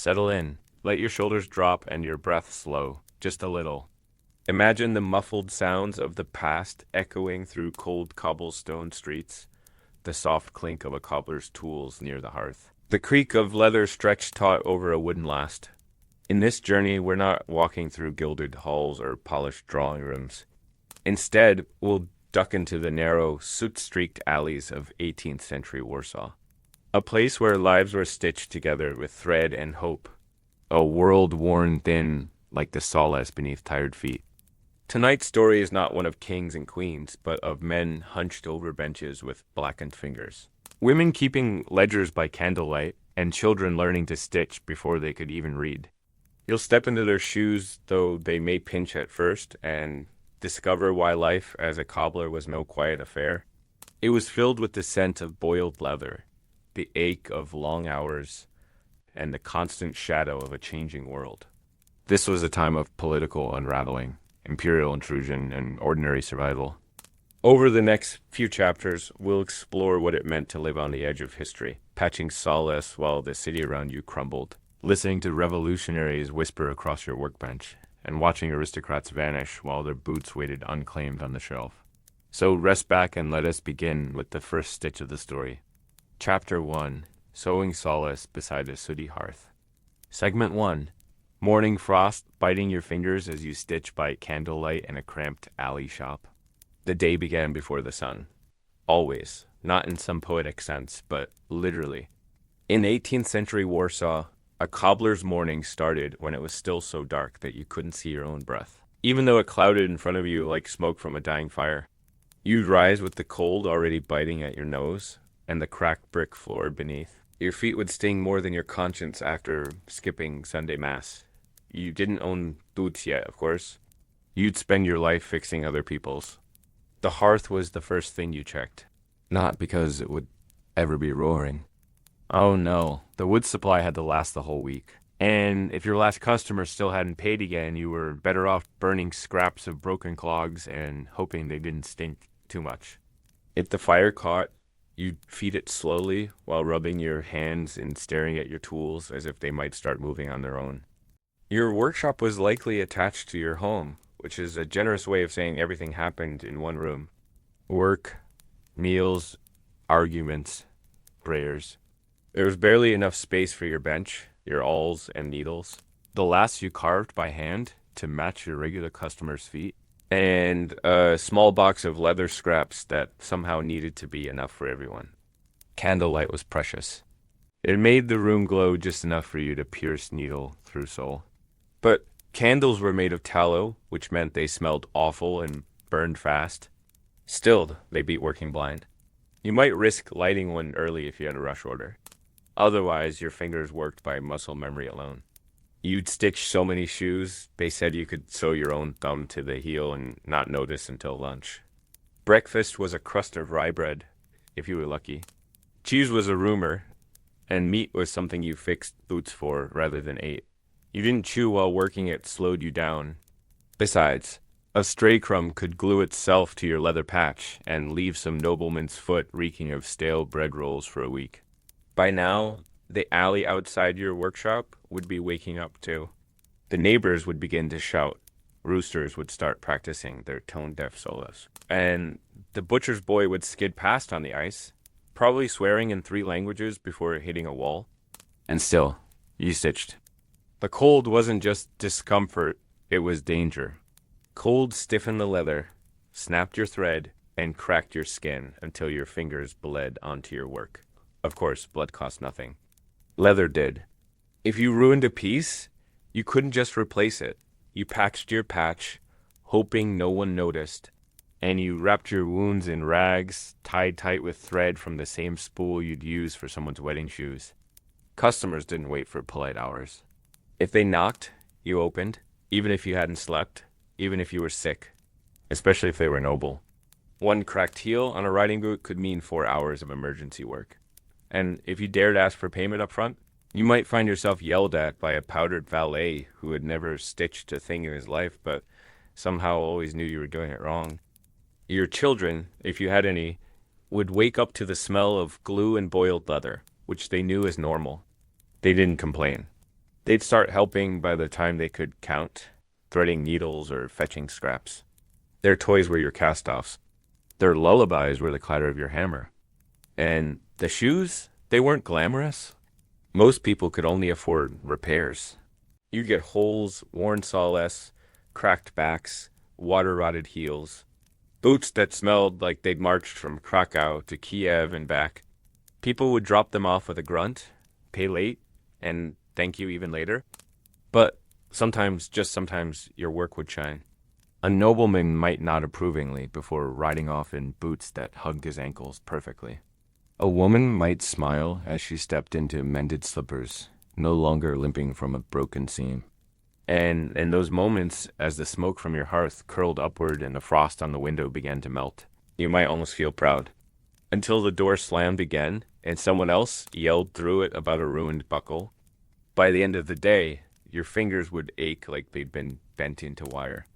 Settle in. Let your shoulders drop and your breath slow, just a little. Imagine the muffled sounds of the past echoing through cold cobblestone streets, the soft clink of a cobbler's tools near the hearth, the creak of leather stretched taut over a wooden last. In this journey, we're not walking through gilded halls or polished drawing rooms. Instead, we'll duck into the narrow, soot-streaked alleys of 18th century Warsaw. A place where lives were stitched together with thread and hope. A world worn thin like the sawdust beneath tired feet. Tonight's story is not one of kings and queens, but of men hunched over benches with blackened fingers. Women keeping ledgers by candlelight, and children learning to stitch before they could even read. You'll step into their shoes, though they may pinch at first, and discover why life as a cobbler was no quiet affair. It was filled with the scent of boiled leather, the ache of long hours, and the constant shadow of a changing world. This was a time of political unraveling, imperial intrusion, and ordinary survival. Over the next few chapters, we'll explore what it meant to live on the edge of history, patching solace while the city around you crumbled, listening to revolutionaries whisper across your workbench, and watching aristocrats vanish while their boots waited unclaimed on the shelf. So rest back and let us begin with the first stitch of the story. Chapter 1. Sowing Solace Beside a Sooty Hearth. Segment 1. Morning frost biting your fingers as you stitch by candlelight in a cramped alley shop. The day began before the sun. Always. Not in some poetic sense, but literally. In 18th century Warsaw, a cobbler's morning started when it was still so dark that you couldn't see your own breath, even though it clouded in front of you like smoke from a dying fire. You'd rise with the cold already biting at your nose, and the cracked brick floor beneath. Your feet would sting more than your conscience after skipping Sunday Mass. You didn't own boots yet, of course. You'd spend your life fixing other people's. The hearth was the first thing you checked. Not because it would ever be roaring. Oh no, the wood supply had to last the whole week. And if your last customer still hadn't paid again, you were better off burning scraps of broken clogs and hoping they didn't stink too much. If the fire caught, you'd feed it slowly while rubbing your hands and staring at your tools as if they might start moving on their own. Your workshop was likely attached to your home, which is a generous way of saying everything happened in one room. Work, meals, arguments, prayers. There was barely enough space for your bench, your awls and needles, the lasts you carved by hand to match your regular customers' feet, and a small box of leather scraps that somehow needed to be enough for everyone. Candlelight was precious. It made the room glow just enough for you to pierce needle through soul. But candles were made of tallow, which meant they smelled awful and burned fast. Still, they beat working blind. You might risk lighting one early if you had a rush order. Otherwise, your fingers worked by muscle memory alone. You'd stitch so many shoes, they said you could sew your own thumb to the heel and not notice until lunch. Breakfast was a crust of rye bread, if you were lucky. Cheese was a rumor, and meat was something you fixed boots for rather than ate. You didn't chew while working, it slowed you down. Besides, a stray crumb could glue itself to your leather patch and leave some nobleman's foot reeking of stale bread rolls for a week. By now, the alley outside your workshop would be waking up too. The neighbors would begin to shout. Roosters would start practicing their tone-deaf solos. And the butcher's boy would skid past on the ice, probably swearing in 3 languages before hitting a wall. And still, you stitched. The cold wasn't just discomfort, it was danger. Cold stiffened the leather, snapped your thread, and cracked your skin until your fingers bled onto your work. Of course, blood cost nothing. Leather did. If you ruined a piece, you couldn't just replace it. You patched your patch, hoping no one noticed, and you wrapped your wounds in rags, tied tight with thread from the same spool you'd use for someone's wedding shoes. Customers didn't wait for polite hours. If they knocked, you opened, even if you hadn't slept, even if you were sick, especially if they were noble. One cracked heel on a riding boot could mean 4 hours of emergency work. And if you dared ask for payment up front, you might find yourself yelled at by a powdered valet who had never stitched a thing in his life, but somehow always knew you were doing it wrong. Your children, if you had any, would wake up to the smell of glue and boiled leather, which they knew as normal. They didn't complain. They'd start helping by the time they could count, threading needles or fetching scraps. Their toys were your cast-offs. Their lullabies were the clatter of your hammer. And the shoes, they weren't glamorous. Most people could only afford repairs. You'd get holes, worn sawless, cracked backs, water-rotted heels, boots that smelled like they'd marched from Krakow to Kiev and back. People would drop them off with a grunt, pay late, and thank you even later. But sometimes, just sometimes, your work would shine. A nobleman might nod approvingly before riding off in boots that hugged his ankles perfectly. A woman might smile as she stepped into mended slippers, no longer limping from a broken seam. And in those moments, as the smoke from your hearth curled upward and the frost on the window began to melt, you might almost feel proud. Until the door slammed again, and someone else yelled through it about a ruined buckle. By the end of the day, your fingers would ache like they'd been bent into wire.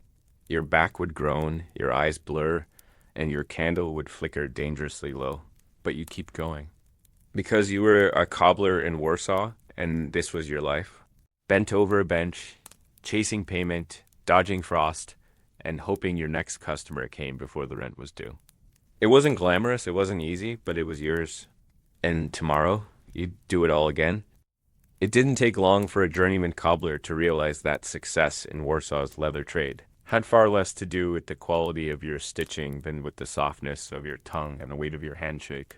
Your back would groan, your eyes blur, and your candle would flicker dangerously low. But you'd keep going. Because you were a cobbler in Warsaw, and this was your life. Bent over a bench, chasing payment, dodging frost, and hoping your next customer came before the rent was due. It wasn't glamorous, it wasn't easy, but it was yours. And tomorrow, you'd do it all again. It didn't take long for a journeyman cobbler to realize that success in Warsaw's leather trade had far less to do with the quality of your stitching than with the softness of your tongue and the weight of your handshake.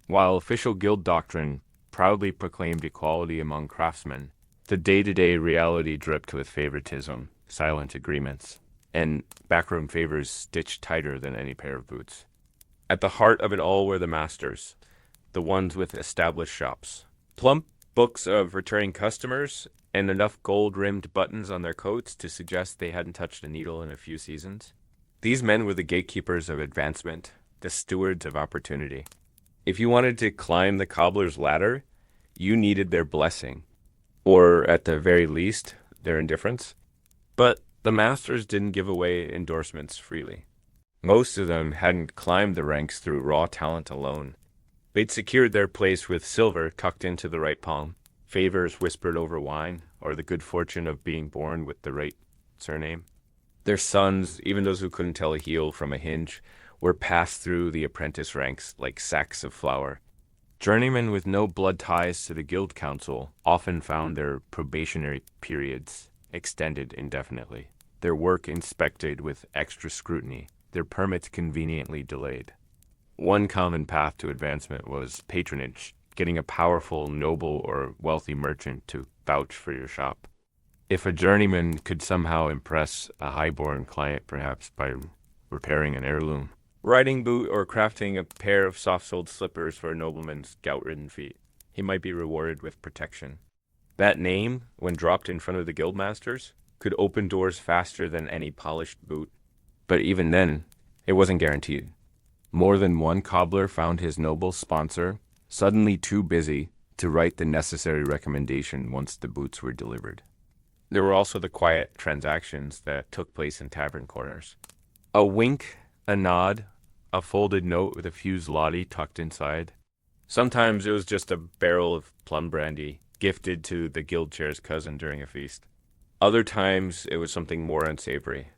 While official guild doctrine proudly proclaimed equality among craftsmen, the day-to-day reality dripped with favoritism, silent agreements, and backroom favors stitched tighter than any pair of boots. At the heart of it all were the masters, the ones with established shops. Plump books of returning customers and enough gold-rimmed buttons on their coats to suggest they hadn't touched a needle in a few seasons. These men were the gatekeepers of advancement, the stewards of opportunity. If you wanted to climb the cobbler's ladder, you needed their blessing, or at the very least, their indifference. But the masters didn't give away endorsements freely. Most of them hadn't climbed the ranks through raw talent alone. They'd secured their place with silver tucked into the right palm, favors whispered over wine, or the good fortune of being born with the right surname. Their sons, even those who couldn't tell a heel from a hinge, were passed through the apprentice ranks like sacks of flour. Journeymen with no blood ties to the guild council often found their probationary periods extended indefinitely, their work inspected with extra scrutiny, their permits conveniently delayed. One common path to advancement was patronage, getting a powerful, noble, or wealthy merchant to vouch for your shop. If a journeyman could somehow impress a high-born client, perhaps by repairing an heirloom, riding boot, or crafting a pair of soft-soled slippers for a nobleman's gout-ridden feet, he might be rewarded with protection. That name, when dropped in front of the guildmasters, could open doors faster than any polished boot. But even then, it wasn't guaranteed. More than one cobbler found his noble sponsor suddenly too busy to write the necessary recommendation once the boots were delivered. There were also the quiet transactions that took place in tavern corners. A wink, a nod, a folded note with a few zloty tucked inside. Sometimes it was just a barrel of plum brandy gifted to the guild chair's cousin during a feast. Other times it was something more unsavory.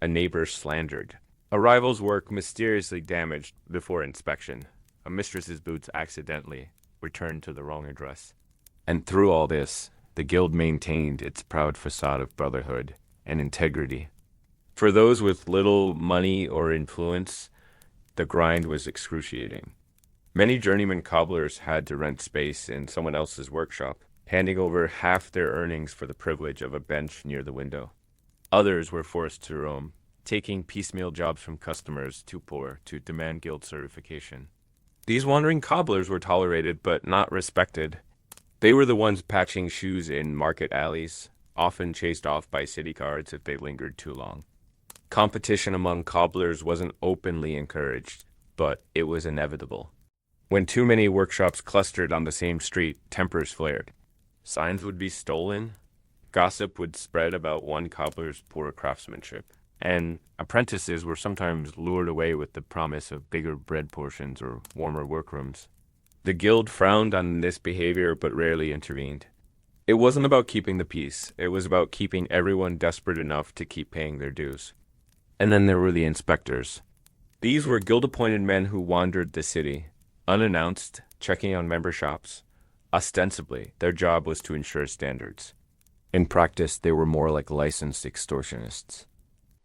A neighbor slandered. A rival's work mysteriously damaged before inspection. A mistress's boots accidentally returned to the wrong address. And through all this, the guild maintained its proud facade of brotherhood and integrity. For those with little money or influence, the grind was excruciating. Many journeyman cobblers had to rent space in someone else's workshop, handing over half their earnings for the privilege of a bench near the window. Others were forced to roam, taking piecemeal jobs from customers too poor to demand guild certification. These wandering cobblers were tolerated but not respected. They were the ones patching shoes in market alleys, often chased off by city guards if they lingered too long. Competition among cobblers wasn't openly encouraged, but it was inevitable. When too many workshops clustered on the same street, tempers flared. Signs would be stolen, gossip would spread about one cobbler's poor craftsmanship, and apprentices were sometimes lured away with the promise of bigger bread portions or warmer workrooms. The guild frowned on this behavior but rarely intervened. It wasn't about keeping the peace, it was about keeping everyone desperate enough to keep paying their dues. And then there were the inspectors. These were guild-appointed men who wandered the city, unannounced, checking on member shops. Ostensibly, their job was to ensure standards. In practice, they were more like licensed extortionists.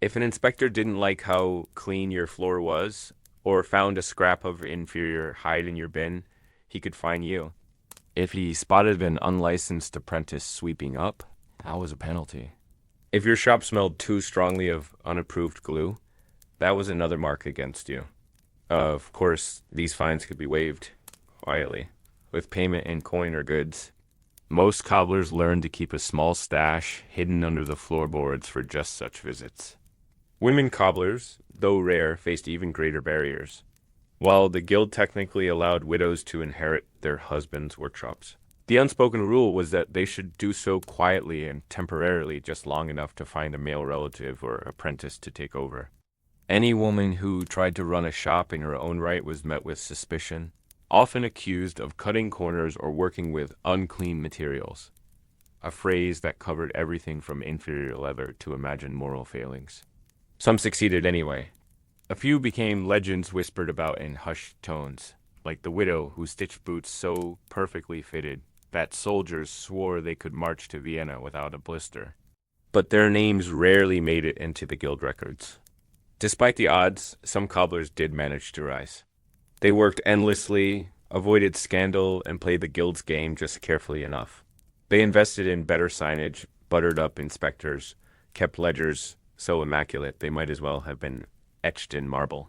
If an inspector didn't like how clean your floor was, or found a scrap of inferior hide in your bin, he could fine you. If he spotted an unlicensed apprentice sweeping up, that was a penalty. If your shop smelled too strongly of unapproved glue, that was another mark against you. Of course, these fines could be waived quietly, with payment in coin or goods. Most cobblers learned to keep a small stash hidden under the floorboards for just such visits. Women cobblers, though rare, faced even greater barriers. While the guild technically allowed widows to inherit their husbands' workshops, the unspoken rule was that they should do so quietly and temporarily, just long enough to find a male relative or apprentice to take over. Any woman who tried to run a shop in her own right was met with suspicion, often accused of cutting corners or working with unclean materials, a phrase that covered everything from inferior leather to imagined moral failings. Some succeeded anyway. A few became legends whispered about in hushed tones, like the widow who stitched boots so perfectly fitted that soldiers swore they could march to Vienna without a blister. But their names rarely made it into the guild records. Despite the odds, some cobblers did manage to rise. They worked endlessly, avoided scandal, and played the guild's game just carefully enough. They invested in better signage, buttered up inspectors, kept ledgers so immaculate they might as well have been etched in marble.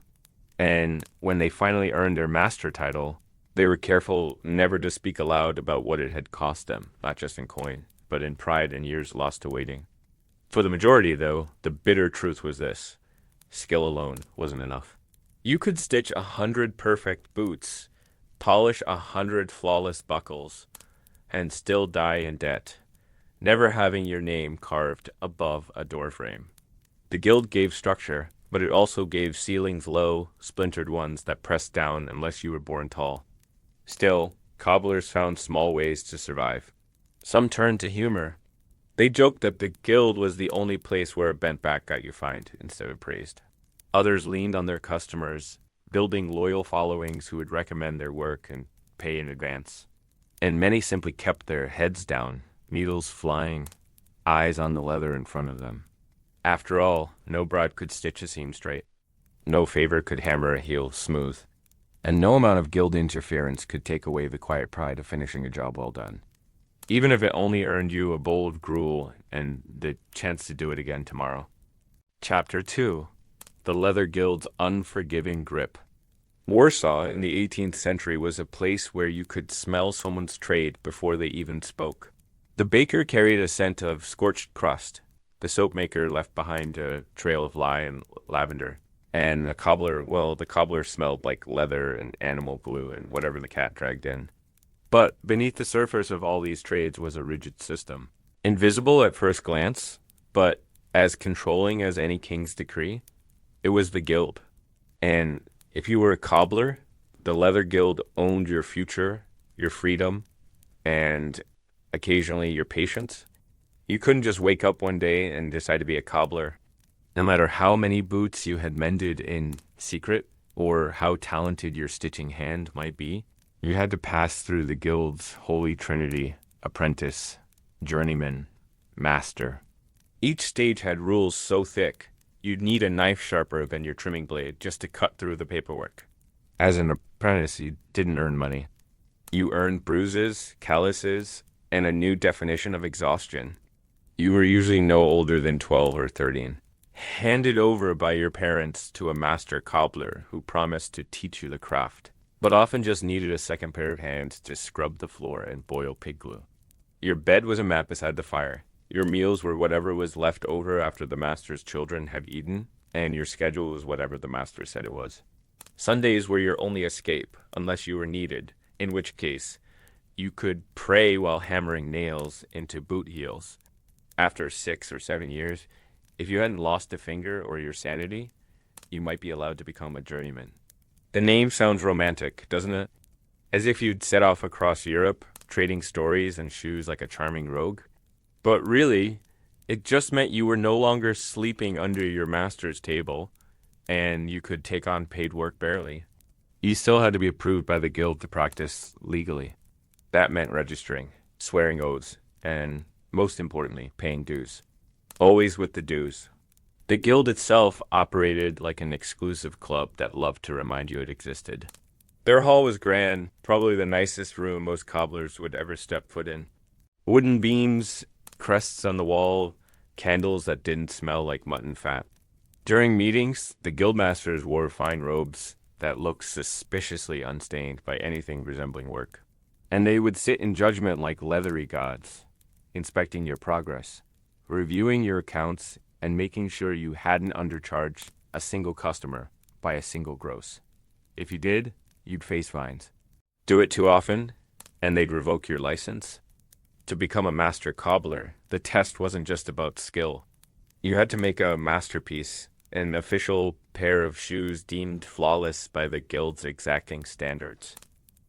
And when they finally earned their master title, they were careful never to speak aloud about what it had cost them, not just in coin, but in pride and years lost to waiting. For the majority, though, the bitter truth was this: skill alone wasn't enough. You could stitch 100 perfect boots, polish 100 flawless buckles, and still die in debt, never having your name carved above a doorframe. The guild gave structure, but it also gave ceilings low, splintered ones that pressed down unless you were born tall. Still, cobblers found small ways to survive. Some turned to humor. They joked that the guild was the only place where a bent back got you fined instead of praised. Others leaned on their customers, building loyal followings who would recommend their work and pay in advance. And many simply kept their heads down, needles flying, eyes on the leather in front of them. After all, no bride could stitch a seam straight. No favor could hammer a heel smooth. And no amount of guild interference could take away the quiet pride of finishing a job well done, even if it only earned you a bowl of gruel and the chance to do it again tomorrow. Chapter 2. The Leather Guild's Unforgiving Grip. Warsaw in the 18th century was a place where you could smell someone's trade before they even spoke. The baker carried a scent of scorched crust. The soap maker left behind a trail of lye and lavender. And the cobbler smelled like leather and animal glue and whatever the cat dragged in. But beneath the surface of all these trades was a rigid system. Invisible at first glance, but as controlling as any king's decree, it was the guild. And if you were a cobbler, the leather guild owned your future, your freedom, and occasionally your patience. You couldn't just wake up one day and decide to be a cobbler. No matter how many boots you had mended in secret, or how talented your stitching hand might be, you had to pass through the guild's holy trinity: apprentice, journeyman, master. Each stage had rules so thick, you'd need a knife sharper than your trimming blade just to cut through the paperwork. As an apprentice, you didn't earn money. You earned bruises, calluses, and a new definition of exhaustion. You were usually no older than 12 or 13, handed over by your parents to a master cobbler who promised to teach you the craft, but often just needed a second pair of hands to scrub the floor and boil pig glue. Your bed was a mat beside the fire. Your meals were whatever was left over after the master's children had eaten, and your schedule was whatever the master said it was. Sundays were your only escape, unless you were needed, in which case you could pray while hammering nails into boot heels. After 6 or 7 years, if you hadn't lost a finger or your sanity, you might be allowed to become a journeyman. The name sounds romantic, doesn't it? As if you'd set off across Europe, trading stories and shoes like a charming rogue. But really, it just meant you were no longer sleeping under your master's table, and you could take on paid work barely. You still had to be approved by the guild to practice legally. That meant registering, swearing oaths, and, most importantly, paying dues. Always with the dues. The guild itself operated like an exclusive club that loved to remind you it existed. Their hall was grand, probably the nicest room most cobblers would ever step foot in. Wooden beams, crests on the wall, candles that didn't smell like mutton fat. During meetings, the guildmasters wore fine robes that looked suspiciously unstained by anything resembling work. And they would sit in judgment like leathery gods, inspecting your progress, reviewing your accounts, and making sure you hadn't undercharged a single customer by a single gross. If you did, you'd face fines. Do it too often, and they'd revoke your license. To become a master cobbler, the test wasn't just about skill. You had to make a masterpiece, an official pair of shoes deemed flawless by the guild's exacting standards.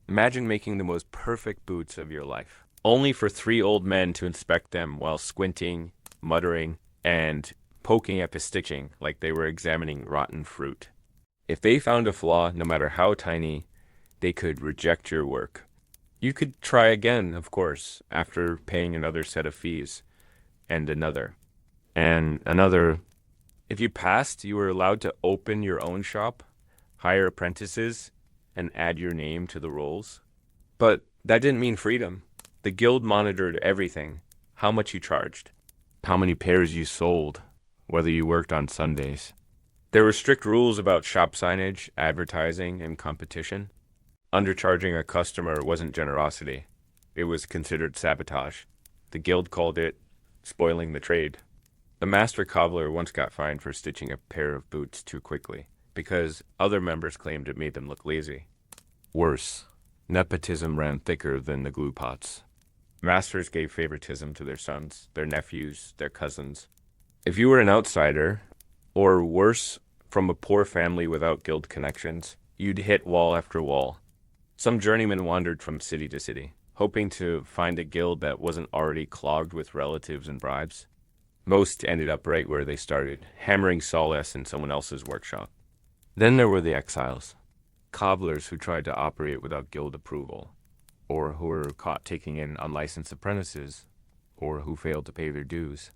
Imagine making the most perfect boots of your life, only for three old men to inspect them while squinting, muttering, and poking at the stitching like they were examining rotten fruit. If they found a flaw, no matter how tiny, they could reject your work. You could try again, of course, after paying another set of fees, and another, and another. If you passed, you were allowed to open your own shop, hire apprentices, and add your name to the rolls. But that didn't mean freedom. The guild monitored everything: how much you charged, how many pairs you sold, whether you worked on Sundays. There were strict rules about shop signage, advertising, and competition. Undercharging a customer wasn't generosity. It was considered sabotage. The guild called it spoiling the trade. The master cobbler once got fined for stitching a pair of boots too quickly, because other members claimed it made them look lazy. Worse, nepotism ran thicker than the glue pots. Masters gave favoritism to their sons, their nephews, their cousins. If you were an outsider, or worse, from a poor family without guild connections, you'd hit wall after wall. Some journeymen wandered from city to city, hoping to find a guild that wasn't already clogged with relatives and bribes. Most ended up right where they started, hammering sawdust in someone else's workshop. Then there were the exiles, cobblers who tried to operate without guild approval, or who were caught taking in unlicensed apprentices, or who failed to pay their dues.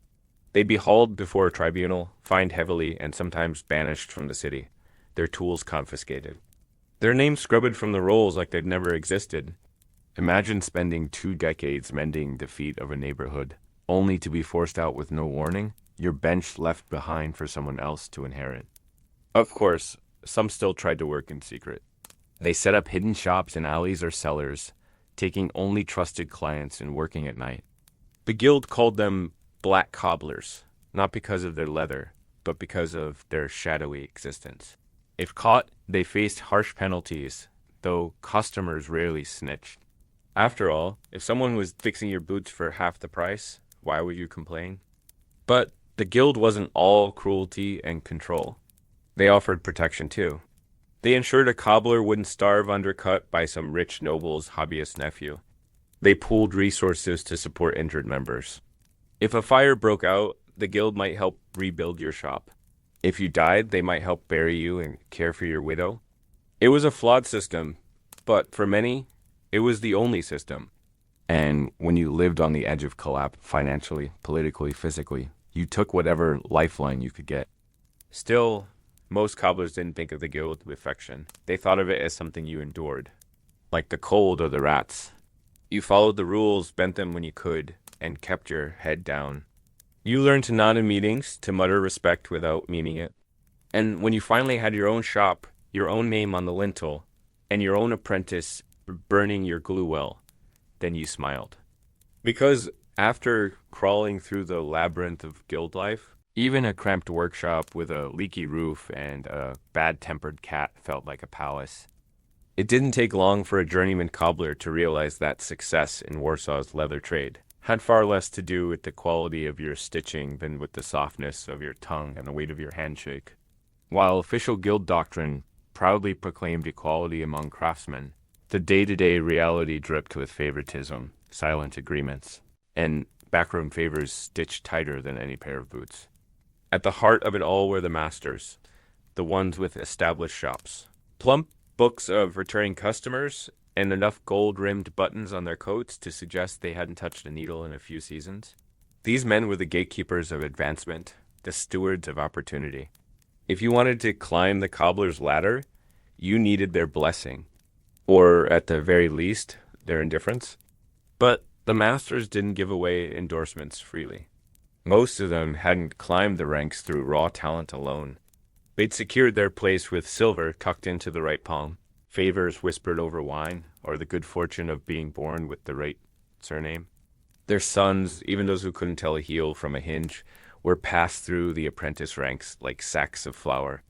They'd be hauled before a tribunal, fined heavily, and sometimes banished from the city, their tools confiscated. Their names scrubbed from the rolls like they'd never existed. Imagine spending 2 decades mending the feet of a neighborhood, only to be forced out with no warning, your bench left behind for someone else to inherit. Of course, some still tried to work in secret. They set up hidden shops in alleys or cellars, taking only trusted clients and working at night. The guild called them black cobblers, not because of their leather, but because of their shadowy existence. If caught, they faced harsh penalties, though customers rarely snitched. After all, if someone was fixing your boots for half the price, why would you complain? But the guild wasn't all cruelty and control. They offered protection too. They ensured a cobbler wouldn't starve undercut by some rich noble's hobbyist nephew. They pooled resources to support injured members. If a fire broke out, the guild might help rebuild your shop. If you died, they might help bury you and care for your widow. It was a flawed system, but for many, it was the only system. And when you lived on the edge of collapse financially, politically, physically, you took whatever lifeline you could get. Still, most cobblers didn't think of the guild with affection. They thought of it as something you endured, like the cold or the rats. You followed the rules, bent them when you could, and kept your head down. You learned to nod in meetings, to mutter respect without meaning it. And when you finally had your own shop, your own name on the lintel, and your own apprentice burning your glue well, then you smiled. Because after crawling through the labyrinth of guild life, even a cramped workshop with a leaky roof and a bad-tempered cat felt like a palace. It didn't take long for a journeyman cobbler to realize that success in Warsaw's leather trade had far less to do with the quality of your stitching than with the softness of your tongue and the weight of your handshake. While official guild doctrine proudly proclaimed equality among craftsmen, The day-to-day reality dripped with favoritism, silent agreements, and backroom favors stitched tighter than any pair of boots. At the heart of it all were the masters, the ones with established shops. Plump books of returning customers and enough gold-rimmed buttons on their coats to suggest they hadn't touched a needle in a few seasons. These men were the gatekeepers of advancement, the stewards of opportunity. If you wanted to climb the cobbler's ladder, you needed their blessing, or at the very least, their indifference. But the masters didn't give away endorsements freely. Most of them hadn't climbed the ranks through raw talent alone. They'd secured their place with silver tucked into the right palm, favors whispered over wine, or the good fortune of being born with the right surname. Their sons, even those who couldn't tell a heel from a hinge, were passed through the apprentice ranks like sacks of flour.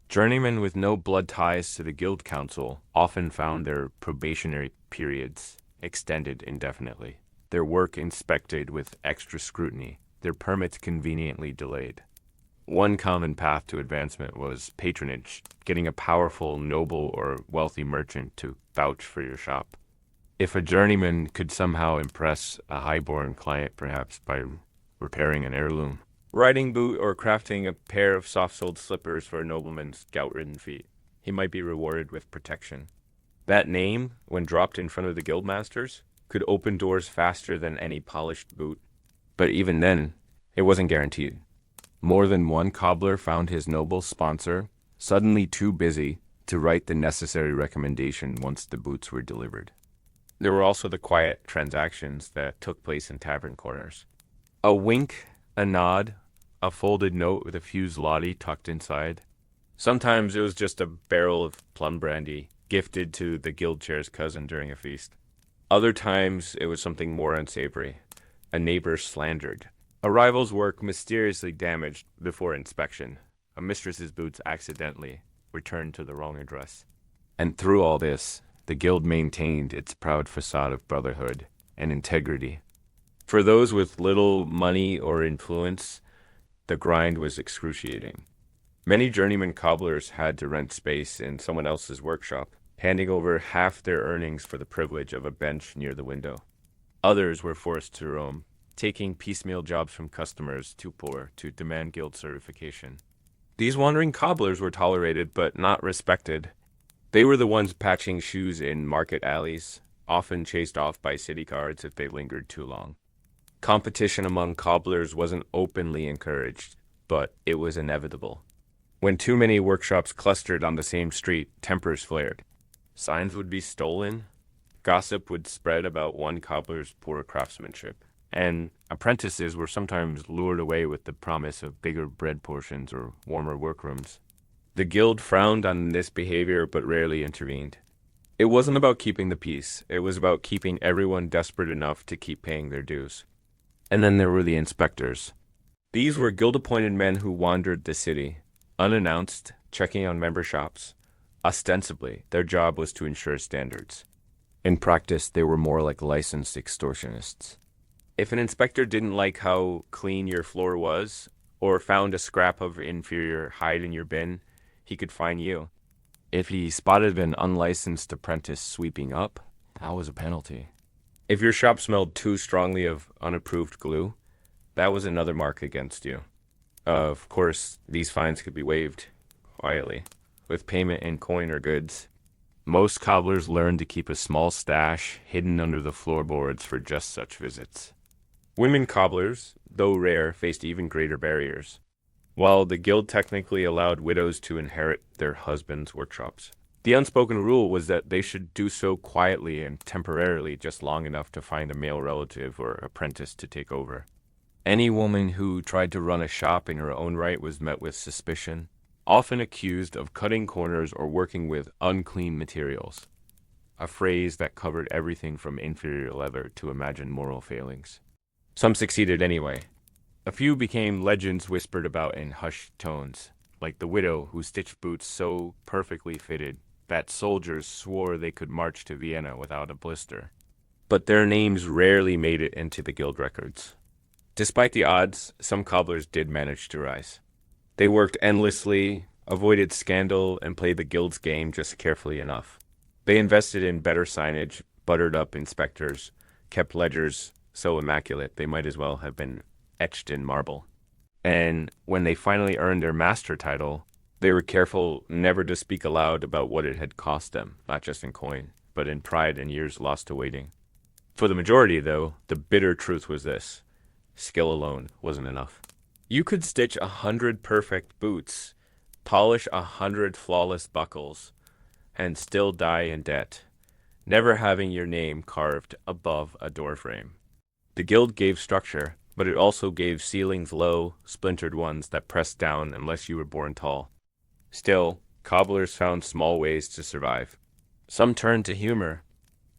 Journeymen with no blood ties to the guild council often found their probationary periods extended indefinitely, their work inspected with extra scrutiny, their permits conveniently delayed. One common path to advancement was patronage, getting a powerful, noble, or wealthy merchant to vouch for your shop. If a journeyman could somehow impress a highborn client, perhaps by repairing an heirloom, riding boot, or crafting a pair of soft-soled slippers for a nobleman's gout-ridden feet, he might be rewarded with protection. That name, when dropped in front of the guildmasters, could open doors faster than any polished boot. But even then, it wasn't guaranteed. More than one cobbler found his noble sponsor suddenly too busy to write the necessary recommendation once the boots were delivered. There were also the quiet transactions that took place in tavern corners. A wink, a nod, a folded note with a few zloty tucked inside. Sometimes it was just a barrel of plum brandy gifted to the guild chair's cousin during a feast. Other times it was something more unsavory, a neighbor slandered, a rival's work mysteriously damaged before inspection, a mistress's boots accidentally returned to the wrong address. And through all this, the guild maintained its proud facade of brotherhood and integrity. For those with little money or influence, the grind was excruciating. Many journeyman cobblers had to rent space in someone else's workshop, handing over half their earnings for the privilege of a bench near the window. Others were forced to roam, taking piecemeal jobs from customers too poor to demand guild certification. These wandering cobblers were tolerated but not respected. They were the ones patching shoes in market alleys, often chased off by city guards if they lingered too long. Competition among cobblers wasn't openly encouraged, but it was inevitable. When too many workshops clustered on the same street, tempers flared. Signs would be stolen, gossip would spread about one cobbler's poor craftsmanship, and apprentices were sometimes lured away with the promise of bigger bread portions or warmer workrooms. The guild frowned on this behavior but rarely intervened. It wasn't about keeping the peace, it was about keeping everyone desperate enough to keep paying their dues. And then there were the inspectors. These were guild-appointed men who wandered the city, unannounced, checking on member shops. Ostensibly, their job was to ensure standards. In practice, they were more like licensed extortionists. If an inspector didn't like how clean your floor was, or found a scrap of inferior hide in your bin, he could fine you. If he spotted an unlicensed apprentice sweeping up, that was a penalty. If your shop smelled too strongly of unapproved glue, that was another mark against you. Of course, these fines could be waived quietly, with payment in coin or goods. Most cobblers learned to keep a small stash hidden under the floorboards for just such visits. Women cobblers, though rare, faced even greater barriers. While the guild technically allowed widows to inherit their husbands' workshops, the unspoken rule was that they should do so quietly and temporarily, just long enough to find a male relative or apprentice to take over. Any woman who tried to run a shop in her own right was met with suspicion, often accused of cutting corners or working with unclean materials, a phrase that covered everything from inferior leather to imagined moral failings. Some succeeded anyway. A few became legends whispered about in hushed tones, like the widow who stitched boots so perfectly fitted that soldiers swore they could march to Vienna without a blister. But their names rarely made it into the guild records. Despite the odds, some cobblers did manage to rise. They worked endlessly, avoided scandal, and played the guild's game just carefully enough. They invested in better signage, buttered up inspectors, kept ledgers so immaculate they might as well have been etched in marble. And when they finally earned their master title, they were careful never to speak aloud about what it had cost them, not just in coin, but in pride and years lost to waiting. For the majority, though, the bitter truth was this: skill alone wasn't enough. You could stitch 100 perfect boots, polish 100 flawless buckles, and still die in debt, never having your name carved above a doorframe. The guild gave structure, but it also gave ceilings low, splintered ones that pressed down unless you were born tall. Still, cobblers found small ways to survive. Some turned to humor.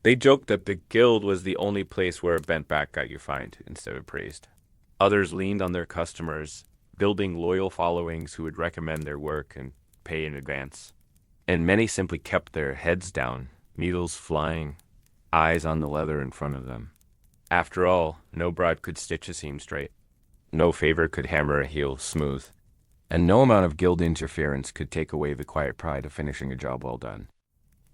They joked that the guild was the only place where a bent back got you fined instead of praised. Others leaned on their customers, building loyal followings who would recommend their work and pay in advance. And many simply kept their heads down, needles flying, eyes on the leather in front of them. After all, no broad could stitch a seam straight. No favor could hammer a heel smooth. And no amount of guild interference could take away the quiet pride of finishing a job well done.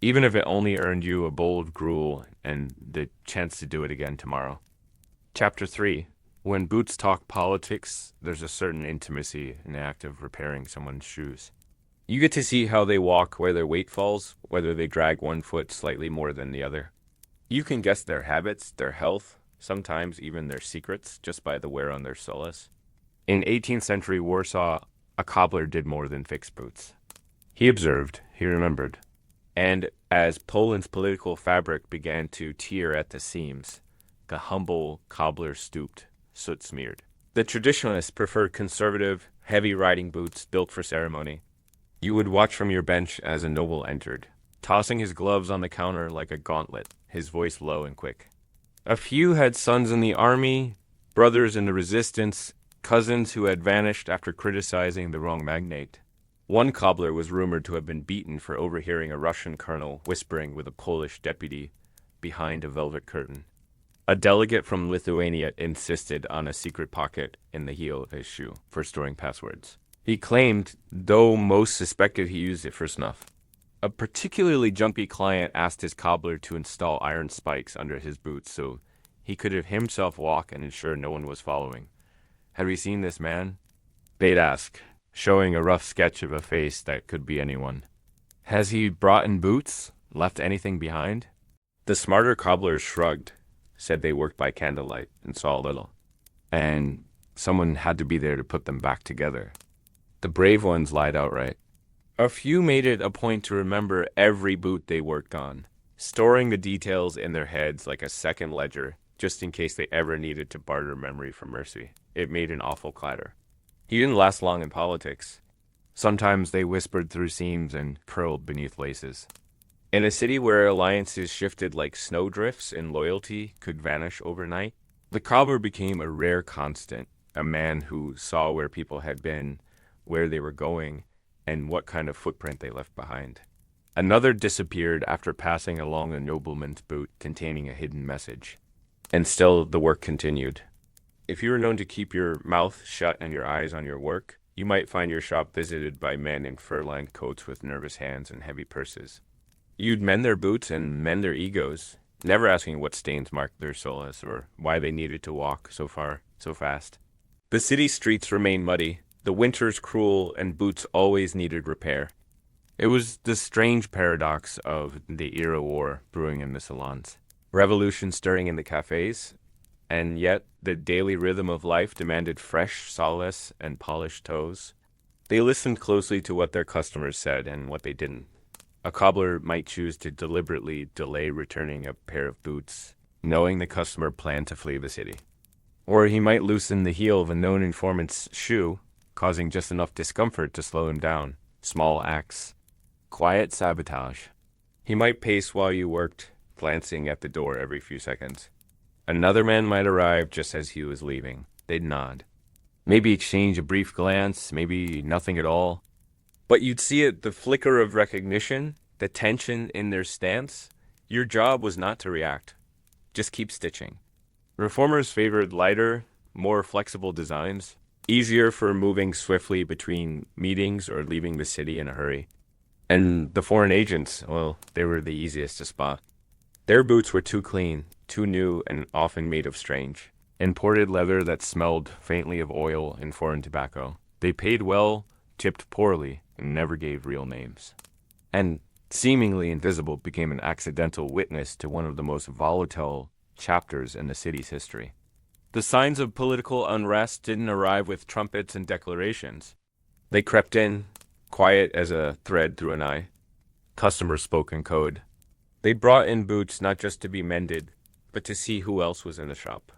Even if it only earned you a bowl of gruel and the chance to do it again tomorrow. Chapter 3. When boots talk politics, there's a certain intimacy in the act of repairing someone's shoes. You get to see how they walk, where their weight falls, whether they drag one foot slightly more than the other. You can guess their habits, their health, sometimes even their secrets, just by the wear on their soles. In 18th century Warsaw, a cobbler did more than fix boots. He observed, he remembered. And as Poland's political fabric began to tear at the seams, the humble cobbler stooped, soot-smeared. The traditionalists preferred conservative, heavy-riding boots built for ceremony. You would watch from your bench as a noble entered, tossing his gloves on the counter like a gauntlet, his voice low and quick. A few had sons in the army, brothers in the resistance, cousins who had vanished after criticizing the wrong magnate. One cobbler was rumored to have been beaten for overhearing a Russian colonel whispering with a Polish deputy behind a velvet curtain. A delegate from Lithuania insisted on a secret pocket in the heel of his shoe for storing passwords. He claimed, though most suspected he used it for snuff. A particularly jumpy client asked his cobbler to install iron spikes under his boots so he could himself walk and ensure no one was following. "Have you seen this man?" they'd ask, showing a rough sketch of a face that could be anyone. "Has he brought in boots? Left anything behind?" The smarter cobblers shrugged, said they worked by candlelight and saw little, and someone had to be there to put them back together. The brave ones lied outright. A few made it a point to remember every boot they worked on, storing the details in their heads like a second ledger, just in case they ever needed to barter memory for mercy. It made an awful clatter. He didn't last long in politics. Sometimes they whispered through seams and curled beneath laces. In a city where alliances shifted like snowdrifts and loyalty could vanish overnight, the cobbler became a rare constant, a man who saw where people had been, where they were going, and what kind of footprint they left behind. Another disappeared after passing along a nobleman's boot containing a hidden message. And still the work continued. If you were known to keep your mouth shut and your eyes on your work, you might find your shop visited by men in fur-lined coats with nervous hands and heavy purses. You'd mend their boots and mend their egos, never asking what stains marked their soles or why they needed to walk so far, so fast. The city streets remained muddy, the winters cruel, and boots always needed repair. It was the strange paradox of the era war brewing in the salons. Revolution stirring in the cafes, and yet the daily rhythm of life demanded fresh solace and polished toes. They listened closely to what their customers said and what they didn't. A cobbler might choose to deliberately delay returning a pair of boots, knowing the customer planned to flee the city. Or he might loosen the heel of a known informant's shoe, causing just enough discomfort to slow him down. Small acts. Quiet sabotage. He might pace while you worked, glancing at the door every few seconds. Another man might arrive just as he was leaving. They'd nod. Maybe exchange a brief glance, maybe nothing at all. But you'd see it, the flicker of recognition, the tension in their stance. Your job was not to react. Just keep stitching. Reformers favored lighter, more flexible designs, easier for moving swiftly between meetings or leaving the city in a hurry. And the foreign agents, well, they were the easiest to spot. Their boots were too clean, too new, and often made of strange. Imported leather that smelled faintly of oil and foreign tobacco. They paid well, tipped poorly, and never gave real names. And seemingly invisible became an accidental witness to one of the most volatile chapters in the city's history. The signs of political unrest didn't arrive with trumpets and declarations. They crept in, quiet as a thread through an eye. Customers spoke in code. They brought in boots not just to be mended, but to see who else was in the shop.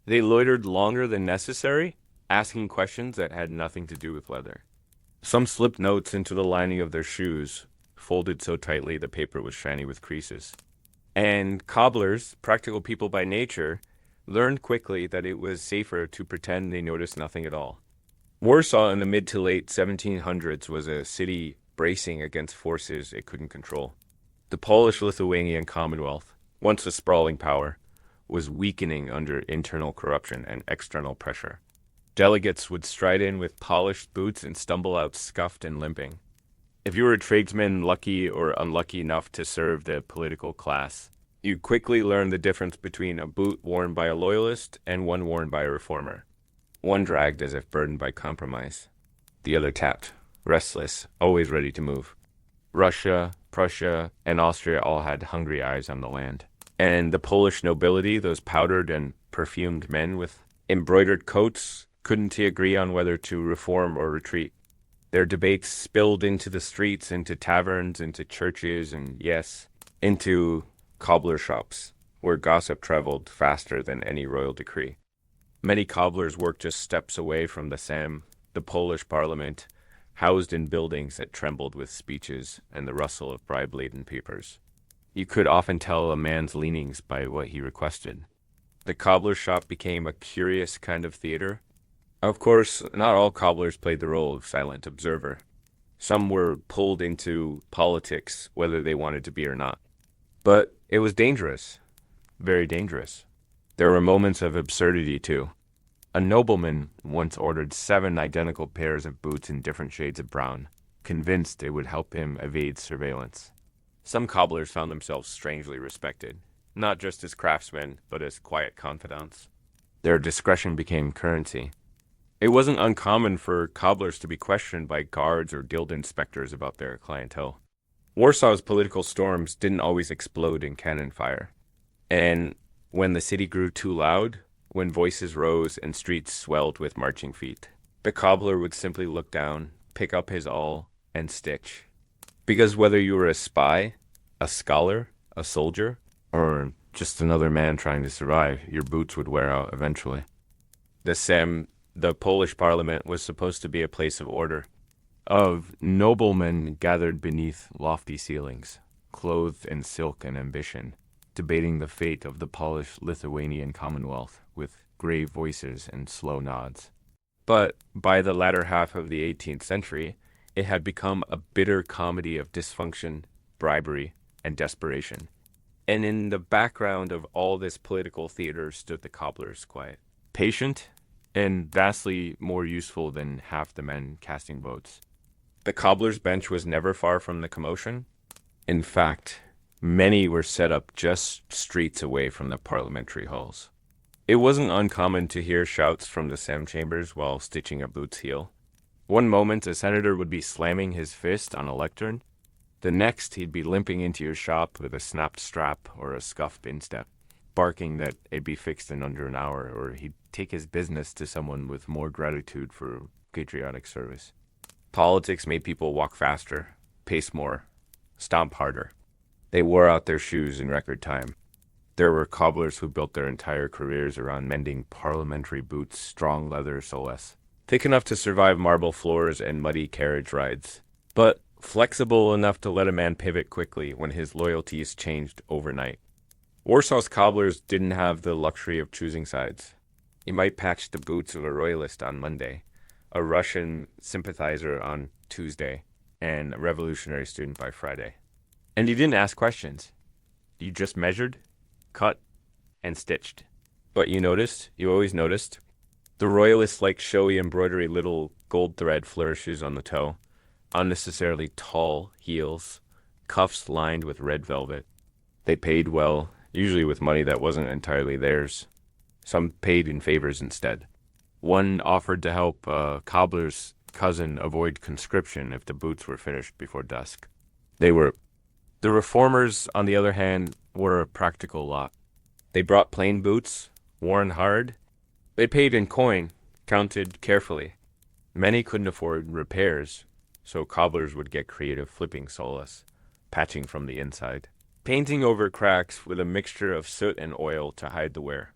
They loitered longer than necessary, asking questions that had nothing to do with leather. Some slipped notes into the lining of their shoes, folded so tightly the paper was shiny with creases. And cobblers, practical people by nature, learned quickly that it was safer to pretend they noticed nothing at all. Warsaw in the mid to late 1700s was a city bracing against forces it couldn't control. The Polish-Lithuanian Commonwealth, once a sprawling power, was weakening under internal corruption and external pressure. Delegates would stride in with polished boots and stumble out scuffed and limping. If you were a tradesman lucky or unlucky enough to serve the political class, you quickly learned the difference between a boot worn by a loyalist and one worn by a reformer. One dragged as if burdened by compromise. The other tapped, restless, always ready to move. Russia, Prussia, and Austria all had hungry eyes on the land. And the Polish nobility, those powdered and perfumed men with embroidered coats, couldn't agree on whether to reform or retreat. Their debates spilled into the streets, into taverns, into churches, and yes, into cobbler shops, where gossip traveled faster than any royal decree. Many cobblers worked just steps away from the Sejm, the Polish parliament, housed in buildings that trembled with speeches and the rustle of bribe-laden papers. You could often tell a man's leanings by what he requested. The cobbler shop became a curious kind of theater. Of course, not all cobblers played the role of silent observer. Some were pulled into politics, whether they wanted to be or not. But it was dangerous, very dangerous. There were moments of absurdity, too. A nobleman once ordered 7 identical pairs of boots in different shades of brown, convinced it would help him evade surveillance. Some cobblers found themselves strangely respected, not just as craftsmen, but as quiet confidants. Their discretion became currency. It wasn't uncommon for cobblers to be questioned by guards or guild inspectors about their clientele. Warsaw's political storms didn't always explode in cannon fire. And when the city grew too loud, when voices rose and streets swelled with marching feet, the cobbler would simply look down, pick up his awl, and stitch. Because whether you were a spy, a scholar, a soldier, or just another man trying to survive, your boots would wear out eventually. The Sejm, the Polish parliament, was supposed to be a place of order, of noblemen gathered beneath lofty ceilings, clothed in silk and ambition, debating the fate of the Polish-Lithuanian Commonwealth with grave voices and slow nods. But by the latter half of the 18th century, it had become a bitter comedy of dysfunction, bribery, and desperation. And in the background of all this political theater stood the cobblers, quiet, patient, and vastly more useful than half the men casting votes. The cobbler's bench was never far from the commotion. In fact, many were set up just streets away from the parliamentary halls. It wasn't uncommon to hear shouts from the Sejm chambers while stitching a boot's heel. One moment, a senator would be slamming his fist on a lectern. The next, he'd be limping into your shop with a snapped strap or a scuffed instep, barking that it'd be fixed in under an hour, or he'd take his business to someone with more gratitude for patriotic service. Politics made people walk faster, pace more, stomp harder. They wore out their shoes in record time. There were cobblers who built their entire careers around mending parliamentary boots, strong leather soles, thick enough to survive marble floors and muddy carriage rides, but flexible enough to let a man pivot quickly when his loyalties changed overnight. Warsaw's cobblers didn't have the luxury of choosing sides. You might patch the boots of a royalist on Monday, a Russian sympathizer on Tuesday, and a revolutionary student by Friday. And you didn't ask questions. You just measured, cut, and stitched. But you always noticed, the royalists like showy embroidery, little gold thread flourishes on the toe, unnecessarily tall heels, cuffs lined with red velvet. They paid well, usually with money that wasn't entirely theirs. Some paid in favors instead. One offered to help Cobbler's cousin avoid conscription if the boots were finished before dusk. They were. The reformers, on the other hand, were a practical lot. They brought plain boots, worn hard. They paid in coin, counted carefully. Many couldn't afford repairs, so cobblers would get creative flipping soles, patching from the inside, painting over cracks with a mixture of soot and oil to hide the wear.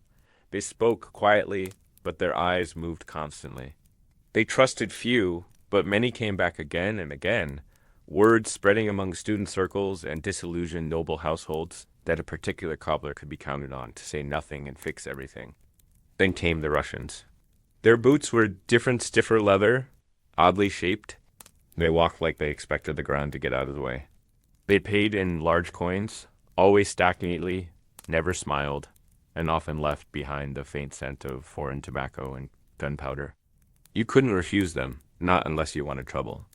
They spoke quietly, but their eyes moved constantly. They trusted few, but many came back again and again, word spreading among student circles and disillusioned noble households that a particular cobbler could be counted on to say nothing and fix everything. Then came the Russians. Their boots were different, stiffer leather, oddly shaped. They walked like they expected the ground to get out of the way. They paid in large coins, always stacked neatly, never smiled, and often left behind the faint scent of foreign tobacco and gunpowder. You couldn't refuse them, not unless you wanted trouble.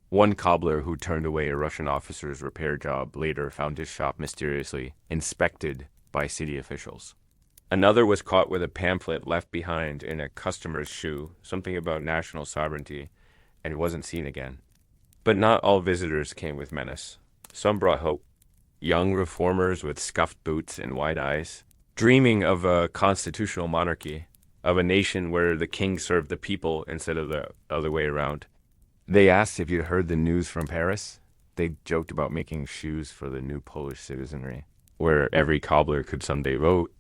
One cobbler who turned away a Russian officer's repair job later found his shop mysteriously inspected by city officials. Another was caught with a pamphlet left behind in a customer's shoe, something about national sovereignty, and wasn't seen again. But not all visitors came with menace. Some brought hope. Young reformers with scuffed boots and wide eyes, dreaming of a constitutional monarchy, of a nation where the king served the people instead of the other way around. They asked if you'd heard the news from Paris. They joked about making shoes for the new Polish citizenry, where every cobbler could someday vote.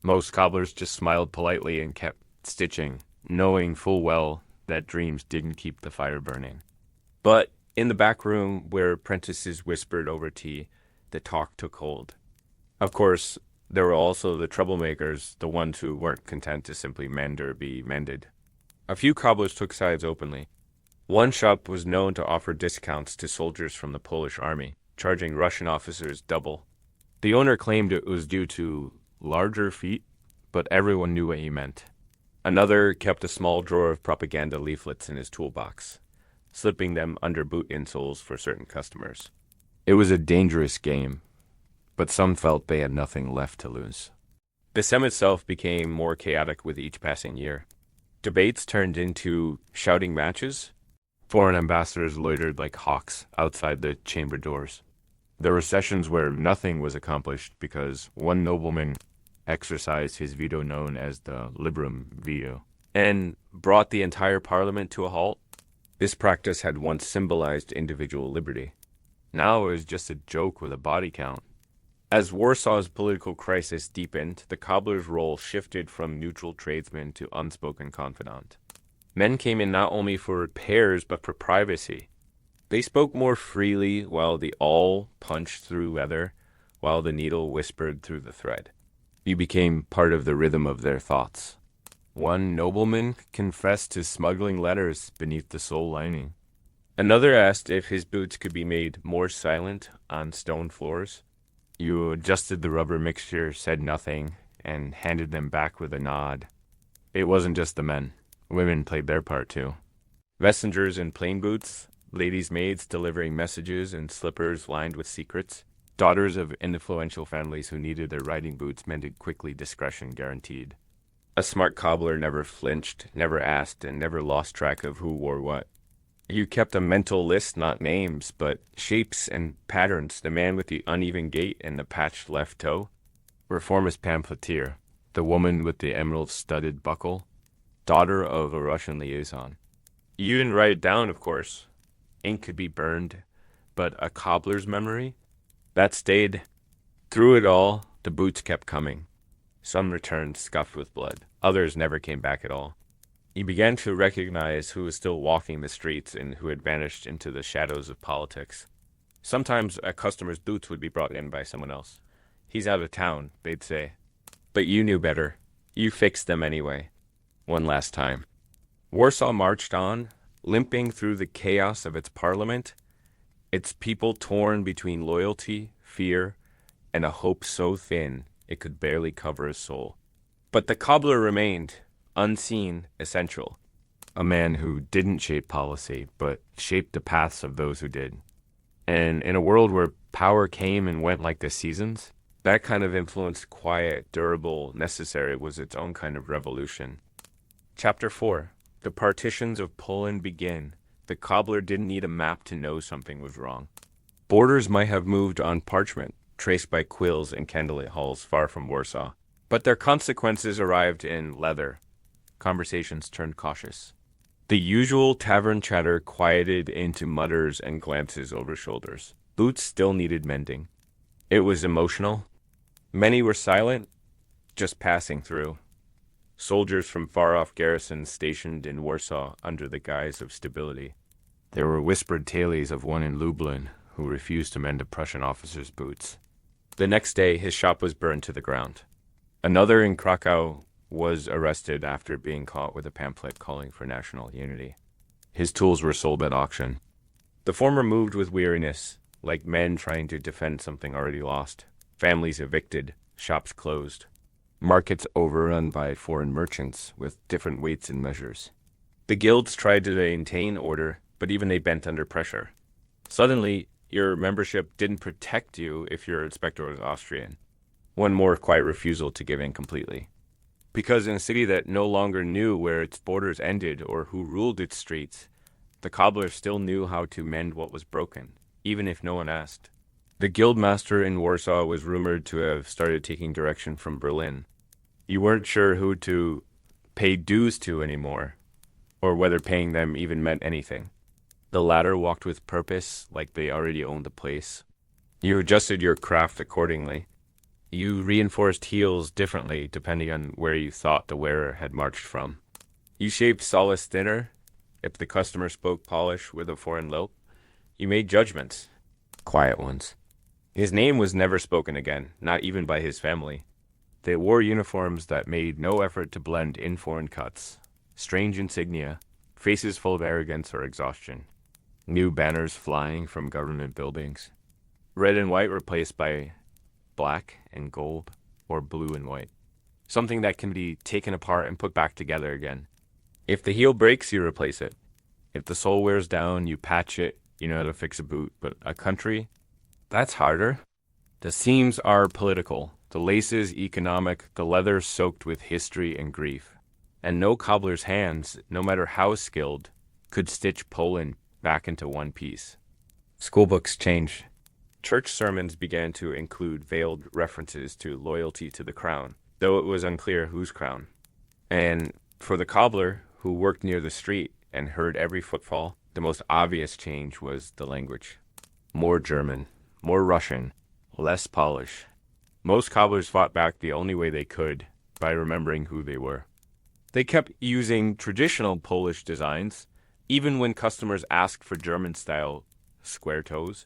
Most cobblers just smiled politely and kept stitching, knowing full well that dreams didn't keep the fire burning. But in the back room where apprentices whispered over tea, the talk took hold. Of course, there were also the troublemakers, the ones who weren't content to simply mend or be mended. A few cobblers took sides openly. One shop was known to offer discounts to soldiers from the Polish army, charging Russian officers double. The owner claimed it was due to larger feet, but everyone knew what he meant. Another kept a small drawer of propaganda leaflets in his toolbox, slipping them under boot insoles for certain customers. It was a dangerous game, but some felt they had nothing left to lose. The sem itself became more chaotic with each passing year. Debates turned into shouting matches. Foreign ambassadors loitered like hawks outside the chamber doors. There were sessions where nothing was accomplished because one nobleman exercised his veto known as the Librum veto and brought the entire parliament to a halt. This practice had once symbolized individual liberty. Now it was just a joke with a body count. As Warsaw's political crisis deepened, the cobbler's role shifted from neutral tradesman to unspoken confidant. Men came in not only for repairs but for privacy. They spoke more freely while the awl punched through leather, while the needle whispered through the thread. You became part of the rhythm of their thoughts. One nobleman confessed to smuggling letters beneath the sole lining. Another asked if his boots could be made more silent on stone floors. You adjusted the rubber mixture, said nothing, and handed them back with a nod. It wasn't just the men. Women played their part too. Messengers in plain boots, ladies' maids delivering messages in slippers lined with secrets, daughters of influential families who needed their riding boots mended quickly, discretion guaranteed. A smart cobbler never flinched, never asked, and never lost track of who wore what. You kept a mental list, not names, but shapes and patterns. The man with the uneven gait and the patched left toe, reformist pamphleteer. The woman with the emerald-studded buckle, daughter of a Russian liaison. You didn't write it down, of course. Ink could be burned, but a cobbler's memory? That stayed. Through it all, the boots kept coming. Some returned scuffed with blood. Others never came back at all. You began to recognize who was still walking the streets and who had vanished into the shadows of politics. Sometimes a customer's boots would be brought in by someone else. He's out of town, they'd say. But you knew better. You fixed them anyway. One last time. Warsaw marched on, limping through the chaos of its parliament, its people torn between loyalty, fear, and a hope so thin it could barely cover a soul. But the cobbler remained, unseen, essential. a man who didn't shape policy, but shaped the paths of those who did. And in a world where power came and went like the seasons, that kind of influence, quiet, durable, necessary, was its own kind of revolution. Chapter 4. The partitions of Poland begin. The cobbler didn't need a map to know something was wrong. Borders might have moved on parchment, traced by quills in candlelit halls far from Warsaw. But their consequences arrived in leather. Conversations turned cautious. The usual tavern chatter quieted into mutters and glances over shoulders. Boots still needed mending. It was emotional. Many were silent, just passing through. Soldiers from far-off garrisons stationed in Warsaw under the guise of stability. There were whispered tales of one in Lublin who refused to mend a Prussian officer's boots. The next day, his shop was burned to the ground. Another in Krakow was arrested after being caught with a pamphlet calling for national unity. His tools were sold at auction. The former moved with weariness, like men trying to defend something already lost. Families evicted, shops closed. Markets overrun by foreign merchants with different weights and measures. The guilds tried to maintain order, but even they bent under pressure. Suddenly, your membership didn't protect you if your inspector was Austrian. One more quiet refusal to give in completely. Because in a city that no longer knew where its borders ended or who ruled its streets, the cobbler still knew how to mend what was broken, even if no one asked. The guildmaster in Warsaw was rumored to have started taking direction from Berlin. You weren't sure who to pay dues to anymore, or whether paying them even meant anything. The latter walked with purpose, like they already owned the place. You adjusted your craft accordingly. You reinforced heels differently depending on where you thought the wearer had marched from. You shaped solace thinner. If the customer spoke polish with a foreign lilt, you made judgments. Quiet ones. His name was never spoken again, not even by his family. They wore uniforms that made no effort to blend in foreign cuts. Strange insignia, faces full of arrogance or exhaustion. New banners flying from government buildings. Red and white replaced by black and gold, or blue and white. Something that can be taken apart and put back together again. If the heel breaks, you replace it. If the sole wears down, you patch it. You know how to fix a boot. But a country? That's harder. The seams are political, the laces economic, the leather soaked with history and grief. And no cobbler's hands, no matter how skilled, could stitch Poland back into one piece. Schoolbooks changed. Church sermons began to include veiled references to loyalty to the crown, though it was unclear whose crown. And for the cobbler, who worked near the street and heard every footfall, the most obvious change was the language. More German, more Russian, less Polish. Most cobblers fought back the only way they could, by remembering who they were. They kept using traditional Polish designs, even when customers asked for German-style square toes.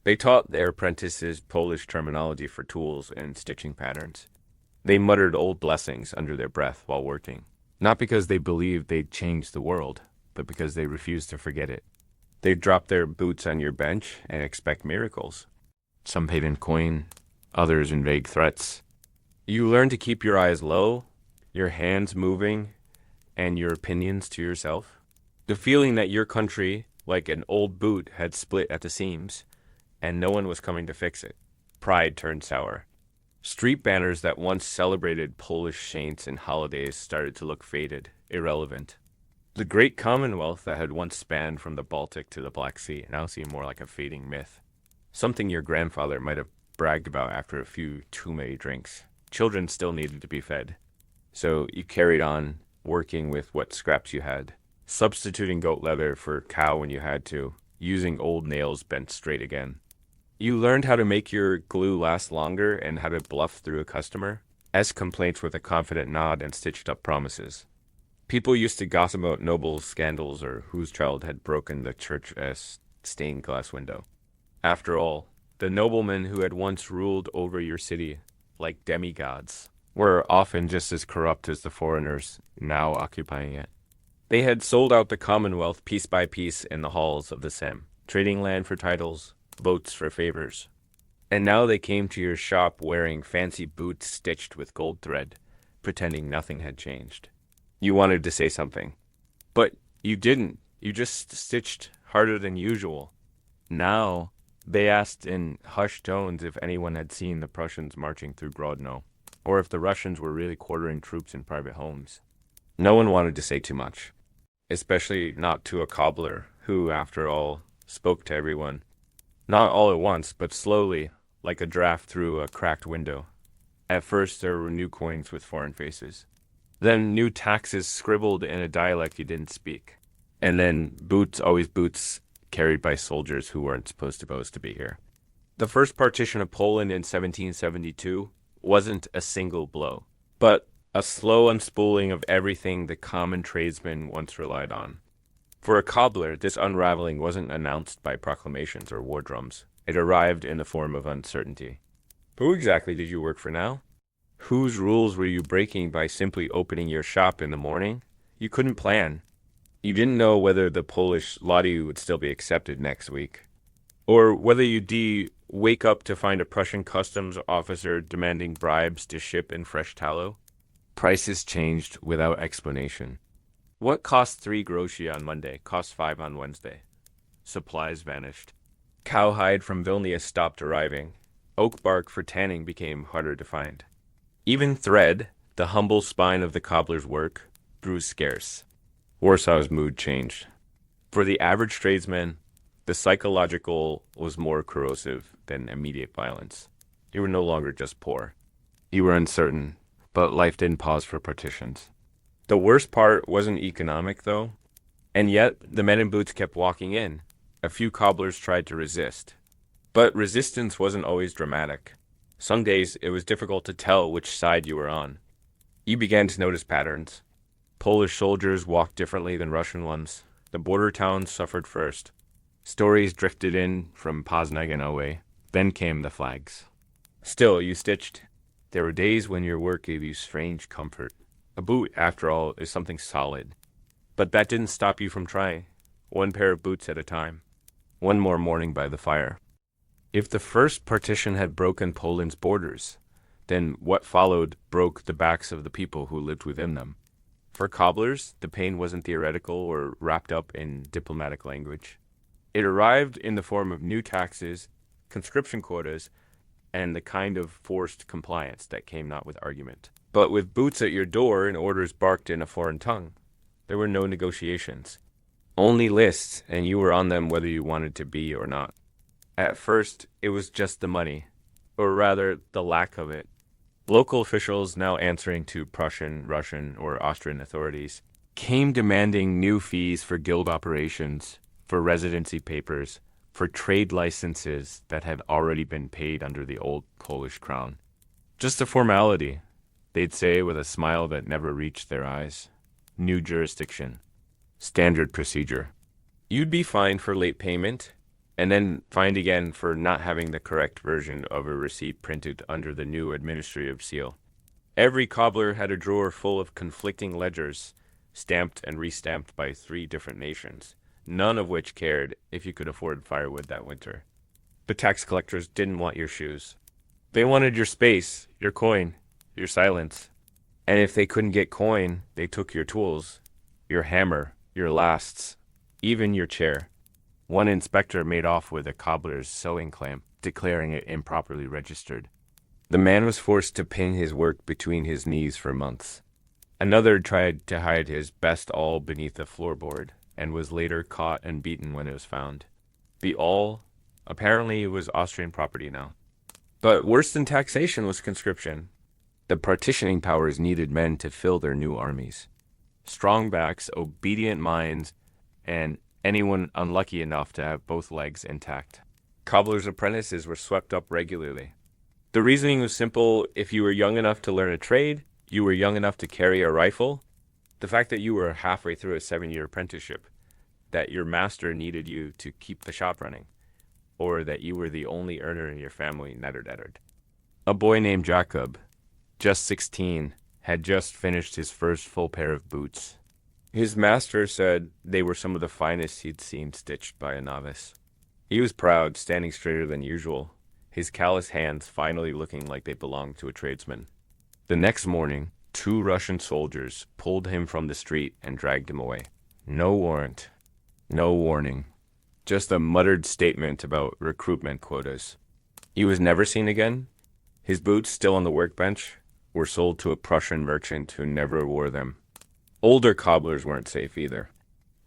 They taught their apprentices Polish terminology for tools and stitching patterns. They muttered old blessings under their breath while working, not because they believed they'd change the world, but because they refused to forget it. They'd drop their boots on your bench and expect miracles. Some paid in coin, others in vague threats. You learn to keep your eyes low, your hands moving, and your opinions to yourself. The feeling that your country, like an old boot, had split at the seams, and no one was coming to fix it. Pride turned sour. Street banners that once celebrated Polish saints and holidays started to look faded, irrelevant. The great Commonwealth that had once spanned from the Baltic to the Black Sea now seemed more like a fading myth. Something your grandfather might have bragged about after a few too many drinks. Children still needed to be fed. So you carried on, working with what scraps you had, substituting goat leather for cow when you had to, using old nails bent straight again. You learned how to make your glue last longer and how to bluff through a customer, ask complaints with a confident nod and stitched up promises. People used to gossip about noble scandals or whose child had broken the church's stained glass window. After all, the noblemen who had once ruled over your city, like demigods, were often just as corrupt as the foreigners now occupying it. They had sold out the Commonwealth piece by piece in the halls of the Sem, trading land for titles, votes for favors. And now they came to your shop wearing fancy boots stitched with gold thread, pretending nothing had changed. You wanted to say something, but You didn't. You just stitched harder than usual. Now, they asked in hushed tones if anyone had seen the Prussians marching through Grodno, or if the Russians were really quartering troops in private homes. No one wanted to say too much, especially not to a cobbler who, after all, spoke to everyone. Not all at once, but slowly, like a draft through a cracked window. At first, there were new coins with foreign faces. Then new taxes scribbled in a dialect you didn't speak. And then boots, always boots, carried by soldiers who weren't supposed to be here. The first partition of Poland in 1772 wasn't a single blow, but a slow unspooling of everything the common tradesman once relied on. For a cobbler, this unraveling wasn't announced by proclamations or war drums. It arrived in the form of uncertainty. Who exactly did you work for now? Whose rules were you breaking by simply opening your shop in the morning? You couldn't plan. You didn't know whether the Polish zloty would still be accepted next week, or whether you'd wake up to find a Prussian customs officer demanding bribes to ship in fresh tallow. Prices changed without explanation. What cost 3 groszy on Monday cost 5 on Wednesday. Supplies vanished. Cowhide from Vilnius stopped arriving. Oak bark for tanning became harder to find. Even thread, the humble spine of the cobbler's work, grew scarce. Warsaw's mood changed. For the average tradesman, the psychological was more corrosive than immediate violence. You were no longer just poor. You were uncertain, but life didn't pause for partitions. The worst part wasn't economic, though, and yet the men in boots kept walking in. A few cobblers tried to resist. But resistance wasn't always dramatic. Some days it was difficult to tell which side you were on. You began to notice patterns. Polish soldiers walked differently than Russian ones. The border towns suffered first. Stories drifted in from Poznań and away. Then came the flags. Still, you stitched. There were days when your work gave you strange comfort. A boot, after all, is something solid. But that didn't stop you from trying. One pair of boots at a time. One more morning by the fire. If the first partition had broken Poland's borders, then what followed broke the backs of the people who lived within them. For cobblers, the pain wasn't theoretical or wrapped up in diplomatic language. It arrived in the form of new taxes, conscription quotas, and the kind of forced compliance that came not with argument, but with boots at your door and orders barked in a foreign tongue. There were no negotiations. Only lists, and you were on them whether you wanted to be or not. At first, it was just the money, or rather, the lack of it. Local officials, now answering to Prussian, Russian, or Austrian authorities, came demanding new fees for guild operations, for residency papers, for trade licenses that had already been paid under the old Polish crown. Just a formality, they'd say with a smile that never reached their eyes. New jurisdiction. Standard procedure. You'd be fined for late payment, and then fined again for not having the correct version of a receipt printed under the new administrative seal. Every cobbler had a drawer full of conflicting ledgers, stamped and restamped by 3 different nations, none of which cared if you could afford firewood that winter. The tax collectors didn't want your shoes. They wanted your space, your coin, your silence. And if they couldn't get coin, they took your tools, your hammer, your lasts, even your chair. One inspector made off with a cobbler's sewing clamp, declaring it improperly registered. The man was forced to pin his work between his knees for months. Another tried to hide his best awl beneath a floorboard, and was later caught and beaten when it was found. The awl, apparently, was Austrian property now. But worse than taxation was conscription. The partitioning powers needed men to fill their new armies. Strong backs, obedient minds, and anyone unlucky enough to have both legs intact. Cobbler's apprentices were swept up regularly. The reasoning was simple: if you were young enough to learn a trade, you were young enough to carry a rifle. The fact that you were halfway through a 7-year apprenticeship, that your master needed you to keep the shop running, or that you were the only earner in your family nettered. A boy named Jacob, just 16, had just finished his first full pair of boots. His master said they were some of the finest he'd seen stitched by a novice. He was proud, standing straighter than usual, his callous hands finally looking like they belonged to a tradesman. The next morning, 2 Russian soldiers pulled him from the street and dragged him away. No warrant. No warning. Just a muttered statement about recruitment quotas. He was never seen again. His boots, still on the workbench, were sold to a Prussian merchant who never wore them. Older cobblers weren't safe either.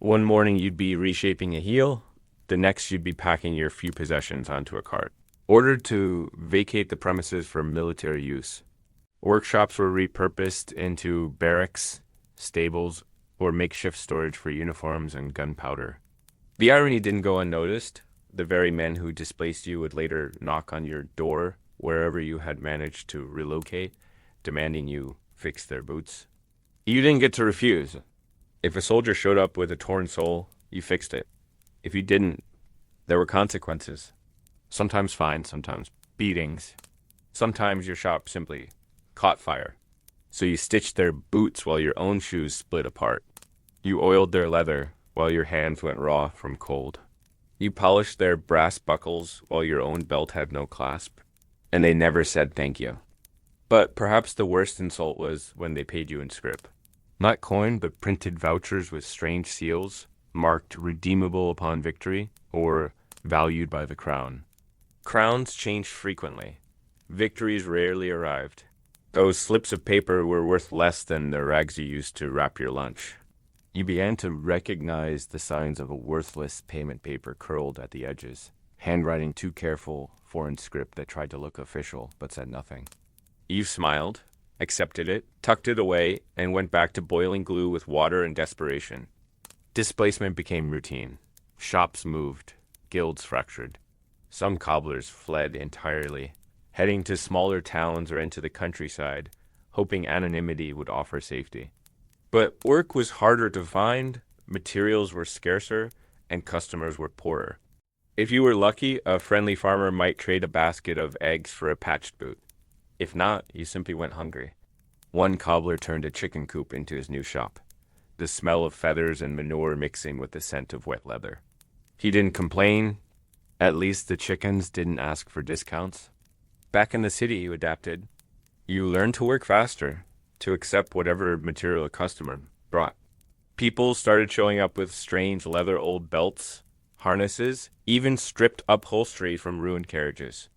One morning you'd be reshaping a heel, the next you'd be packing your few possessions onto a cart. Ordered to vacate the premises for military use. Workshops were repurposed into barracks, stables, or makeshift storage for uniforms and gunpowder. The irony didn't go unnoticed. The very men who displaced you would later knock on your door wherever you had managed to relocate, demanding you fix their boots. You didn't get to refuse. If a soldier showed up with a torn sole, you fixed it. If you didn't, there were consequences. Sometimes fines, sometimes beatings. Sometimes your shop simply caught fire. So you stitched their boots while your own shoes split apart. You oiled their leather while your hands went raw from cold. You polished their brass buckles while your own belt had no clasp. And they never said thank you. But perhaps the worst insult was when they paid you in scrip. Not coin, but printed vouchers with strange seals, marked redeemable upon victory, or valued by the crown. Crowns changed frequently. Victories rarely arrived. Those slips of paper were worth less than the rags you used to wrap your lunch. You began to recognize the signs of a worthless payment paper curled at the edges, handwriting too careful, foreign script that tried to look official but said nothing. You smiled, accepted it, tucked it away, and went back to boiling glue with water and desperation. Displacement became routine. Shops moved, guilds fractured. Some cobblers fled entirely, heading to smaller towns or into the countryside, hoping anonymity would offer safety. But work was harder to find, materials were scarcer, and customers were poorer. If you were lucky, a friendly farmer might trade a basket of eggs for a patched boot. If not, you simply went hungry. One cobbler turned a chicken coop into his new shop, the smell of feathers and manure mixing with the scent of wet leather. He didn't complain. At least the chickens didn't ask for discounts. Back in the city, you adapted. You learned to work faster, to accept whatever material a customer brought. People started showing up with strange leather old belts, harnesses, even stripped upholstery from ruined carriages.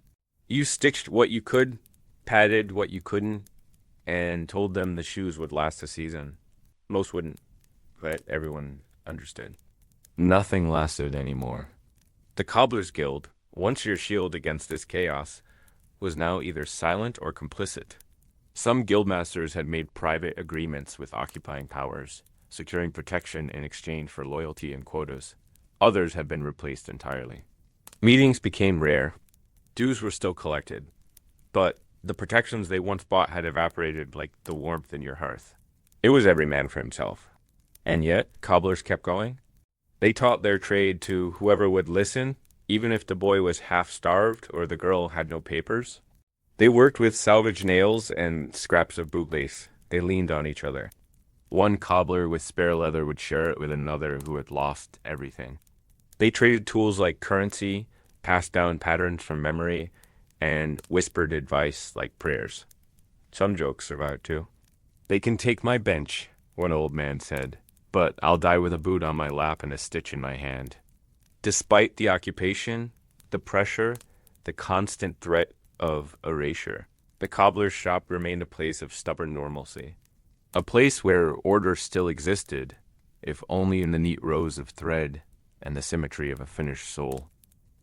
You stitched what you could, padded what you couldn't, and told them the shoes would last a season. Most wouldn't, but everyone understood. Nothing lasted anymore. The Cobbler's Guild, once your shield against this chaos, was now either silent or complicit. Some guildmasters had made private agreements with occupying powers, securing protection in exchange for loyalty and quotas. Others had been replaced entirely. Meetings became rare. Dues were still collected, but the protections they once bought had evaporated like the warmth in your hearth. It was every man for himself. And yet, cobblers kept going. They taught their trade to whoever would listen, even if the boy was half-starved or the girl had no papers. They worked with salvaged nails and scraps of bootlace. They leaned on each other. One cobbler with spare leather would share it with another who had lost everything. They traded tools like currency, passed down patterns from memory, and whispered advice like prayers. Some jokes survived too. "They can take my bench," one old man said, "but I'll die with a boot on my lap and a stitch in my hand." Despite the occupation, the pressure, the constant threat of erasure, the cobbler's shop remained a place of stubborn normalcy. A place where order still existed, if only in the neat rows of thread and the symmetry of a finished sole.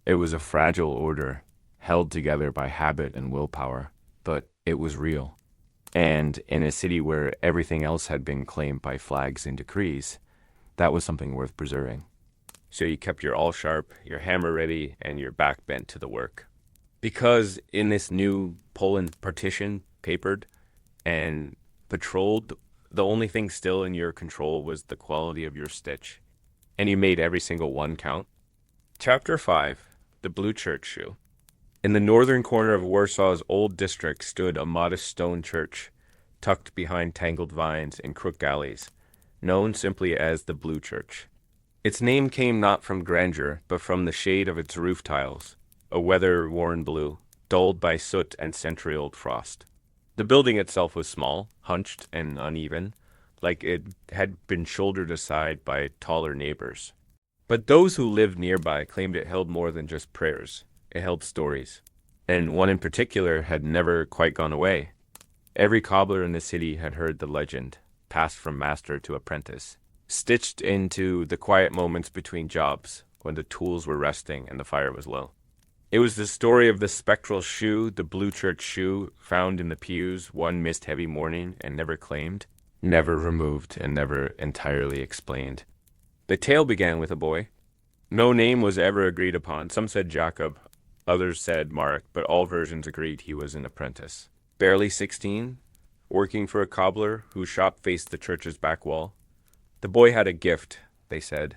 It was a fragile order, held together by habit and willpower, but it was real. And in a city where everything else had been claimed by flags and decrees, that was something worth preserving. So you kept your awl sharp, your hammer ready, and your back bent to the work. Because in this new Poland partition, papered and patrolled, the only thing still in your control was the quality of your stitch. And you made every single one count. Chapter 5, The Blue Church Shoe. In the northern corner of Warsaw's old district stood a modest stone church, tucked behind tangled vines and crooked alleys, known simply as the Blue Church. Its name came not from grandeur, but from the shade of its roof tiles, a weather-worn blue, dulled by soot and century-old frost. The building itself was small, hunched, and uneven, like it had been shouldered aside by taller neighbors. But those who lived nearby claimed it held more than just prayers. It held stories. And one in particular had never quite gone away. Every cobbler in the city had heard the legend, passed from master to apprentice, stitched into the quiet moments between jobs when the tools were resting and the fire was low. It was the story of the spectral shoe, the blue church shoe, found in the pews one mist-heavy morning and never claimed, never removed, and never entirely explained. The tale began with a boy. No name was ever agreed upon. Some said Jacob, others said Mark, but all versions agreed he was an apprentice. Barely 16, working for a cobbler whose shop faced the church's back wall. The boy had a gift, they said.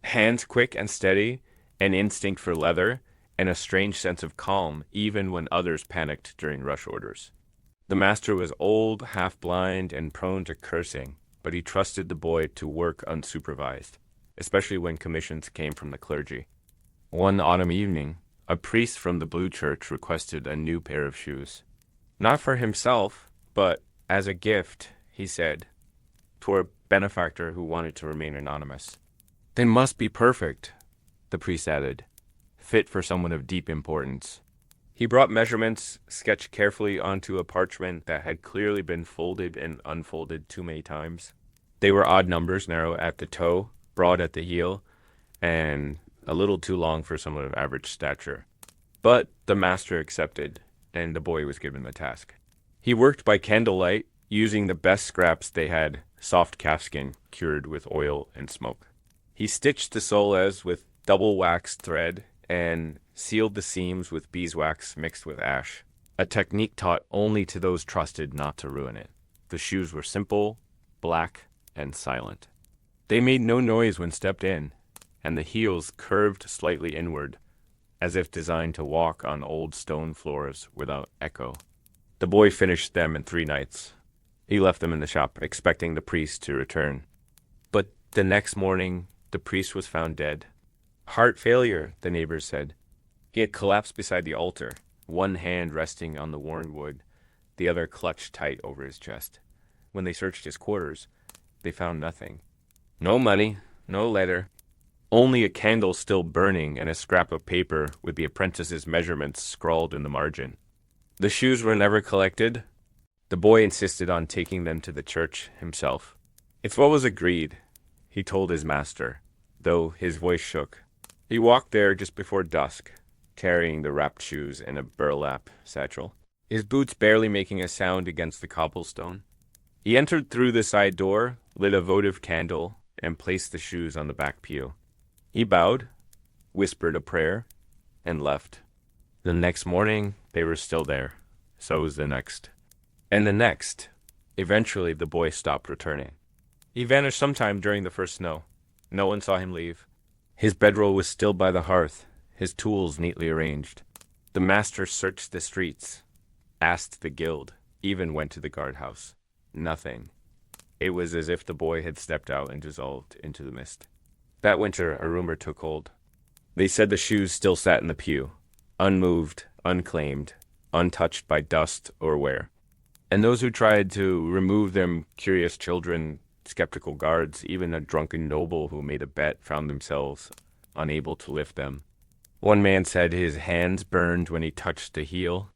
Hands quick and steady, an instinct for leather, and a strange sense of calm, even when others panicked during rush orders. The master was old, half-blind, and prone to cursing, but he trusted the boy to work unsupervised, especially when commissions came from the clergy. One autumn evening, a priest from the Blue Church requested a new pair of shoes. Not for himself, but as a gift, he said, to a benefactor who wanted to remain anonymous. They must be perfect, the priest added, fit for someone of deep importance. He brought measurements sketched carefully onto a parchment that had clearly been folded and unfolded too many times. They were odd numbers, narrow at the toe, broad at the heel, and a little too long for someone of average stature. But the master accepted, and the boy was given the task. He worked by candlelight, using the best scraps they had, soft calfskin cured with oil and smoke. He stitched the soles with double waxed thread and sealed the seams with beeswax mixed with ash, a technique taught only to those trusted not to ruin it. The shoes were simple, black, and silent. They made no noise when stepped in, and the heels curved slightly inward, as if designed to walk on old stone floors without echo. The boy finished them in 3 nights. He left them in the shop, expecting the priest to return. But the next morning, the priest was found dead. Heart failure, the neighbors said. He had collapsed beside the altar, one hand resting on the worn wood, the other clutched tight over his chest. When they searched his quarters, they found nothing. No money, no letter, only a candle still burning and a scrap of paper with the apprentice's measurements scrawled in the margin. The shoes were never collected. The boy insisted on taking them to the church himself. It's what was agreed, he told his master, though his voice shook. He walked there just before dusk, carrying the wrapped shoes in a burlap satchel, his boots barely making a sound against the cobblestone. He entered through the side door, lit a votive candle, and placed the shoes on the back pew. He bowed, whispered a prayer, and left. The next morning, they were still there. So was the next. And the next. Eventually, the boy stopped returning. He vanished sometime during the first snow. No one saw him leave. His bedroll was still by the hearth, his tools neatly arranged. The master searched the streets, asked the guild, even went to the guardhouse. Nothing. It was as if the boy had stepped out and dissolved into the mist. That winter, a rumor took hold. They said the shoes still sat in the pew, unmoved, unclaimed, untouched by dust or wear. And those who tried to remove them, curious children, skeptical guards, even a drunken noble who made a bet, found themselves unable to lift them. One man said his hands burned when he touched the heel.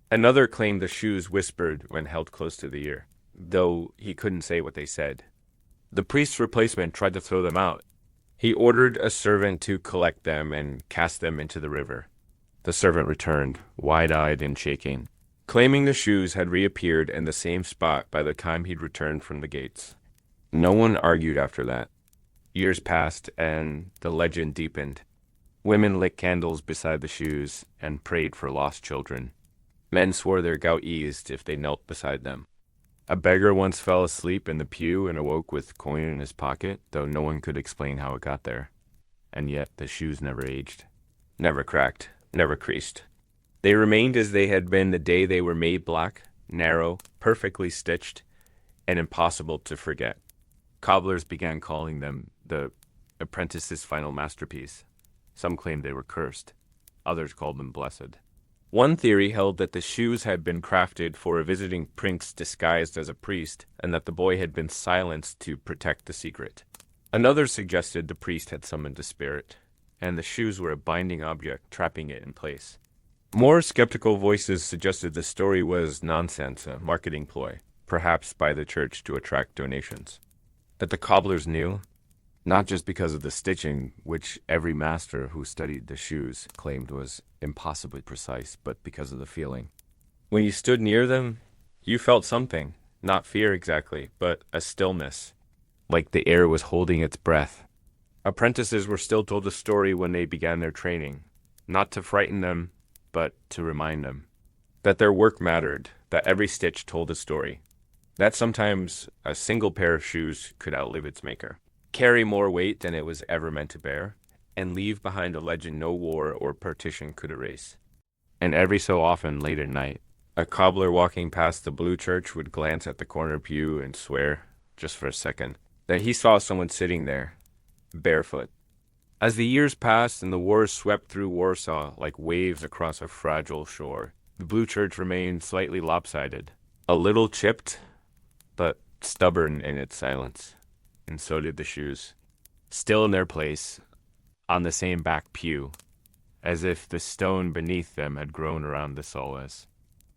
Another claimed the shoes whispered when held close to the ear, though he couldn't say what they said. The priest's replacement tried to throw them out. He ordered a servant to collect them and cast them into the river. The servant returned, wide-eyed and shaking, claiming the shoes had reappeared in the same spot by the time he'd returned from the gates. No one argued after that. Years passed, and the legend deepened. Women lit candles beside the shoes and prayed for lost children. Men swore their gout eased if they knelt beside them. A beggar once fell asleep in the pew and awoke with coin in his pocket, though no one could explain how it got there. And yet the shoes never aged, never cracked, never creased. They remained as they had been the day they were made black, narrow, perfectly stitched, and impossible to forget. Cobblers began calling them the apprentice's final masterpiece. Some claimed they were cursed. Others called them blessed. One theory held that the shoes had been crafted for a visiting prince disguised as a priest, and that the boy had been silenced to protect the secret. Another suggested the priest had summoned a spirit, and the shoes were a binding object trapping it in place. More skeptical voices suggested the story was nonsense, a marketing ploy, perhaps by the church to attract donations. That the cobblers knew, not just because of the stitching, which every master who studied the shoes claimed was impossibly precise, but because of the feeling. When you stood near them, you felt something, not fear exactly, but a stillness, like the air was holding its breath. Apprentices were still told the story when they began their training, not to frighten them, but to remind them that their work mattered, that every stitch told a story, that sometimes a single pair of shoes could outlive its maker, carry more weight than it was ever meant to bear, and leave behind a legend no war or partition could erase. And every so often, late at night, a cobbler walking past the blue church would glance at the corner pew and swear, just for a second, that he saw someone sitting there, barefoot. As the years passed and the wars swept through Warsaw like waves across a fragile shore, the blue church remained slightly lopsided, a little chipped, but stubborn in its silence. And so did the shoes, still in their place, on the same back pew, as if the stone beneath them had grown around the solace.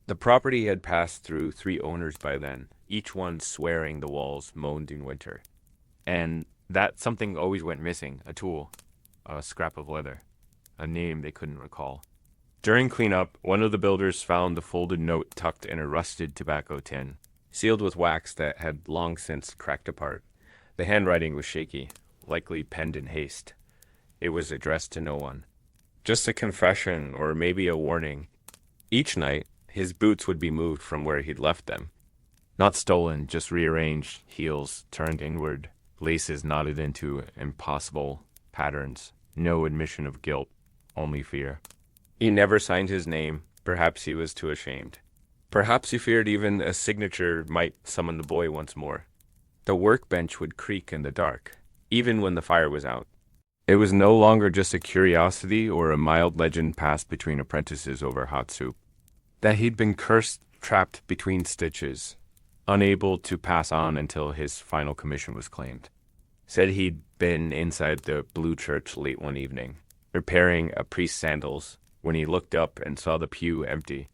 The property had passed through 3 owners by then, each one swearing the walls moaned in winter. And that something always went missing, a tool, a scrap of leather, a name they couldn't recall. During cleanup, one of the builders found the folded note tucked in a rusted tobacco tin, sealed with wax that had long since cracked apart. The handwriting was shaky, likely penned in haste. It was addressed to no one. Just a confession, or maybe a warning. Each night, his boots would be moved from where he'd left them. Not stolen, just rearranged, heels turned inward, laces knotted into impossible patterns. No admission of guilt, only fear. He never signed his name. Perhaps he was too ashamed. Perhaps he feared even a signature might summon the boy once more. The workbench would creak in the dark, even when the fire was out. It was no longer just a curiosity or a mild legend passed between apprentices over hot soup. That he'd been cursed, trapped between stitches, unable to pass on until his final commission was claimed. Said he'd been inside the blue church late one evening, repairing a priest's sandals, when he looked up and saw the pew empty.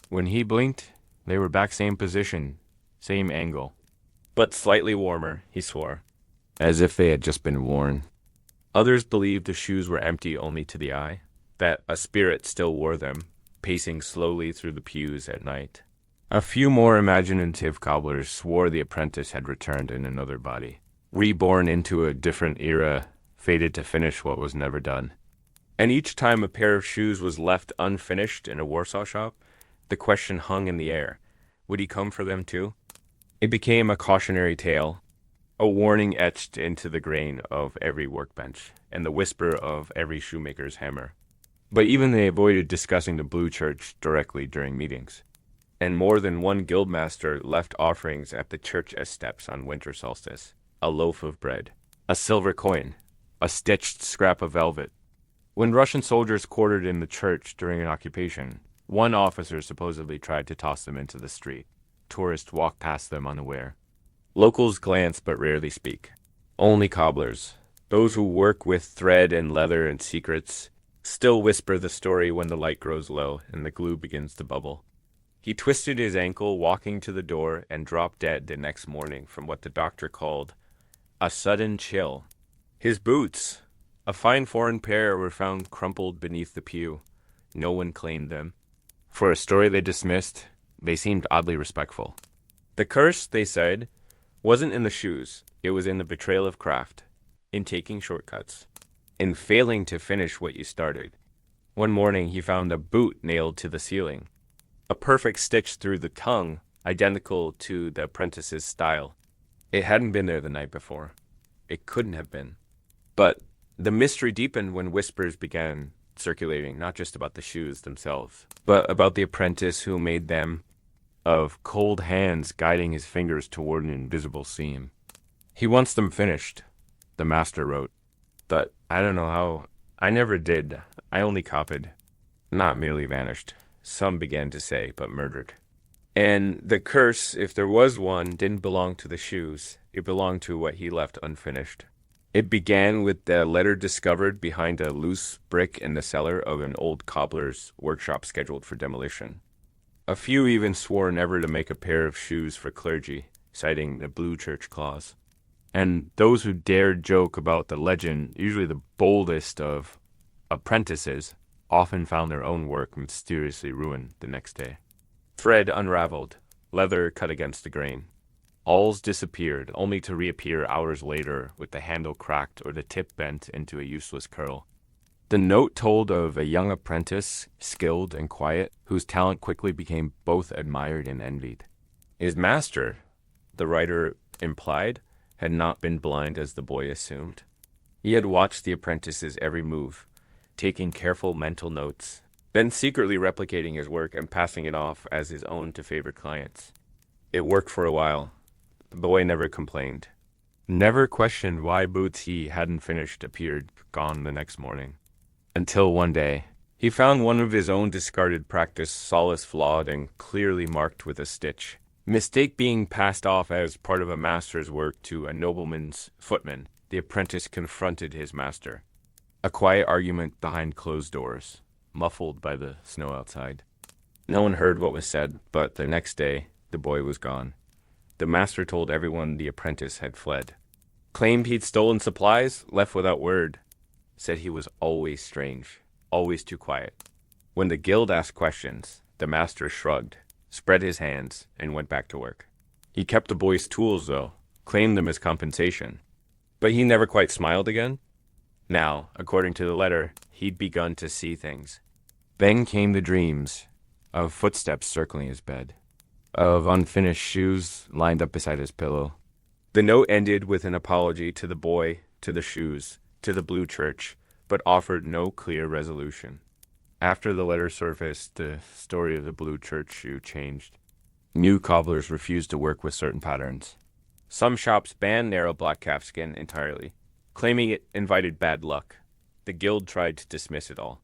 When he blinked, they were back same position, same angle, but slightly warmer, he swore, as if they had just been worn. Others believed the shoes were empty only to the eye, that a spirit still wore them, pacing slowly through the pews at night. A few more imaginative cobblers swore the apprentice had returned in another body, reborn into a different era, fated to finish what was never done. And each time a pair of shoes was left unfinished in a Warsaw shop, the question hung in the air. Would he come for them too? It became a cautionary tale, a warning etched into the grain of every workbench, and the whisper of every shoemaker's hammer. But even they avoided discussing the blue church directly during meetings. And more than one guildmaster left offerings at the church steps on winter solstice. A loaf of bread, a silver coin, a stitched scrap of velvet. When Russian soldiers quartered in the church during an occupation, one officer supposedly tried to toss them into the street. Tourists walked past them unaware. Locals glance but rarely speak. Only cobblers, those who work with thread and leather and secrets, still whisper the story when the light grows low and the glue begins to bubble. He twisted his ankle walking to the door and dropped dead the next morning from what the doctor called a sudden chill. His boots, a fine foreign pair, were found crumpled beneath the pew. No one claimed them. For a story they dismissed, they seemed oddly respectful. The curse, they said, wasn't in the shoes. It was in the betrayal of craft, in taking shortcuts, in failing to finish what you started. One morning he found a boot nailed to the ceiling, a perfect stitch through the tongue, identical to the apprentice's style. It hadn't been there the night before. It couldn't have been. But the mystery deepened when whispers began circulating, not just about the shoes themselves, but about the apprentice who made them, of cold hands guiding his fingers toward an invisible seam. He wants them finished, the master wrote. But I don't know how. I never did. I only copied. Not merely vanished. some began to say, but murdered. And the curse, if there was one, didn't belong to the shoes. It belonged to what he left unfinished. It began with the letter discovered behind a loose brick in the cellar of an old cobbler's workshop scheduled for demolition. A few even swore never to make a pair of shoes for clergy, citing the Blue Church clause. And those who dared joke about the legend, usually the boldest of apprentices, often found their own work mysteriously ruined the next day. Thread unraveled, leather cut against the grain. Awls disappeared, only to reappear hours later with the handle cracked or the tip bent into a useless curl. The note told of a young apprentice, skilled and quiet, whose talent quickly became both admired and envied. His master, the writer implied, had not been blind as the boy assumed. He had watched the apprentice's every move, taking careful mental notes, then secretly replicating his work and passing it off as his own to favorite clients. It worked for a while. The boy never complained. Never questioned why boots he hadn't finished appeared gone the next morning. Until one day, he found one of his own discarded practice solace flawed and clearly marked with a stitch. Mistake being passed off as part of a master's work to a nobleman's footman, the apprentice confronted his master. A quiet argument behind closed doors, muffled by the snow outside. No one heard what was said, but the next day, the boy was gone. The master told everyone the apprentice had fled. Claimed he'd stolen supplies, left without word. Said he was always strange, always too quiet. When the guild asked questions, the master shrugged, spread his hands, and went back to work. He kept the boy's tools, though, claimed them as compensation. But he never quite smiled again. Now, according to the letter, he'd begun to see things. Then came the dreams of footsteps circling his bed, of unfinished shoes lined up beside his pillow. The note ended with an apology to the boy, to the shoes, to the Blue Church, but offered no clear resolution. After the letter surfaced, the story of the Blue Church shoe changed. New cobblers refused to work with certain patterns. Some shops banned narrow black calfskin entirely, claiming it invited bad luck. The guild tried to dismiss it all.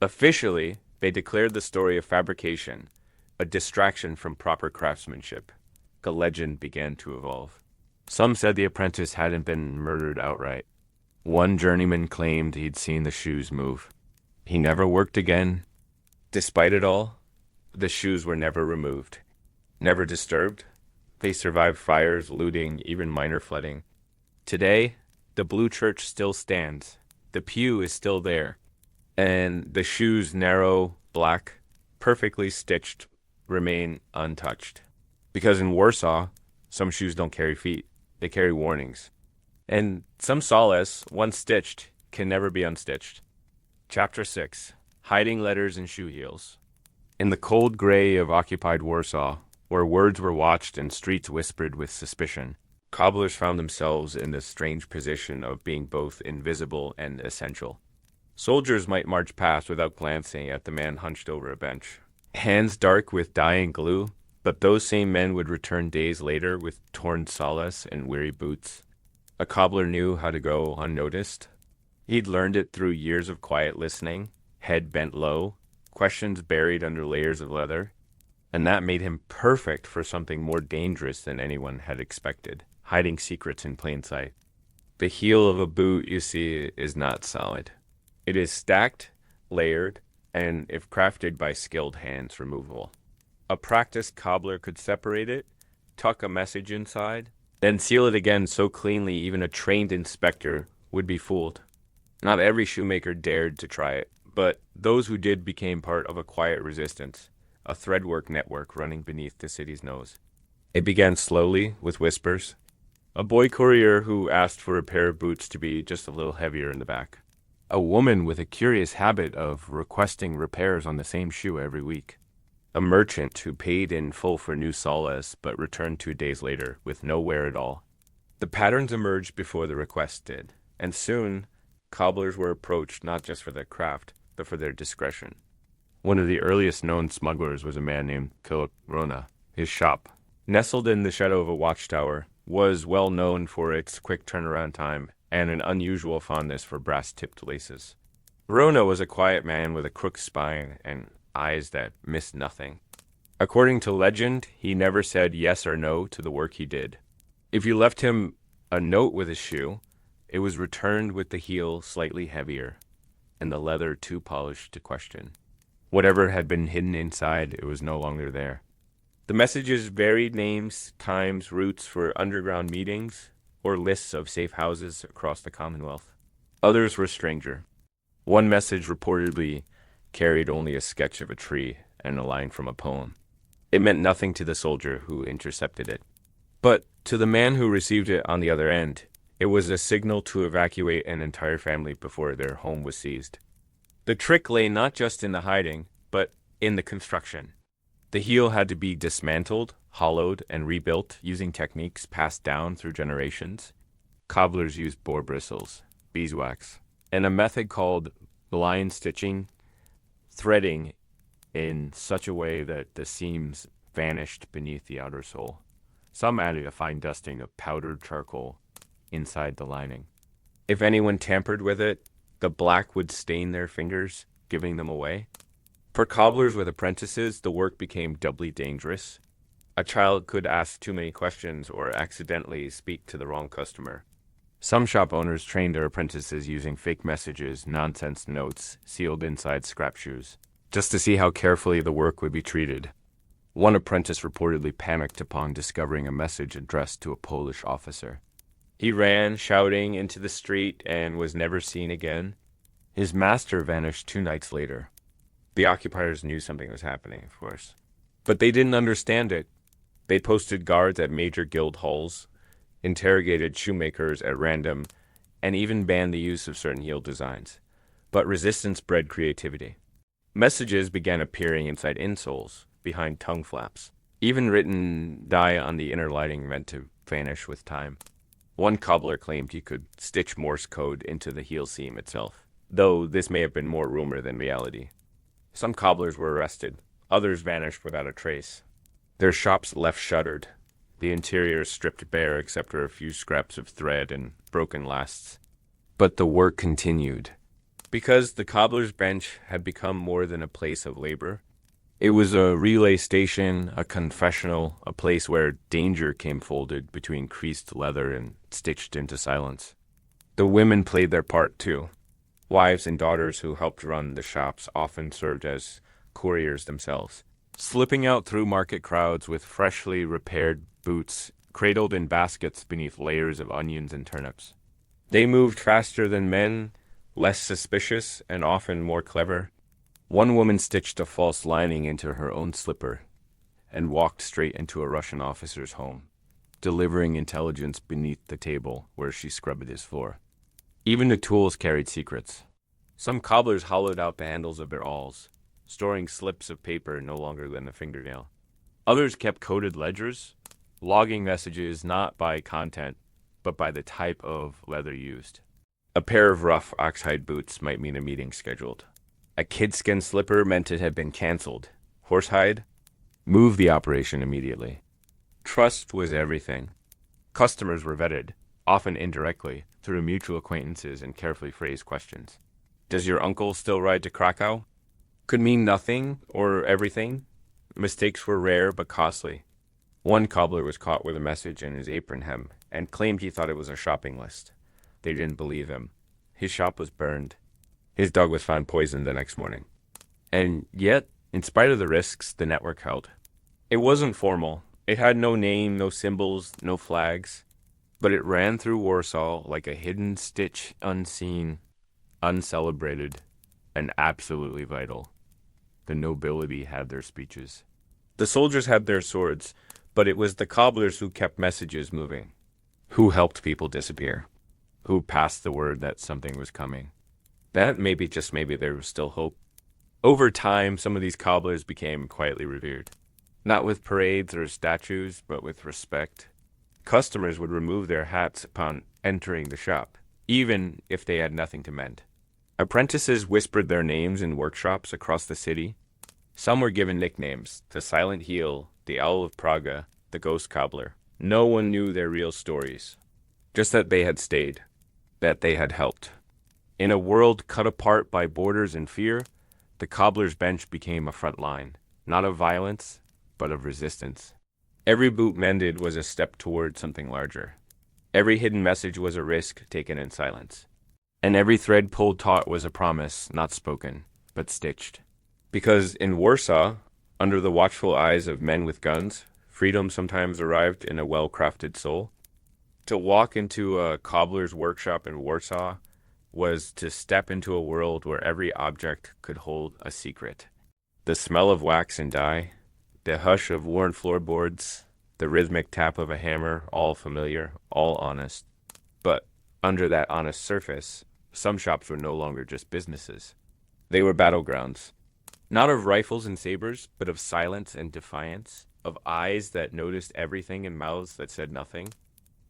Officially, they declared the story of fabrication a distraction from proper craftsmanship. A legend began to evolve. Some said the apprentice hadn't been murdered outright. One journeyman claimed he'd seen the shoes move. He never worked again. Despite it all, the shoes were never removed, never disturbed. They survived fires, looting, even minor flooding. Today, the Blue Church still stands. The pew is still there. And the shoes, narrow, black, perfectly stitched, remain untouched. Because in Warsaw, some shoes don't carry feet. They carry warnings. And some solace, once stitched, can never be unstitched. Chapter 6. Hiding Letters in Shoe Heels. In the cold gray of occupied Warsaw, where words were watched and streets whispered with suspicion, cobblers found themselves in the strange position of being both invisible and essential. Soldiers might march past without glancing at the man hunched over a bench, hands dark with dye and glue, but those same men would return days later with torn solace and weary boots. A cobbler knew how to go unnoticed. He'd learned it through years of quiet listening, head bent low, questions buried under layers of leather, and that made him perfect for something more dangerous than anyone had expected, hiding secrets in plain sight. The heel of a boot, you see, is not solid. It is stacked, layered, and, if crafted by skilled hands, removable. A practiced cobbler could separate it, tuck a message inside, then seal it again so cleanly even a trained inspector would be fooled. Not every shoemaker dared to try it, but those who did became part of a quiet resistance, a threadwork network running beneath the city's nose. It began slowly, with whispers. A boy courier who asked for a pair of boots to be just a little heavier in the back. A woman with a curious habit of requesting repairs on the same shoe every week. A merchant who paid in full for new soles but returned 2 days later with no wear at all. The patterns emerged before the requests did, and soon cobblers were approached not just for their craft, but for their discretion. One of the earliest known smugglers was a man named Cobbler. His shop, nestled in the shadow of a watchtower, was well known for its quick turnaround time and an unusual fondness for brass-tipped laces. Rona was a quiet man with a crooked spine and eyes that missed nothing. According to legend, he never said yes or no to the work he did. If you left him a note with his shoe, it was returned with the heel slightly heavier and the leather too polished to question. Whatever had been hidden inside, it was no longer there. The messages varied names, times, routes for underground meetings, or lists of safe houses across the Commonwealth. Others were stranger. One message reportedly carried only a sketch of a tree and a line from a poem. It meant nothing to the soldier who intercepted it. But to the man who received it on the other end, it was a signal to evacuate an entire family before their home was seized. The trick lay not just in the hiding, but in the construction. The heel had to be dismantled, hollowed, and rebuilt using techniques passed down through generations. Cobblers used boar bristles, beeswax, and a method called line stitching, threading in such a way that the seams vanished beneath the outer sole. Some added a fine dusting of powdered charcoal inside the lining. If anyone tampered with it, the black would stain their fingers, giving them away. For cobblers with apprentices, the work became doubly dangerous. A child could ask too many questions or accidentally speak to the wrong customer. Some shop owners trained their apprentices using fake messages, nonsense notes, sealed inside scrap shoes, just to see how carefully the work would be treated. One apprentice reportedly panicked upon discovering a message addressed to a Polish officer. He ran, shouting, into the street and was never seen again. His master vanished 2 nights later. The occupiers knew something was happening, of course. But they didn't understand it. They posted guards at major guild halls, interrogated shoemakers at random, and even banned the use of certain heel designs. But resistance bred creativity. Messages began appearing inside insoles, behind tongue flaps. Even written dye on the inner lining meant to vanish with time. One cobbler claimed he could stitch Morse code into the heel seam itself, though this may have been more rumor than reality. Some cobblers were arrested. Others vanished without a trace. Their shops left shuttered, the interior stripped bare except for a few scraps of thread and broken lasts. But the work continued. Because the cobbler's bench had become more than a place of labor, it was a relay station, a confessional, a place where danger came folded between creased leather and stitched into silence. The women played their part too. Wives and daughters who helped run the shops often served as couriers themselves, slipping out through market crowds with freshly repaired boots, cradled in baskets beneath layers of onions and turnips. They moved faster than men, less suspicious, and often more clever. One woman stitched a false lining into her own slipper and walked straight into a Russian officer's home, delivering intelligence beneath the table where she scrubbed his floor. Even the tools carried secrets. Some cobblers hollowed out the handles of their awls, storing slips of paper no longer than a fingernail. Others kept coded ledgers, logging messages not by content, but by the type of leather used. A pair of rough oxhide boots might mean a meeting scheduled. A kidskin slipper meant it had been canceled. Horsehide? Move the operation immediately. Trust was everything. Customers were vetted, often indirectly, through mutual acquaintances and carefully phrased questions. Does your uncle still ride to Krakow? Could mean nothing or everything. Mistakes were rare but costly. One cobbler was caught with a message in his apron hem and claimed he thought it was a shopping list. They didn't believe him. His shop was burned. His dog was found poisoned the next morning. And yet, in spite of the risks, the network held. It wasn't formal. It had no name, no symbols, no flags. But it ran through Warsaw like a hidden stitch, unseen, uncelebrated, and absolutely vital. The nobility had their speeches. The soldiers had their swords, but it was the cobblers who kept messages moving, who helped people disappear, who passed the word that something was coming. That maybe, just maybe, there was still hope. Over time, some of these cobblers became quietly revered. Not with parades or statues, but with respect. Customers would remove their hats upon entering the shop, even if they had nothing to mend. Apprentices whispered their names in workshops across the city. Some were given nicknames: the Silent Heel, the Owl of Praga, the Ghost Cobbler. No one knew their real stories, just that they had stayed, that they had helped. In a world cut apart by borders and fear, The cobbler's bench became a front line, not of violence, but of resistance. Every boot mended was a step toward something larger. Every hidden message was a risk taken in silence. And every thread pulled taut was a promise, not spoken, but stitched. Because in Warsaw, under the watchful eyes of men with guns, freedom sometimes arrived in a well-crafted soul. To walk into a cobbler's workshop in Warsaw was to step into a world where every object could hold a secret. The smell of wax and dye, the hush of worn floorboards, the rhythmic tap of a hammer, all familiar, all honest. But under that honest surface, some shops were no longer just businesses. They were battlegrounds. Not of rifles and sabers, but of silence and defiance, of eyes that noticed everything and mouths that said nothing.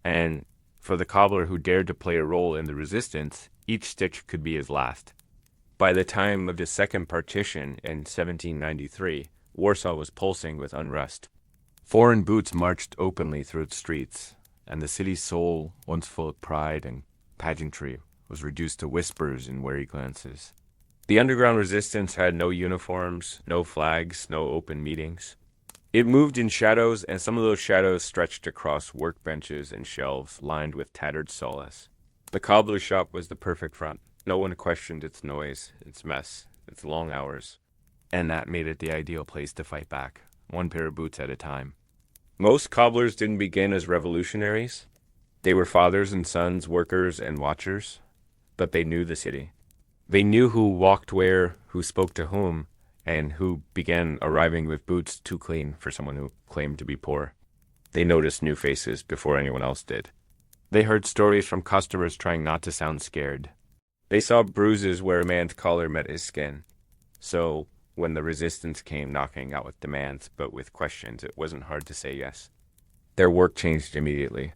And for the cobbler who dared to play a role in the resistance, each stitch could be his last. By the time of the second partition in 1793, Warsaw was pulsing with unrest. Foreign boots marched openly through its streets, and the city's soul, once full of pride and pageantry, was reduced to whispers and wary glances. The underground resistance had no uniforms, no flags, no open meetings. It moved in shadows, and some of those shadows stretched across workbenches and shelves lined with tattered solace. The cobbler's shop was the perfect front. No one questioned its noise, its mess, its long hours. And that made it the ideal place to fight back, one pair of boots at a time. Most cobblers didn't begin as revolutionaries. They were fathers and sons, workers and watchers, but they knew the city. They knew who walked where, who spoke to whom, and who began arriving with boots too clean for someone who claimed to be poor. They noticed new faces before anyone else did. They heard stories from customers trying not to sound scared. They saw bruises where a man's collar met his skin. So, when the resistance came knocking out with demands, but with questions, it wasn't hard to say yes. Their work changed immediately.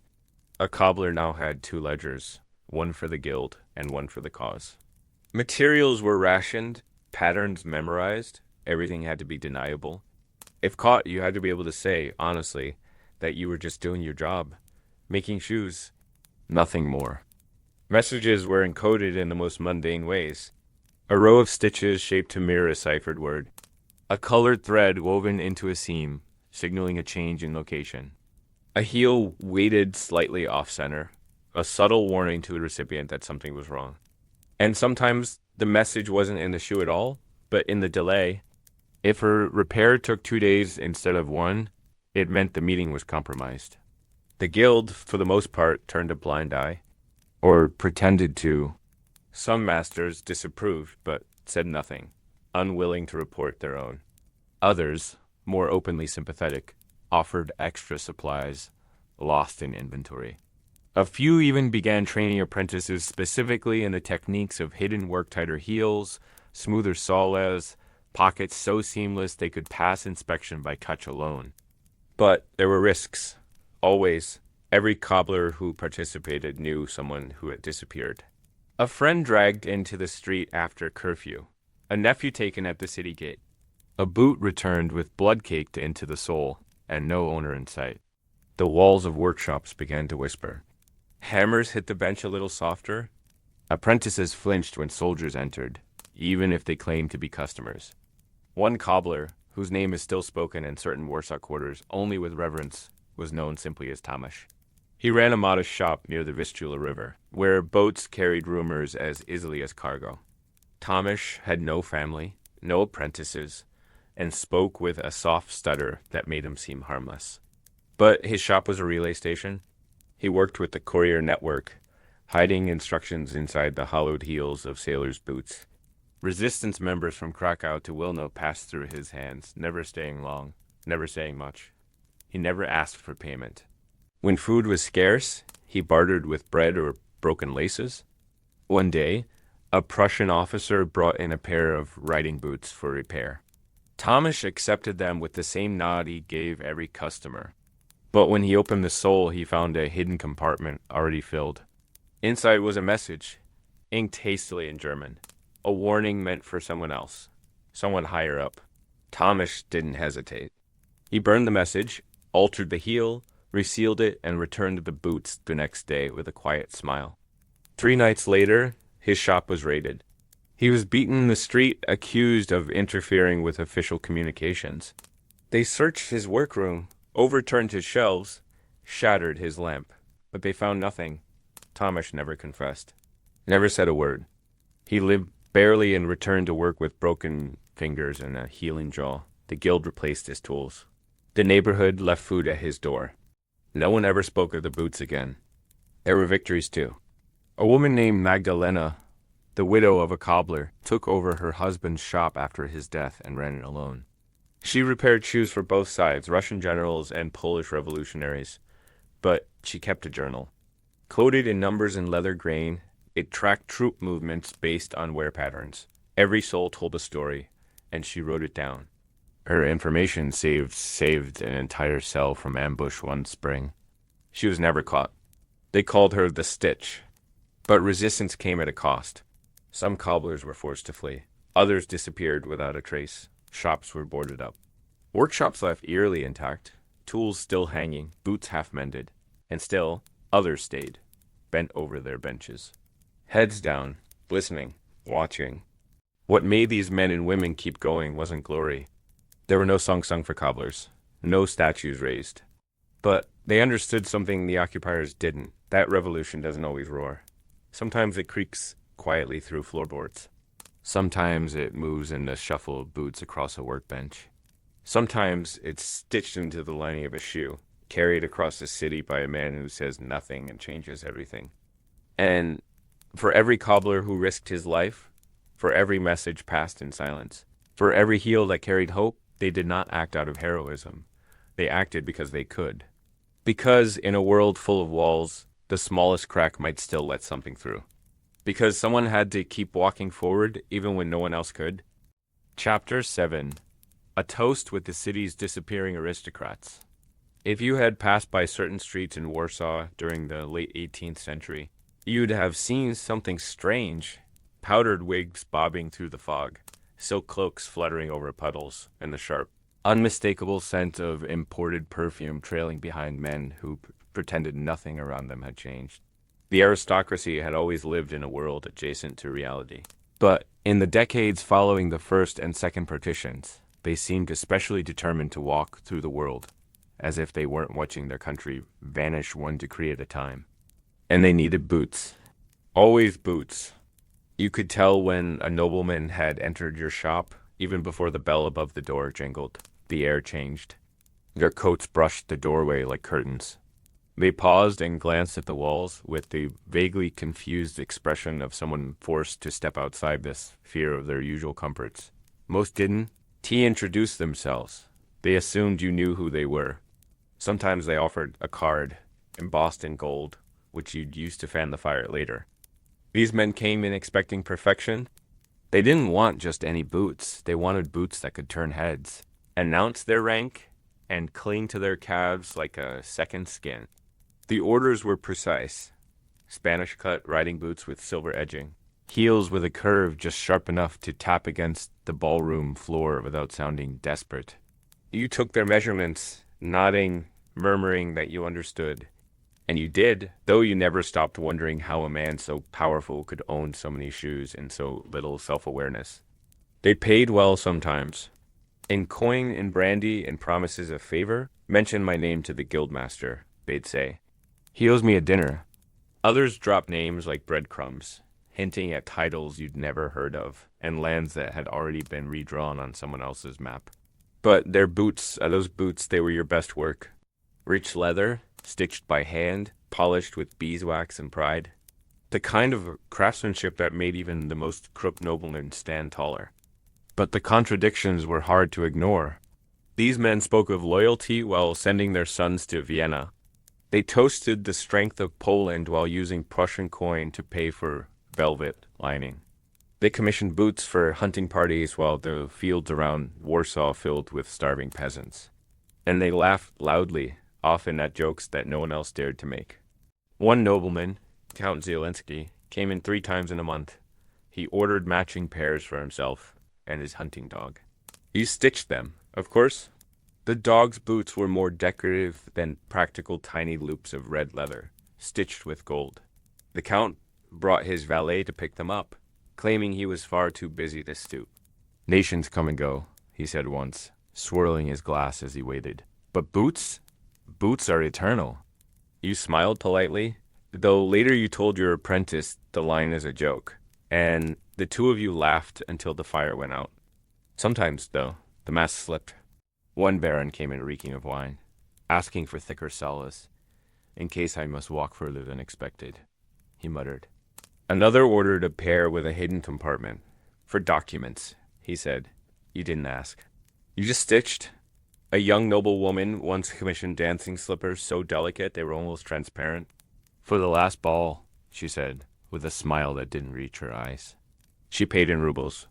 A cobbler now had two ledgers, one for the guild and one for the cause. Materials were rationed, patterns memorized, everything had to be deniable. If caught, you had to be able to say, honestly, that you were just doing your job, making shoes, nothing more. Messages were encoded in the most mundane ways. A row of stitches shaped to mirror a ciphered word. A colored thread woven into a seam, signaling a change in location. A heel weighted slightly off-center, a subtle warning to the recipient that something was wrong. And sometimes the message wasn't in the shoe at all, but in the delay. If a repair took 2 days instead of one, it meant the meeting was compromised. The guild, for the most part, turned a blind eye, or pretended to. Some masters disapproved, but said nothing, unwilling to report their own. Others, more openly sympathetic, offered extra supplies, lost in inventory. A few even began training apprentices specifically in the techniques of hidden work-tighter heels, smoother soles, pockets so seamless they could pass inspection by touch alone. But there were risks. Always. Every cobbler who participated knew someone who had disappeared. A friend dragged into the street after curfew. A nephew taken at the city gate. A boot returned with blood caked into the sole, and no owner in sight. The walls of workshops began to whisper. Hammers hit the bench a little softer. Apprentices flinched when soldiers entered, even if they claimed to be customers. One cobbler, whose name is still spoken in certain Warsaw quarters only with reverence, was known simply as Tomasz. He ran a modest shop near the Vistula River, where boats carried rumors as easily as cargo. Tomasz had no family, no apprentices, and spoke with a soft stutter that made him seem harmless. But his shop was a relay station. He worked with the courier network, hiding instructions inside the hollowed heels of sailors' boots. Resistance members from Krakow to Wilno passed through his hands, never staying long, never saying much. He never asked for payment. When food was scarce, he bartered with bread or broken laces. One day, a Prussian officer brought in a pair of riding boots for repair. Tomasz accepted them with the same nod he gave every customer. But when he opened the sole, he found a hidden compartment already filled. Inside was a message, inked hastily in German. A warning meant for someone else, someone higher up. Tomasz didn't hesitate. He burned the message, altered the heel, resealed it, and returned the boots the next day with a quiet smile. 3 nights later, his shop was raided. He was beaten in the street, accused of interfering with official communications. They searched his workroom, overturned his shelves, shattered his lamp, but they found nothing. Thomas never confessed, never said a word. He lived barely and returned to work with broken fingers and a healing jaw. The guild replaced his tools. The neighborhood left food at his door. No one ever spoke of the boots again. There were victories too. A woman named Magdalena, the widow of a cobbler, took over her husband's shop after his death and ran it alone. She repaired shoes for both sides, Russian generals and Polish revolutionaries, but she kept a journal. Coded in numbers and leather grain, it tracked troop movements based on wear patterns. Every soul told a story, and she wrote it down. Her information saved an entire cell from ambush one spring. She was never caught. They called her the Stitch, but resistance came at a cost. Some cobblers were forced to flee. Others disappeared without a trace. Shops were boarded up. Workshops left eerily intact, tools still hanging, boots half mended. And still, others stayed, bent over their benches. Heads down, listening, watching. What made these men and women keep going wasn't glory. There were no songs sung for cobblers, no statues raised. But they understood something the occupiers didn't. That revolution doesn't always roar. Sometimes it creaks quietly through floorboards. Sometimes it moves in the shuffle of boots across a workbench. Sometimes it's stitched into the lining of a shoe, carried across the city by a man who says nothing and changes everything. And for every cobbler who risked his life, for every message passed in silence, for every heel that carried hope, they did not act out of heroism. They acted because they could. Because in a world full of walls, the smallest crack might still let something through. Because someone had to keep walking forward even when no one else could. Chapter 7. A toast with the city's disappearing aristocrats. If you had passed by certain streets in Warsaw during the late 18th century, you'd have seen something strange. Powdered wigs bobbing through the fog, silk cloaks fluttering over puddles, and the sharp, unmistakable scent of imported perfume trailing behind men who pretended nothing around them had changed. The aristocracy had always lived in a world adjacent to reality. But in the decades following the first and second partitions, they seemed especially determined to walk through the world, as if they weren't watching their country vanish one decree at a time. And they needed boots. Always boots. You could tell when a nobleman had entered your shop, even before the bell above the door jingled. The air changed. Their coats brushed the doorway like curtains. They paused and glanced at the walls with the vaguely confused expression of someone forced to step outside this fear of their usual comforts. Most didn't. Tea introduced themselves. They assumed you knew who they were. Sometimes they offered a card, embossed in gold, which you'd use to fan the fire later. These men came in expecting perfection. They didn't want just any boots. They wanted boots that could turn heads, announce their rank, and cling to their calves like a second skin. The orders were precise. Spanish-cut riding boots with silver edging. Heels with a curve just sharp enough to tap against the ballroom floor without sounding desperate. You took their measurements, nodding, murmuring that you understood. And you did, though you never stopped wondering how a man so powerful could own so many shoes and so little self-awareness. They paid well sometimes. In coin and brandy and promises of favor, mention my name to the guildmaster, they'd say. He owes me a dinner. Others dropped names like breadcrumbs, hinting at titles you'd never heard of, and lands that had already been redrawn on someone else's map. But their boots, those boots, they were your best work. Rich leather, stitched by hand, polished with beeswax and pride. The kind of craftsmanship that made even the most crooked nobleman stand taller. But the contradictions were hard to ignore. These men spoke of loyalty while sending their sons to Vienna. They toasted the strength of Poland while using Prussian coin to pay for velvet lining. They commissioned boots for hunting parties while the fields around Warsaw filled with starving peasants. And they laughed loudly, often at jokes that no one else dared to make. One nobleman, Count Zielinski, came in 3 times in a month. He ordered matching pairs for himself and his hunting dog. He stitched them, of course. The dog's boots were more decorative than practical tiny loops of red leather, stitched with gold. The Count brought his valet to pick them up, claiming he was far too busy to stoop. Nations come and go, he said once, swirling his glass as he waited. But boots? Boots are eternal. You smiled politely, though later you told your apprentice the line as a joke, and the two of you laughed until the fire went out. Sometimes, though, the mask slipped. One baron came in reeking of wine, asking for thicker solace, in case I must walk further than expected, he muttered. Another ordered a pair with a hidden compartment. For documents, he said. You didn't ask. You just stitched. A young noblewoman once commissioned dancing slippers so delicate they were almost transparent. For the last ball, she said, with a smile that didn't reach her eyes. She paid in rubles.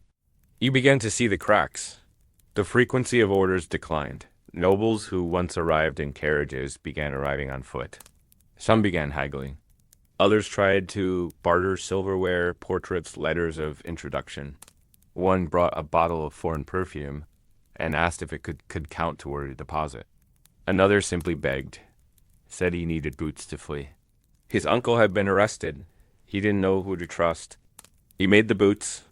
You began to see the cracks. The frequency of orders declined. Nobles who once arrived in carriages began arriving on foot. Some began haggling. Others tried to barter silverware, portraits, letters of introduction. One brought a bottle of foreign perfume and asked if it could count toward a deposit. Another simply begged, said he needed boots to flee. His uncle had been arrested. He didn't know who to trust. He made the boots.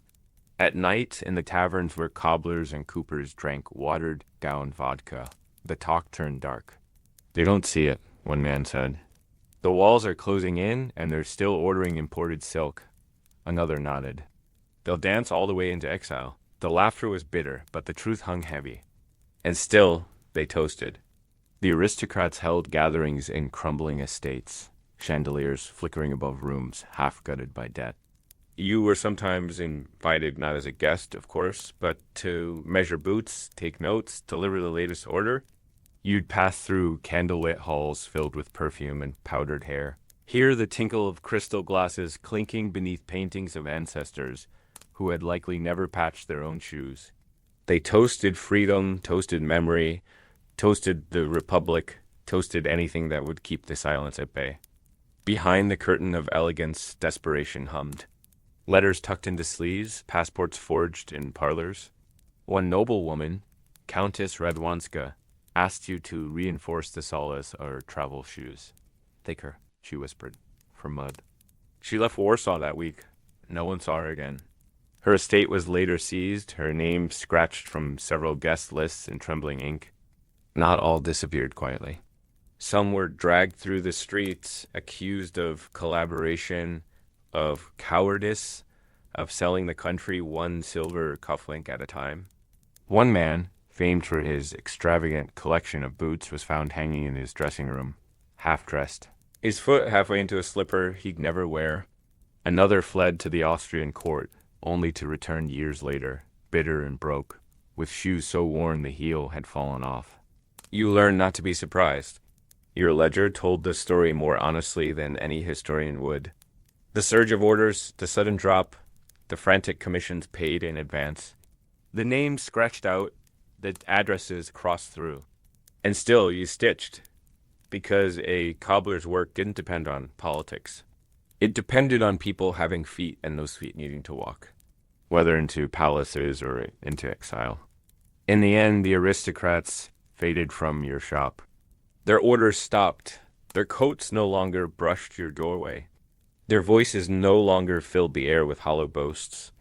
At night, in the taverns where cobblers and coopers drank watered-down vodka, the talk turned dark. They don't see it, one man said. The walls are closing in, and they're still ordering imported silk. Another nodded. They'll dance all the way into exile. The laughter was bitter, but the truth hung heavy. And still, they toasted. The aristocrats held gatherings in crumbling estates, chandeliers flickering above rooms half-gutted by debt. You were sometimes invited not as a guest, of course, but to measure boots, take notes, deliver the latest order. You'd pass through candlelit halls filled with perfume and powdered hair. Hear the tinkle of crystal glasses clinking beneath paintings of ancestors who had likely never patched their own shoes. They toasted freedom, toasted memory, toasted the republic, toasted anything that would keep the silence at bay. Behind the curtain of elegance, desperation hummed. Letters tucked into sleeves, passports forged in parlors. One noblewoman, Countess Radwanska, asked you to reinforce the solace of her travel shoes. Thicker, she whispered, for mud. She left Warsaw that week. No one saw her again. Her estate was later seized, her name scratched from several guest lists in trembling ink. Not all disappeared quietly. Some were dragged through the streets, accused of collaboration, of cowardice, of selling the country one silver cufflink at a time. One man, famed for his extravagant collection of boots, was found hanging in his dressing room, half-dressed, his foot halfway into a slipper he'd never wear. Another fled to the Austrian court, only to return years later, bitter and broke, with shoes so worn the heel had fallen off. You learn not to be surprised. Your ledger told the story more honestly than any historian would. The surge of orders, the sudden drop, the frantic commissions paid in advance. The names scratched out, the addresses crossed through. And still you stitched, because a cobbler's work didn't depend on politics. It depended on people having feet and those feet needing to walk, whether into palaces or into exile. In the end, the aristocrats faded from your shop. Their orders stopped. Their coats no longer brushed your doorway. Their voices no longer filled the air with hollow boasts.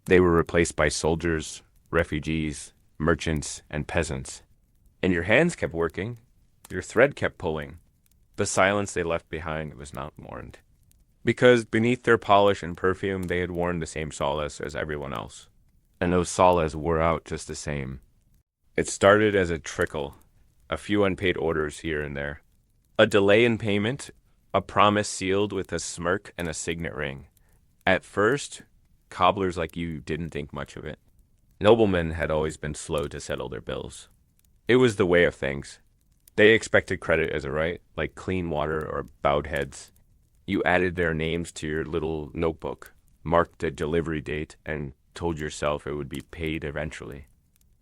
They were replaced by soldiers, refugees, merchants, and peasants. And your hands kept working. Your thread kept pulling. The silence they left behind was not mourned. Because beneath their polish and perfume, they had worn the same solace as everyone else. And those solace wore out just the same. It started as a trickle, a few unpaid orders here and there. A delay in payment, a promise sealed with a smirk and a signet ring. At first, cobblers like you didn't think much of it. Noblemen had always been slow to settle their bills. It was the way of things. They expected credit as a right, like clean water or bowed heads. You added their names to your little notebook, marked a delivery date, and told yourself it would be paid eventually.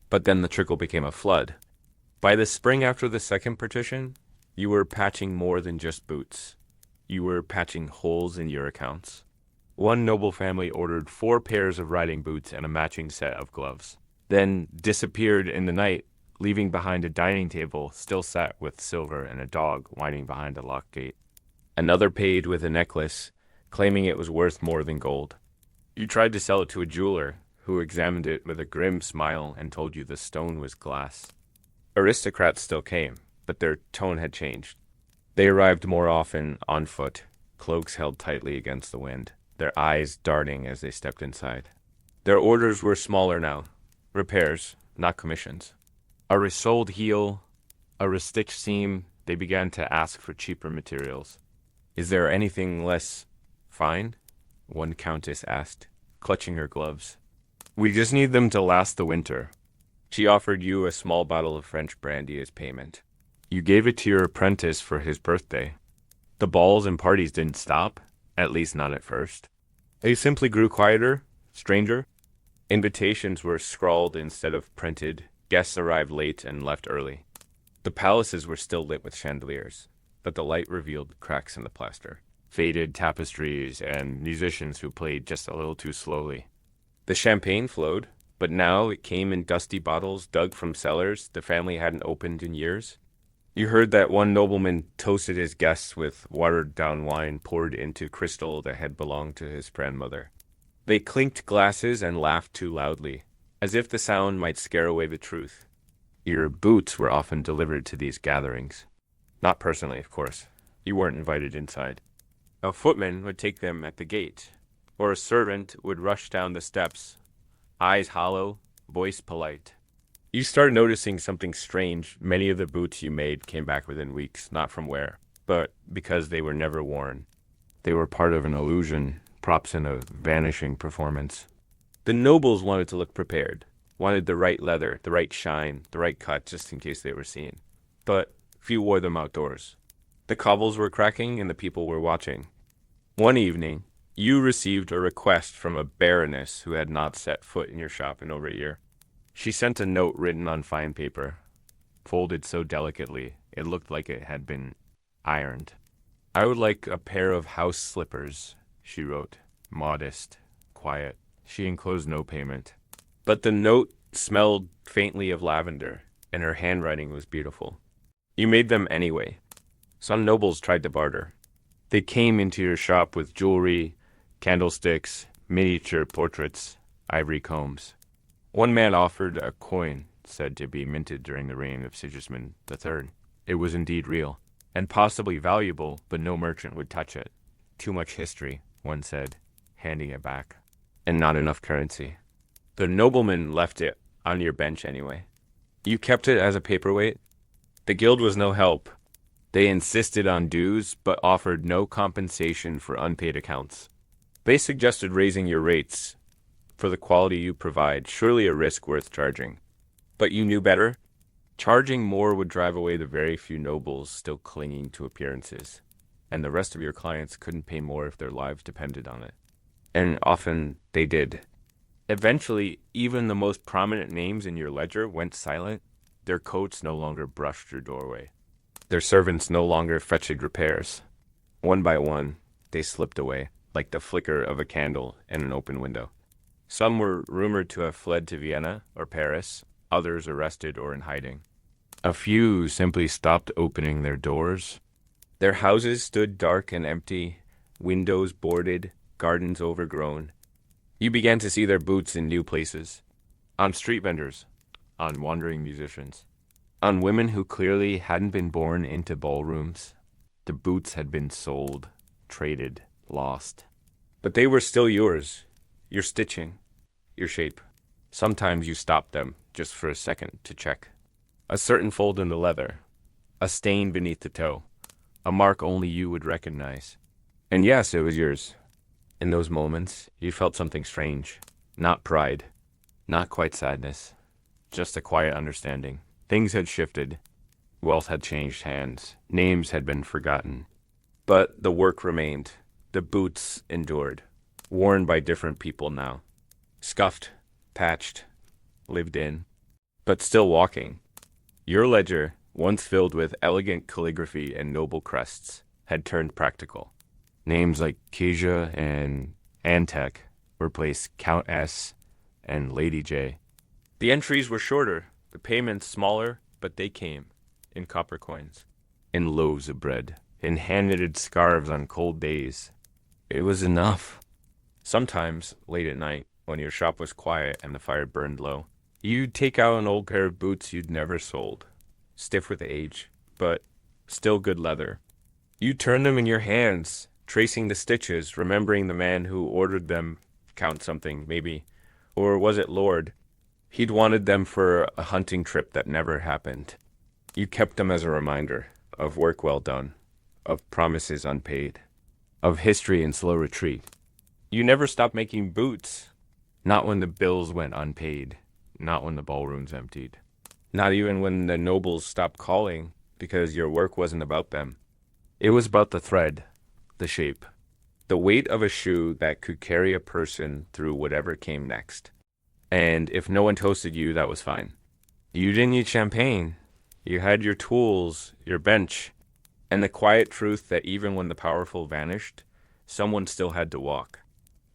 But then the trickle became a flood. By the spring after the second partition, you were patching more than just boots. You were patching holes in your accounts. One noble family ordered 4 pairs of riding boots and a matching set of gloves, then disappeared in the night, leaving behind a dining table still set with silver and a dog whining behind a locked gate. Another paid with a necklace, claiming it was worth more than gold. You tried to sell it to a jeweler, who examined it with a grim smile and told you the stone was glass. Aristocrats still came, but their tone had changed. They arrived more often on foot, cloaks held tightly against the wind, their eyes darting as they stepped inside. Their orders were smaller now, repairs, not commissions. A resoled heel, a restitched seam, they began to ask for cheaper materials. Is there anything less fine? One countess asked, clutching her gloves. We just need them to last the winter. She offered you a small bottle of French brandy as payment. You gave it to your apprentice for his birthday. The balls and parties didn't stop, at least not at first. They simply grew quieter, stranger. Invitations were scrawled instead of printed. Guests arrived late and left early. The palaces were still lit with chandeliers, but the light revealed cracks in the plaster, faded tapestries, and musicians who played just a little too slowly. The champagne flowed, but now it came in dusty bottles dug from cellars the family hadn't opened in years. You heard that one nobleman toasted his guests with watered-down wine poured into crystal that had belonged to his grandmother. They clinked glasses and laughed too loudly, as if the sound might scare away the truth. Your boots were often delivered to these gatherings. Not personally, of course. You weren't invited inside. A footman would take them at the gate, or a servant would rush down the steps, eyes hollow, voice polite. You started noticing something strange. Many of the boots you made came back within weeks, not from wear, but because they were never worn. They were part of an illusion, props in a vanishing performance. The nobles wanted to look prepared, wanted the right leather, the right shine, the right cut, just in case they were seen. But few wore them outdoors. The cobbles were cracking and the people were watching. One evening, you received a request from a baroness who had not set foot in your shop in over a year. She sent a note written on fine paper, folded so delicately it looked like it had been ironed. I would like a pair of house slippers, she wrote, modest, quiet. She enclosed no payment. But the note smelled faintly of lavender, and her handwriting was beautiful. You made them anyway. Some nobles tried to barter. They came into your shop with jewelry, candlesticks, miniature portraits, ivory combs. One man offered a coin said to be minted during the reign of Sigismund III. It was indeed real, and possibly valuable, but no merchant would touch it. Too much history, one said, handing it back, and not enough currency. The nobleman left it on your bench anyway. You kept it as a paperweight. The guild was no help. They insisted on dues, but offered no compensation for unpaid accounts. They suggested raising your rates for the quality you provide, surely a risk worth charging. But you knew better. Charging more would drive away the very few nobles still clinging to appearances, and the rest of your clients couldn't pay more if their lives depended on it. And often they did. Eventually, even the most prominent names in your ledger went silent. Their coats no longer brushed your doorway. Their servants no longer fetched repairs. One by one, they slipped away, like the flicker of a candle in an open window. Some were rumored to have fled to Vienna or Paris, others arrested or in hiding. A few simply stopped opening their doors. Their houses stood dark and empty, windows boarded, gardens overgrown. You began to see their boots in new places, on street vendors, on wandering musicians, on women who clearly hadn't been born into ballrooms. The boots had been sold, traded, lost. But they were still yours, your stitching, your shape. Sometimes you stopped them just for a second to check. A certain fold in the leather, a stain beneath the toe, a mark only you would recognize. And yes, it was yours. In those moments, you felt something strange. Not pride, not quite sadness, just a quiet understanding. Things had shifted. Wealth had changed hands. Names had been forgotten. But the work remained. The boots endured, worn by different people now. Scuffed, patched, lived in, but still walking. Your ledger, once filled with elegant calligraphy and noble crests, had turned practical. Names like Keja and Antek replaced Count S and Lady J. The entries were shorter, the payments smaller, but they came, in copper coins, in loaves of bread, in hand-knitted scarves on cold days. It was enough. Sometimes, late at night, when your shop was quiet and the fire burned low, you'd take out an old pair of boots you'd never sold, stiff with age, but still good leather. You'd turn them in your hands, tracing the stitches, remembering the man who ordered them, count something, maybe. Or was it Lord? He'd wanted them for a hunting trip that never happened. You kept them as a reminder of work well done, of promises unpaid, of history in slow retreat. You never stopped making boots. Not when the bills went unpaid. Not when the ballrooms emptied. Not even when the nobles stopped calling because your work wasn't about them. It was about the thread, the shape, the weight of a shoe that could carry a person through whatever came next. And if no one toasted you, that was fine. You didn't need champagne. You had your tools, your bench, and the quiet truth that even when the powerful vanished, someone still had to walk.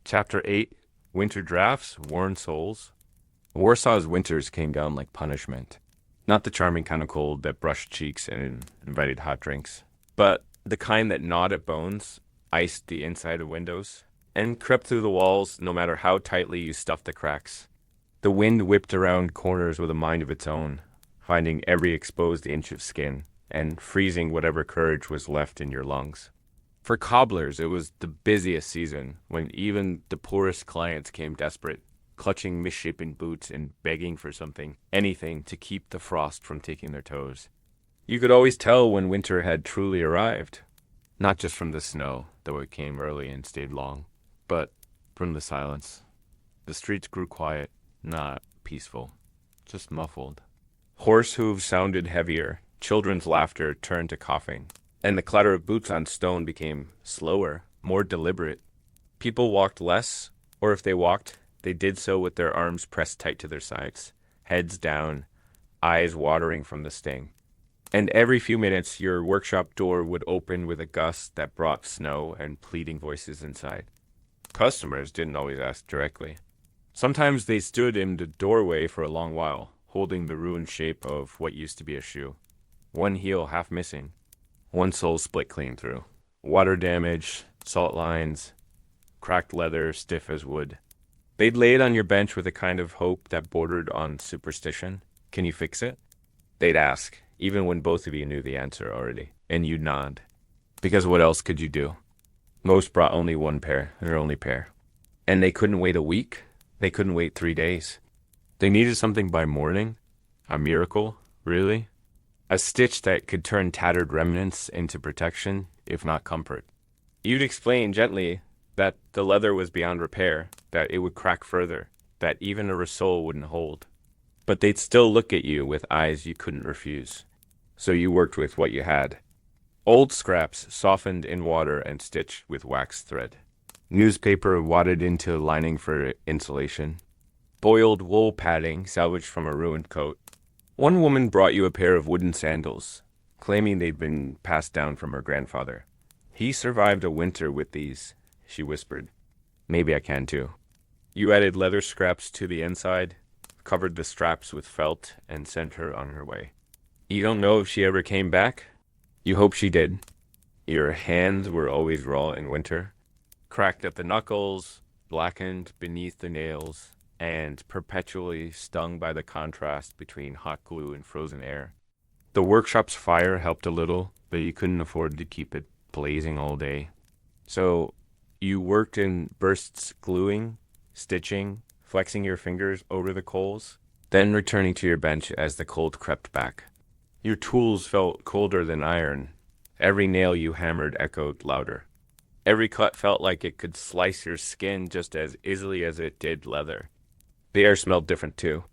Chapter 8, Winter Drafts, Worn Souls. Warsaw's winters came down like punishment. Not the charming kind of cold that brushed cheeks and invited hot drinks, but the kind that gnawed at bones, iced the inside of windows, and crept through the walls no matter how tightly you stuffed the cracks. The wind whipped around corners with a mind of its own, finding every exposed inch of skin, and freezing whatever courage was left in your lungs. For cobblers, it was the busiest season, when even the poorest clients came desperate, clutching misshapen boots and begging for something, anything to keep the frost from taking their toes. You could always tell when winter had truly arrived, not just from the snow, though it came early and stayed long, but from the silence. The streets grew quiet, not peaceful, just muffled. Horse hooves sounded heavier, children's laughter turned to coughing, and the clatter of boots on stone became slower, more deliberate. People walked less, or if they walked, they did so with their arms pressed tight to their sides, heads down, eyes watering from the sting. And every few minutes, your workshop door would open with a gust that brought snow and pleading voices inside. Customers didn't always ask directly. Sometimes they stood in the doorway for a long while, holding the ruined shape of what used to be a shoe. One heel half missing. One sole split clean through. Water damage, salt lines, cracked leather stiff as wood. They'd lay it on your bench with a kind of hope that bordered on superstition. Can you fix it? They'd ask, even when both of you knew the answer already, and you'd nod. Because what else could you do? Most brought only one pair, their only pair. And they couldn't wait a week. They couldn't wait 3 days. They needed something by morning. A miracle, really? A stitch that could turn tattered remnants into protection, if not comfort. You'd explain gently that the leather was beyond repair, that it would crack further, that even a ressole wouldn't hold. But they'd still look at you with eyes you couldn't refuse. So you worked with what you had. Old scraps softened in water and stitched with waxed thread. Newspaper wadded into lining for insulation. Boiled wool padding salvaged from a ruined coat. One woman brought you a pair of wooden sandals, claiming they'd been passed down from her grandfather. He survived a winter with these, she whispered. Maybe I can too. You added leather scraps to the inside, covered the straps with felt, and sent her on her way. You don't know if she ever came back? You hope she did. Your hands were always raw in winter, cracked at the knuckles, blackened beneath the nails, and perpetually stung by the contrast between hot glue and frozen air. The workshop's fire helped a little, but you couldn't afford to keep it blazing all day. So you worked in bursts, gluing, stitching, flexing your fingers over the coals, then returning to your bench as the cold crept back. Your tools felt colder than iron. Every nail you hammered echoed louder. Every cut felt like it could slice your skin just as easily as it did leather. The air smelled different too.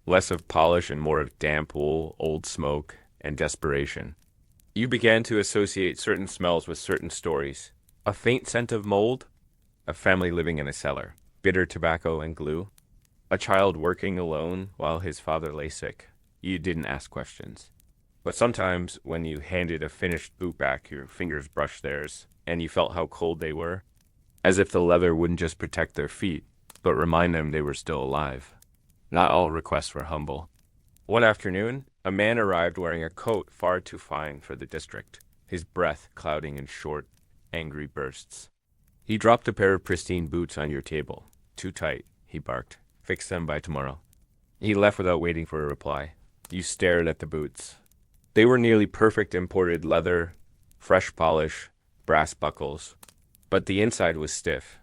Less of polish and more of damp wool, old smoke, and desperation. You began to associate certain smells with certain stories. A faint scent of mold, a family living in a cellar, bitter tobacco and glue, a child working alone while his father lay sick. You didn't ask questions. But sometimes when you handed a finished boot back, your fingers brushed theirs, and you felt how cold they were, as if the leather wouldn't just protect their feet, but remind them they were still alive. Not all requests were humble. One afternoon, a man arrived wearing a coat far too fine for the district, his breath clouding in short, angry bursts. He dropped a pair of pristine boots on your table. Too tight, he barked. Fix them by tomorrow. He left without waiting for a reply. You stared at the boots. They were nearly perfect imported leather, fresh polish, brass buckles. But the inside was stiff.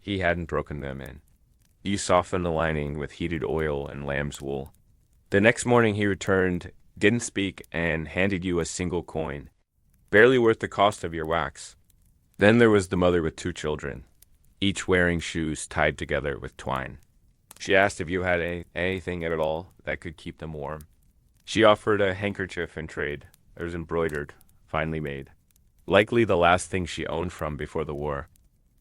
He hadn't broken them in. You softened the lining with heated oil and lamb's wool. The next morning he returned, didn't speak, and handed you a single coin. Barely worth the cost of your wax. Then there was the mother with 2 children, each wearing shoes tied together with twine. She asked if you had anything at all that could keep them warm. She offered a handkerchief in trade. It was embroidered, finely made. Likely the last thing she owned from before the war.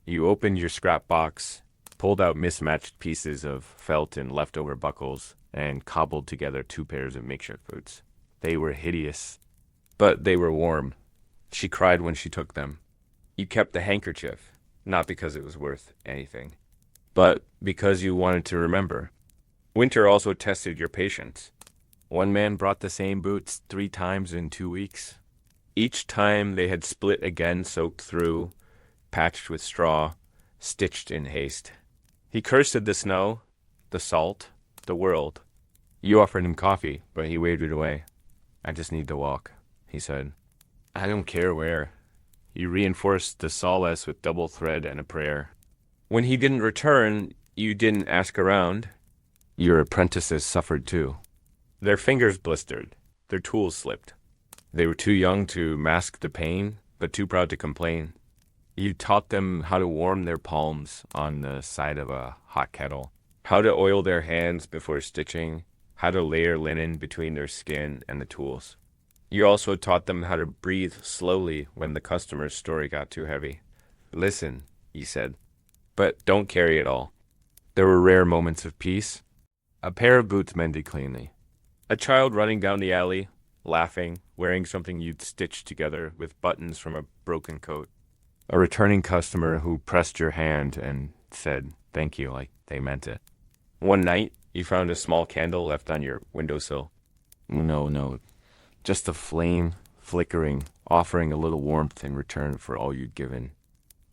You opened your scrap box, pulled out mismatched pieces of felt and leftover buckles, and cobbled together 2 pairs of makeshift boots. They were hideous, but they were warm. She cried when she took them. You kept the handkerchief, not because it was worth anything, but because you wanted to remember. Winter also tested your patience. One man brought the same boots 3 times in 2 weeks. Each time they had split again, soaked through, patched with straw, stitched in haste. He cursed at the snow, the salt, the world. You offered him coffee, but he waved it away. I just need to walk, he said. I don't care where. You reinforced the solace with double thread and a prayer. When he didn't return, you didn't ask around. Your apprentices suffered too. Their fingers blistered. Their tools slipped. They were too young to mask the pain, but too proud to complain. You taught them how to warm their palms on the side of a hot kettle, how to oil their hands before stitching, how to layer linen between their skin and the tools. You also taught them how to breathe slowly when the customer's story got too heavy. Listen, he said, but don't carry it all. There were rare moments of peace. A pair of boots mended cleanly. A child running down the alley, laughing, wearing something you'd stitched together with buttons from a broken coat. A returning customer who pressed your hand and said thank you like they meant it. One night, you found a small candle left on your windowsill. No, just a flame, flickering, offering a little warmth in return for all you'd given.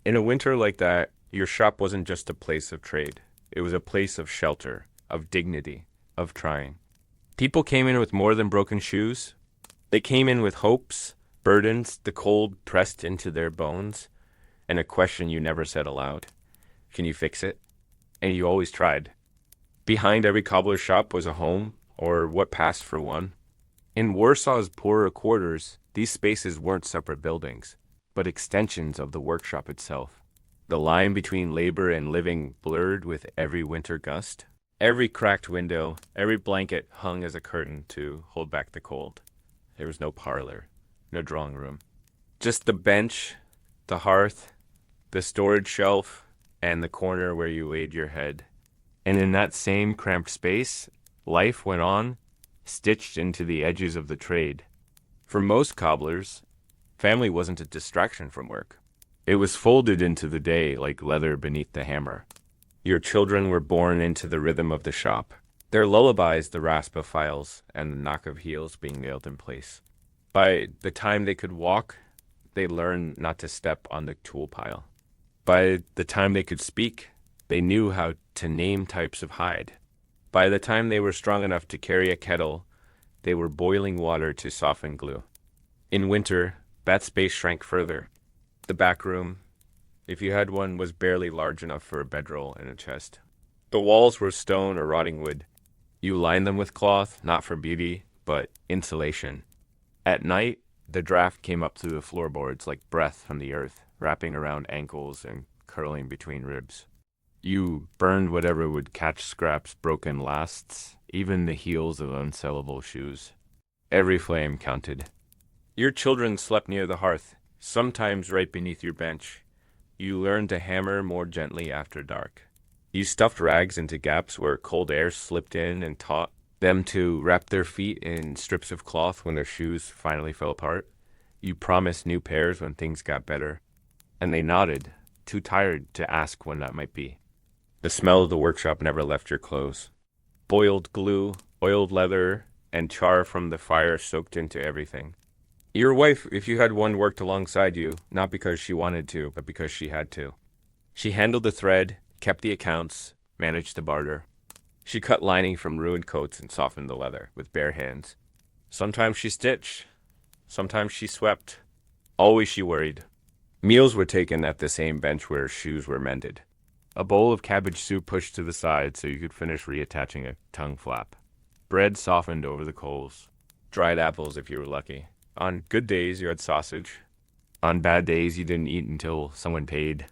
In a winter like that, your shop wasn't just a place of trade. It was a place of shelter, of dignity, of trying. People came in with more than broken shoes. They came in with hopes, burdens, the cold pressed into their bones, and a question you never said aloud. Can you fix it? And you always tried. Behind every cobbler's shop was a home, or what passed for one. In Warsaw's poorer quarters, these spaces weren't separate buildings, but extensions of the workshop itself. The line between labor and living blurred with every winter gust. Every cracked window, every blanket hung as a curtain to hold back the cold. There was no parlor, no drawing room. Just the bench, the hearth, the storage shelf, and the corner where you laid your head. And in that same cramped space, life went on, stitched into the edges of the trade. For most cobblers, family wasn't a distraction from work. It was folded into the day like leather beneath the hammer. Your children were born into the rhythm of the shop. Their lullabies, the rasp of files and the knock of heels being nailed in place. By the time they could walk, they learned not to step on the tool pile. By the time they could speak, they knew how to name types of hide. By the time they were strong enough to carry a kettle, they were boiling water to soften glue. In winter, that space shrank further. The back room, if you had one, was barely large enough for a bedroll and a chest. The walls were stone or rotting wood. You lined them with cloth, not for beauty, but insulation. At night, the draft came up through the floorboards like breath from the earth, wrapping around ankles and curling between ribs. You burned whatever would catch scraps, broken lasts, even the heels of unsellable shoes. Every flame counted. Your children slept near the hearth, sometimes right beneath your bench. You learned to hammer more gently after dark. You stuffed rags into gaps where cold air slipped in and taught them to wrap their feet in strips of cloth when their shoes finally fell apart. You promised new pairs when things got better. And they nodded, too tired to ask when that might be. The smell of the workshop never left your clothes. Boiled glue, oiled leather, and char from the fire soaked into everything. Your wife, if you had one, worked alongside you, not because she wanted to, but because she had to. She handled the thread, kept the accounts, managed the barter. She cut lining from ruined coats and softened the leather with bare hands. Sometimes she stitched, sometimes she swept. Always she worried. Meals were taken at the same bench where shoes were mended. A bowl of cabbage soup pushed to the side so you could finish reattaching a tongue flap. Bread softened over the coals. Dried apples if you were lucky. On good days you had sausage. On bad days you didn't eat until someone paid.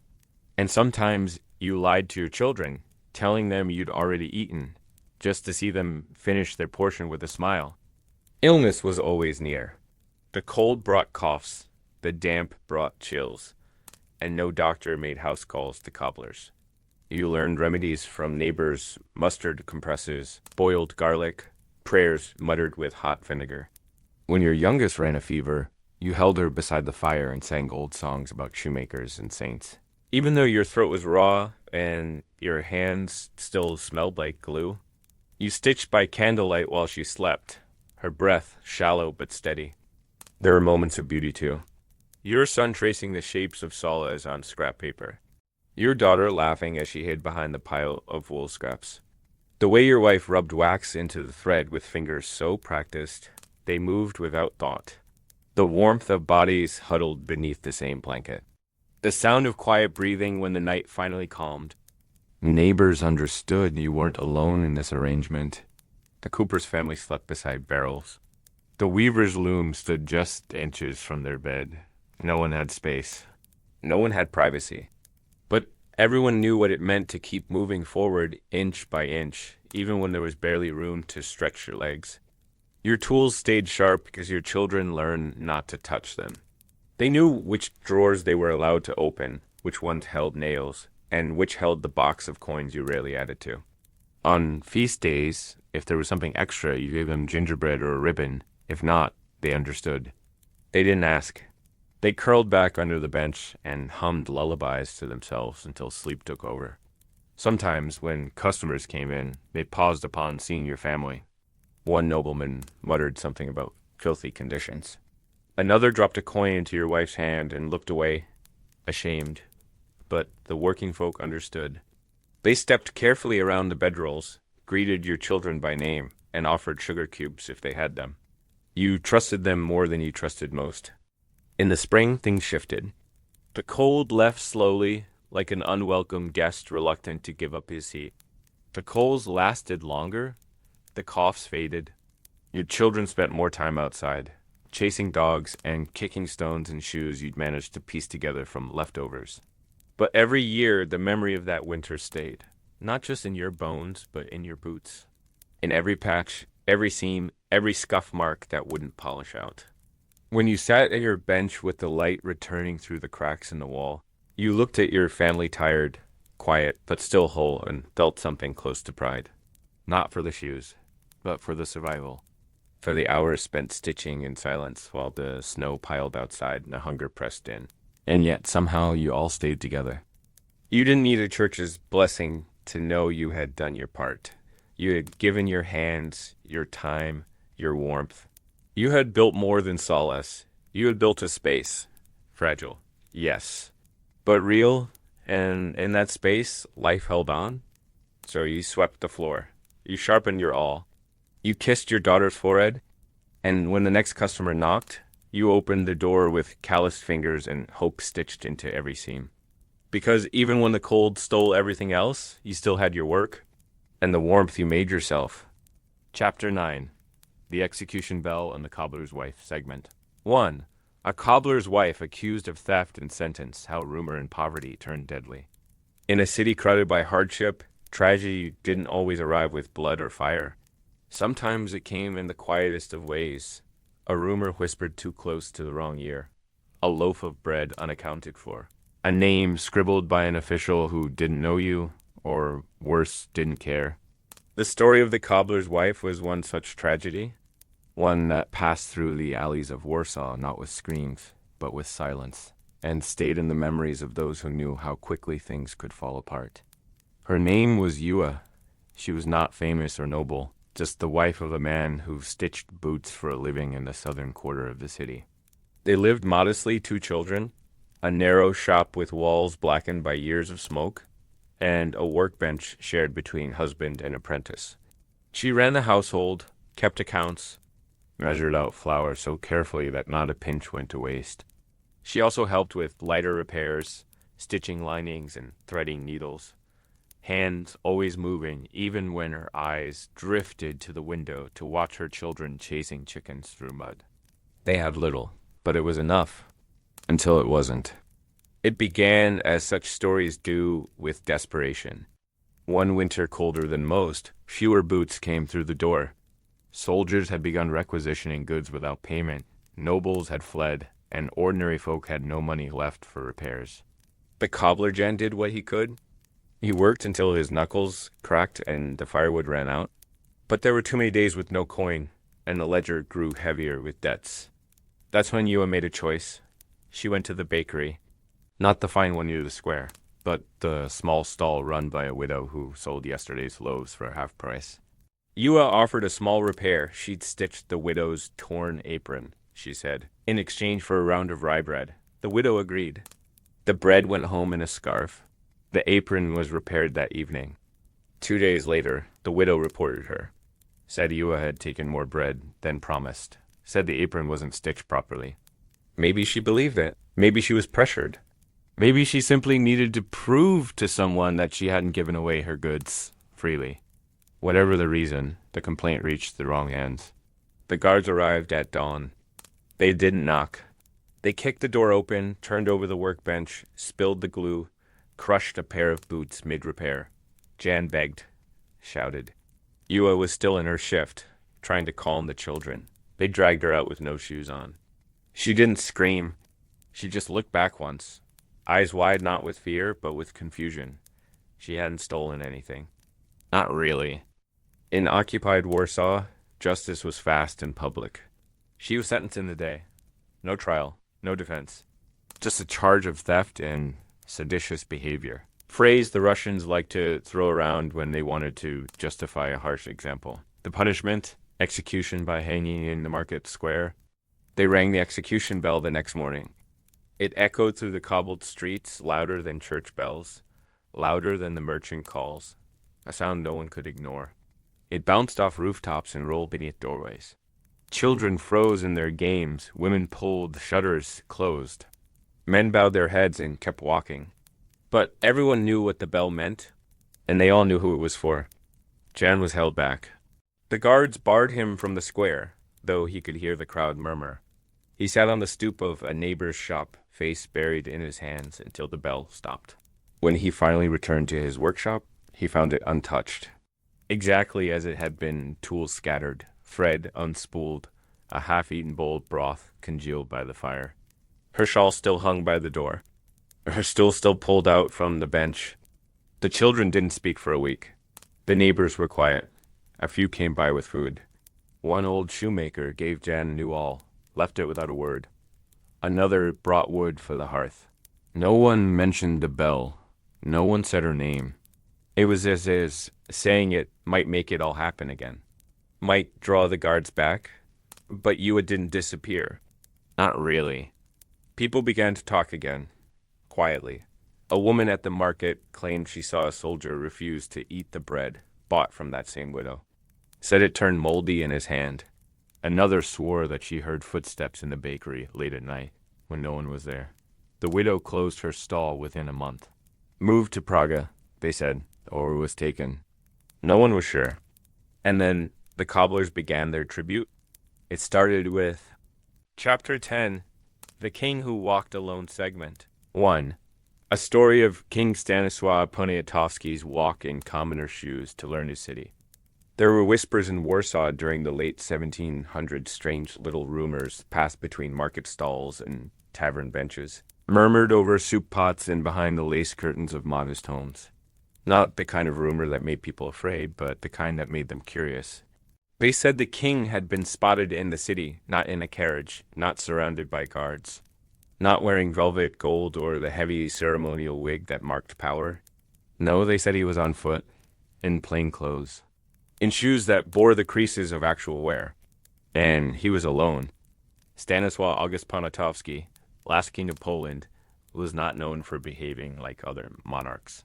And sometimes you lied to your children, telling them you'd already eaten, just to see them finish their portion with a smile. Illness was always near. The cold brought coughs, the damp brought chills, and no doctor made house calls to cobblers. You learned remedies from neighbors, mustard compresses, boiled garlic, prayers muttered with hot vinegar. When your youngest ran a fever, you held her beside the fire and sang old songs about shoemakers and saints. Even though your throat was raw and your hands still smelled like glue, you stitched by candlelight while she slept, her breath shallow but steady. There were moments of beauty too. Your son tracing the shapes of solas on scrap paper. Your daughter laughing as she hid behind the pile of wool scraps. The way your wife rubbed wax into the thread with fingers so practiced, they moved without thought. The warmth of bodies huddled beneath the same blanket. The sound of quiet breathing when the night finally calmed. Neighbors understood you weren't alone in this arrangement. The Cooper's family slept beside barrels. The weaver's loom stood just inches from their bed. No one had space. No one had privacy. But everyone knew what it meant to keep moving forward inch by inch, even when there was barely room to stretch your legs. Your tools stayed sharp because your children learned not to touch them. They knew which drawers they were allowed to open, which ones held nails, and which held the box of coins you rarely added to. On feast days, if there was something extra, you gave them gingerbread or a ribbon. If not, they understood. They didn't ask. They curled back under the bench and hummed lullabies to themselves until sleep took over. Sometimes, when customers came in, they paused upon seeing your family. One nobleman muttered something about filthy conditions. Another dropped a coin into your wife's hand and looked away, ashamed. But the working folk understood. They stepped carefully around the bedrolls, greeted your children by name, and offered sugar cubes if they had them. You trusted them more than you trusted most. In the spring, things shifted. The cold left slowly, like an unwelcome guest reluctant to give up his seat. The colds lasted longer. The coughs faded. Your children spent more time outside, chasing dogs and kicking stones and shoes you'd managed to piece together from leftovers. But every year, the memory of that winter stayed, not just in your bones, but in your boots. In every patch, every seam, every scuff mark that wouldn't polish out. When you sat at your bench with the light returning through the cracks in the wall, you looked at your family tired, quiet, but still whole, and felt something close to pride. Not for the shoes, but for the survival. For the hours spent stitching in silence while the snow piled outside and the hunger pressed in. And yet somehow you all stayed together. You didn't need a church's blessing to know you had done your part. You had given your hands, your time, your warmth. You had built more than solace. You had built a space. Fragile, yes. But real, and in that space, life held on. So you swept the floor. You sharpened your awl. You kissed your daughter's forehead. And when the next customer knocked, you opened the door with calloused fingers and hope stitched into every seam. Because even when the cold stole everything else, you still had your work and the warmth you made yourself. Chapter 9. The Execution Bell and the Cobbler's Wife segment. 1. A cobbler's wife accused of theft and sentenced, how rumor and poverty turned deadly. In a city crowded by hardship, tragedy didn't always arrive with blood or fire. Sometimes it came in the quietest of ways. A rumor whispered too close to the wrong ear. A loaf of bread unaccounted for. A name scribbled by an official who didn't know you, or worse, didn't care. The story of the cobbler's wife was one such tragedy, one that passed through the alleys of Warsaw not with screams, but with silence, and stayed in the memories of those who knew how quickly things could fall apart. Her name was Ewa. She was not famous or noble, just the wife of a man who stitched boots for a living in the southern quarter of the city. They lived modestly, 2 children, a narrow shop with walls blackened by years of smoke, and a workbench shared between husband and apprentice. She ran the household, kept accounts, measured out flour so carefully that not a pinch went to waste. She also helped with lighter repairs, stitching linings and threading needles, hands always moving even when her eyes drifted to the window to watch her children chasing chickens through mud. They had little, but it was enough, until it wasn't. It began as such stories do, with desperation. One winter colder than most, fewer boots came through the door. Soldiers had begun requisitioning goods without payment, nobles had fled, and ordinary folk had no money left for repairs. The cobbler Jan did what he could. He worked until his knuckles cracked and the firewood ran out. But there were too many days with no coin, and the ledger grew heavier with debts. That's when Yua made a choice. She went to the bakery, not the fine one near the square, but the small stall run by a widow who sold yesterday's loaves for half price. Yua offered a small repair. She'd stitched the widow's torn apron, she said, in exchange for a round of rye bread. The widow agreed. The bread went home in a scarf. The apron was repaired that evening. 2 days later, the widow reported her. Said Yua had taken more bread than promised. Said the apron wasn't stitched properly. Maybe she believed it. Maybe she was pressured. Maybe she simply needed to prove to someone that she hadn't given away her goods freely. Whatever the reason, the complaint reached the wrong hands. The guards arrived at dawn. They didn't knock. They kicked the door open, turned over the workbench, spilled the glue, crushed a pair of boots mid-repair. Jan begged, shouted. Yua was still in her shift, trying to calm the children. They dragged her out with no shoes on. She didn't scream. She just looked back once, eyes wide not with fear, but with confusion. She hadn't stolen anything. Not really. In occupied Warsaw, justice was fast and public. She was sentenced in the day. No trial, no defense. Just a charge of theft and seditious behavior. Phrase the Russians liked to throw around when they wanted to justify a harsh example. The punishment, execution by hanging in the market square. They rang the execution bell the next morning. It echoed through the cobbled streets, louder than church bells, louder than the merchant calls, a sound no one could ignore. It bounced off rooftops and rolled beneath doorways. Children froze in their games, women pulled, the shutters closed. Men bowed their heads and kept walking. But everyone knew what the bell meant, and they all knew who it was for. Jan was held back. The guards barred him from the square, though he could hear the crowd murmur. He sat on the stoop of a neighbor's shop, face buried in his hands, until the bell stopped. When he finally returned to his workshop, he found it untouched, exactly as it had been, tools scattered, thread unspooled, a half-eaten bowl of broth congealed by the fire. Her shawl still hung by the door, her stool still pulled out from the bench. The children didn't speak for a week. The neighbors were quiet. A few came by with food. One old shoemaker gave Jan a new awl, left it without a word. Another brought wood for the hearth. No one mentioned the bell. No one said her name. It was as if saying it might make it all happen again. Might draw the guards back. But Yua didn't disappear. Not really. People began to talk again, quietly. A woman at the market claimed she saw a soldier refuse to eat the bread bought from that same widow. Said it turned moldy in his hand. Another swore that she heard footsteps in the bakery late at night when no one was there. The widow closed her stall within a month. Moved to Praga, they said, or was taken. No one was sure. And then the cobblers began their tribute. It started with Chapter 10, The King Who Walked Alone segment. 1. A story of King Stanisław Poniatowski's walk in commoner's shoes to learn his city. There were whispers in Warsaw during the late 1700s, strange little rumors passed between market stalls and tavern benches, murmured over soup pots and behind the lace curtains of modest homes. Not the kind of rumor that made people afraid, but the kind that made them curious. They said the king had been spotted in the city, not in a carriage, not surrounded by guards, not wearing velvet gold or the heavy ceremonial wig that marked power. No, they said he was on foot, in plain clothes, in shoes that bore the creases of actual wear. And he was alone. Stanisław August Poniatowski, last king of Poland, was not known for behaving like other monarchs.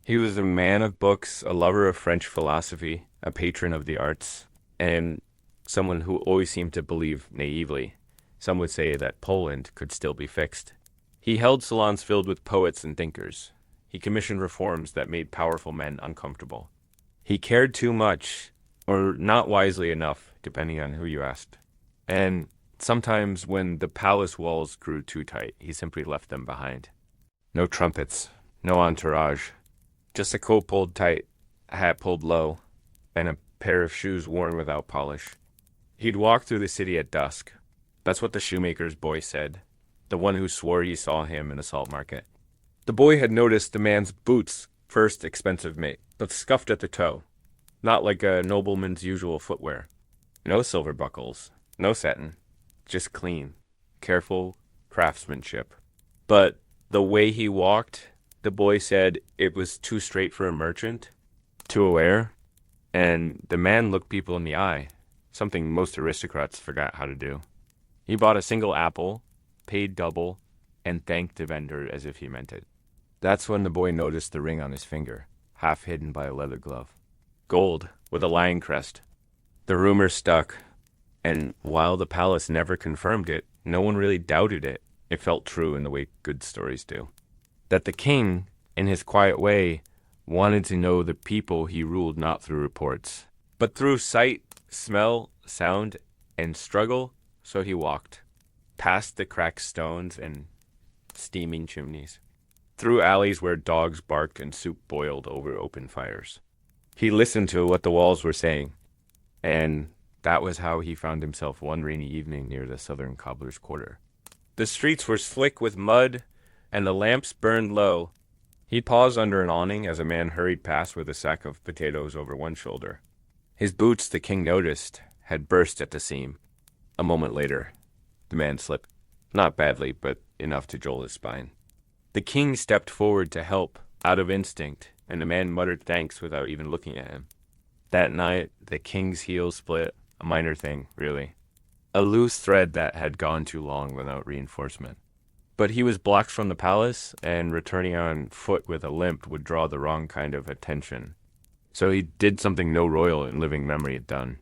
He was a man of books, a lover of French philosophy, a patron of the arts, and someone who always seemed to believe naively. Some would say that Poland could still be fixed. He held salons filled with poets and thinkers. He commissioned reforms that made powerful men uncomfortable. He cared too much, or not wisely enough, depending on who you asked. And sometimes when the palace walls grew too tight, he simply left them behind. No trumpets, no entourage, just a coat pulled tight, a hat pulled low, and a pair of shoes worn without polish. He'd walk through the city at dusk. That's what the shoemaker's boy said, the one who swore he saw him in a salt market. The boy had noticed the man's boots, first expensive mate, but scuffed at the toe, not like a nobleman's usual footwear. No silver buckles, no satin, just clean, careful craftsmanship. But the way he walked, the boy said it was too straight for a merchant, too aware, and the man looked people in the eye, something most aristocrats forgot how to do. He bought a single apple, paid double, and thanked the vendor as if he meant it. That's when the boy noticed the ring on his finger, half hidden by a leather glove. Gold, with a lion crest. The rumor stuck, and while the palace never confirmed it, no one really doubted it. It felt true in the way good stories do. That the king, in his quiet way, wanted to know the people he ruled not through reports, but through sight, smell, sound, and struggle. So he walked, past the cracked stones and steaming chimneys, through alleys where dogs barked and soup boiled over open fires. He listened to what the walls were saying, and that was how he found himself one rainy evening near the southern cobbler's quarter. The streets were slick with mud, and the lamps burned low. He paused under an awning as a man hurried past with a sack of potatoes over one shoulder. His boots, the king noticed, had burst at the seam. A moment later, the man slipped. Not badly, but enough to jolt his spine. The king stepped forward to help, out of instinct, and the man muttered thanks without even looking at him. That night, the king's heel split, a minor thing, really. A loose thread that had gone too long without reinforcement. But he was blocked from the palace, and returning on foot with a limp would draw the wrong kind of attention. So he did something no royal in living memory had done.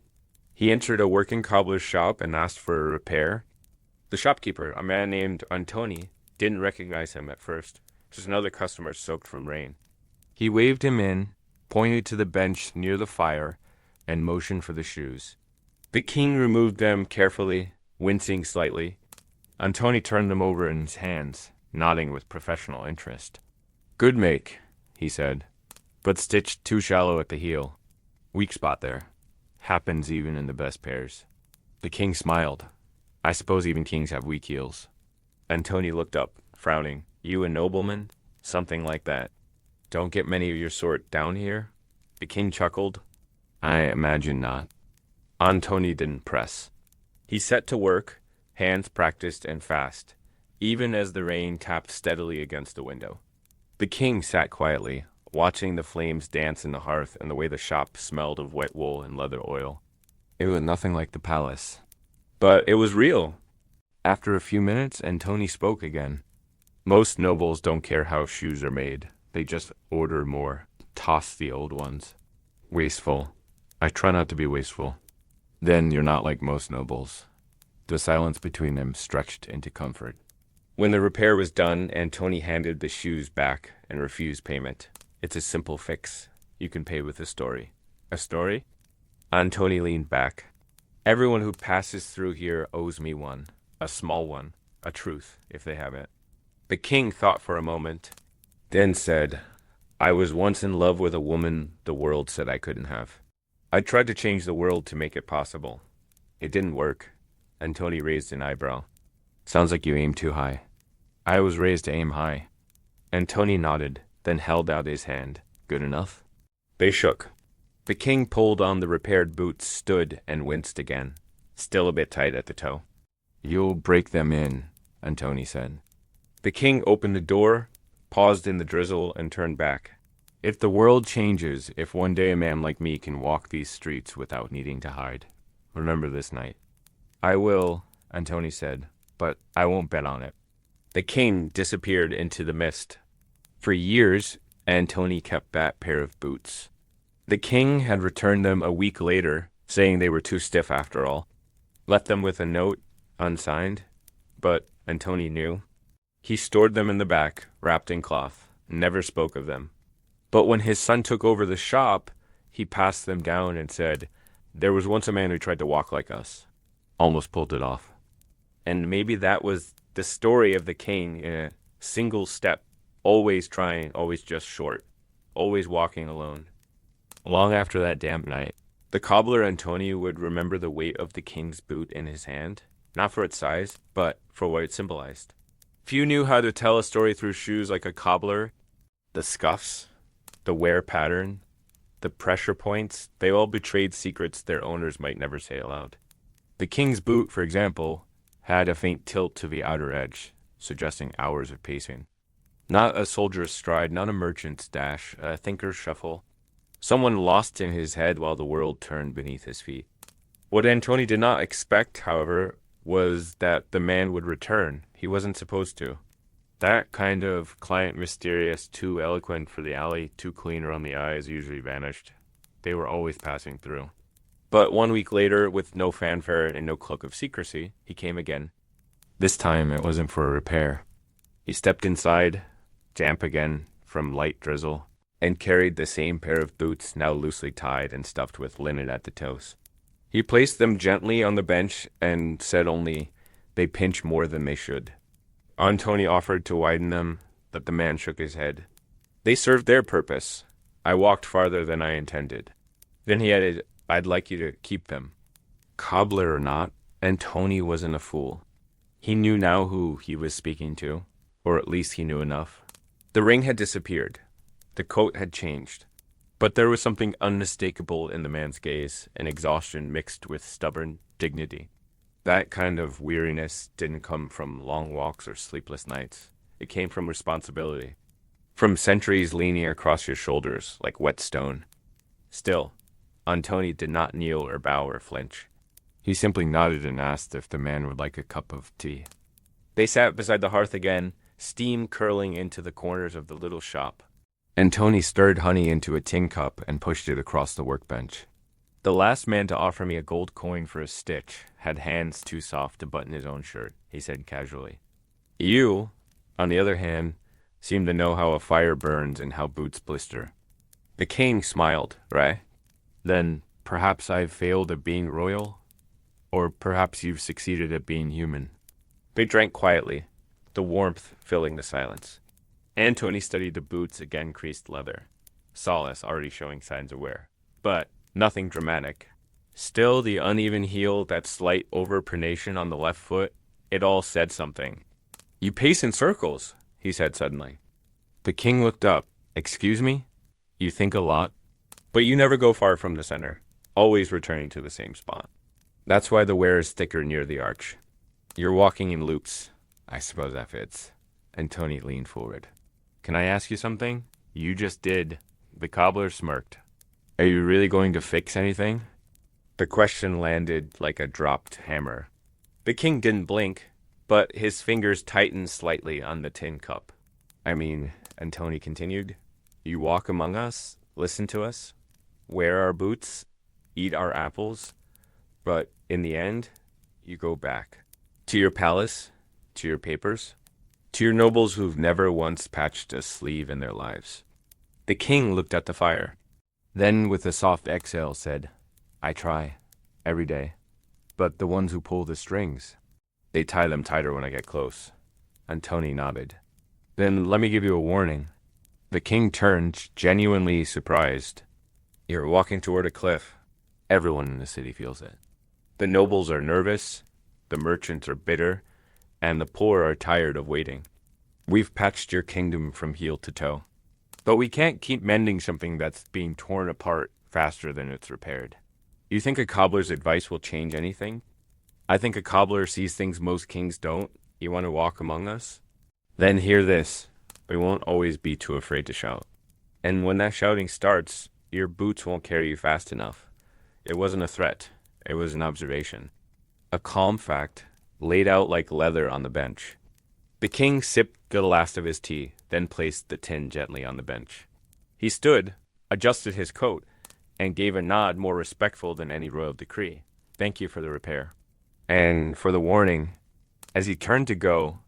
He entered a working cobbler's shop and asked for a repair. The shopkeeper, a man named Antoni, didn't recognize him at first, just another customer soaked from rain. He waved him in, pointed to the bench near the fire, and motioned for the shoes. The king removed them carefully, wincing slightly. Antoni turned them over in his hands, nodding with professional interest. "Good make," he said, "but stitched too shallow at the heel. Weak spot there. Happens even in the best pairs." The king smiled. "I suppose even kings have weak heels." Antoni looked up, frowning. "You a nobleman?" "Something like that." "Don't get many of your sort down here?" The king chuckled. "I imagine not." Antoni didn't press. He set to work, hands practiced and fast, even as the rain tapped steadily against the window. The king sat quietly, watching the flames dance in the hearth and the way the shop smelled of wet wool and leather oil. It was nothing like the palace. But it was real. After a few minutes, Antoni spoke again. "Most nobles don't care how shoes are made. They just order more, toss the old ones. Wasteful. I try not to be wasteful." "Then you're not like most nobles." The silence between them stretched into comfort. When the repair was done, Antoni handed the shoes back and refused payment. "It's a simple fix. You can pay with a story." "A story?" Antoni leaned back. "Everyone who passes through here owes me one. A small one. A truth, if they have it." The king thought for a moment, then said, "I was once in love with a woman the world said I couldn't have. I tried to change the world to make it possible. It didn't work." Antoni raised an eyebrow. "Sounds like you aimed too high." "I was raised to aim high." Antoni nodded, then held out his hand. "Good enough?" They shook. The king pulled on the repaired boots, stood, and winced again, still a bit tight at the toe. "You'll break them in," Antoni said. The king opened the door, paused in the drizzle, and turned back. "If the world changes, if one day a man like me can walk these streets without needing to hide, remember this night." "I will," Antoni said, "but I won't bet on it." The king disappeared into the mist. For years, Antony kept that pair of boots. The king had returned them a week later, saying they were too stiff after all. Left them with a note, unsigned, but Antony knew. He stored them in the back, wrapped in cloth, never spoke of them. But when his son took over the shop, he passed them down and said, "There was once a man who tried to walk like us. Almost pulled it off." And maybe that was the story of the king in a single step, always trying, always just short, always walking alone. Long after that damp night, the cobbler Antony would remember the weight of the king's boot in his hand, not for its size, but for what it symbolized. Few knew how to tell a story through shoes like a cobbler. The scuffs, the wear pattern, the pressure points, they all betrayed secrets their owners might never say aloud. The king's boot, for example, had a faint tilt to the outer edge, suggesting hours of pacing. Not a soldier's stride, not a merchant's dash, a thinker's shuffle. Someone lost in his head while the world turned beneath his feet. What Antony did not expect, however, was that the man would return. He wasn't supposed to. That kind of client mysterious, too eloquent for the alley, too clean around the eyes usually vanished. They were always passing through. But 1 week later, with no fanfare and no cloak of secrecy, he came again. This time it wasn't for a repair. He stepped inside, damp again from light drizzle, and carried the same pair of boots now loosely tied and stuffed with linen at the toes. He placed them gently on the bench and said only, "They pinch more than they should." Antony offered to widen them, but the man shook his head. "They served their purpose. I walked farther than I intended." Then he added, "I'd like you to keep them." Cobbler or not, Antony wasn't a fool. He knew now who he was speaking to, or at least he knew enough. The ring had disappeared. The coat had changed. But there was something unmistakable in the man's gaze, an exhaustion mixed with stubborn dignity. That kind of weariness didn't come from long walks or sleepless nights. It came from responsibility. From centuries leaning across your shoulders like wet stone. Still, Antony did not kneel or bow or flinch. He simply nodded and asked if the man would like a cup of tea. They sat beside the hearth again, steam curling into the corners of the little shop. Antony stirred honey into a tin cup and pushed it across the workbench. "The last man to offer me a gold coin for a stitch had hands too soft to button his own shirt," he said casually. "You, on the other hand, seem to know how a fire burns and how boots blister." The king smiled, right? "Then perhaps I've failed at being royal? Or perhaps you've succeeded at being human." They drank quietly, the warmth filling the silence. Antony studied the boots' again creased leather, solace already showing signs of wear, but nothing dramatic. Still, the uneven heel, that slight overpronation on the left foot, it all said something. "You pace in circles," he said suddenly. The king looked up. "Excuse me? You think a lot? But you never go far from the center, always returning to the same spot. That's why the wear is thicker near the arch. You're walking in loops. I suppose that fits." Antony leaned forward. "Can I ask you something?" "You just did." The cobbler smirked. "Are you really going to fix anything?" The question landed like a dropped hammer. The king didn't blink, but his fingers tightened slightly on the tin cup. "I mean," Antony continued, "you walk among us, listen to us, wear our boots, eat our apples, but in the end, you go back. To your palace, to your papers, to your nobles who've never once patched a sleeve in their lives." The king looked at the fire. Then, with a soft exhale, said, "I try, every day. But the ones who pull the strings, they tie them tighter when I get close." Antony nodded. "Then let me give you a warning." The king turned, genuinely surprised. "You're walking toward a cliff. Everyone in the city feels it. The nobles are nervous, the merchants are bitter, and the poor are tired of waiting. We've patched your kingdom from heel to toe. But we can't keep mending something that's being torn apart faster than it's repaired. You think a cobbler's advice will change anything? I think a cobbler sees things most kings don't. You want to walk among us? Then hear this. We won't always be too afraid to shout. And when that shouting starts, your boots won't carry you fast enough. It wasn't a threat. It was an observation. A calm fact, laid out like leather on the bench. The king sipped the last of his tea, then placed the tin gently on the bench. He stood, adjusted his coat, and gave a nod more respectful than any royal decree. Thank you for the repair. And for the warning, as he turned to go,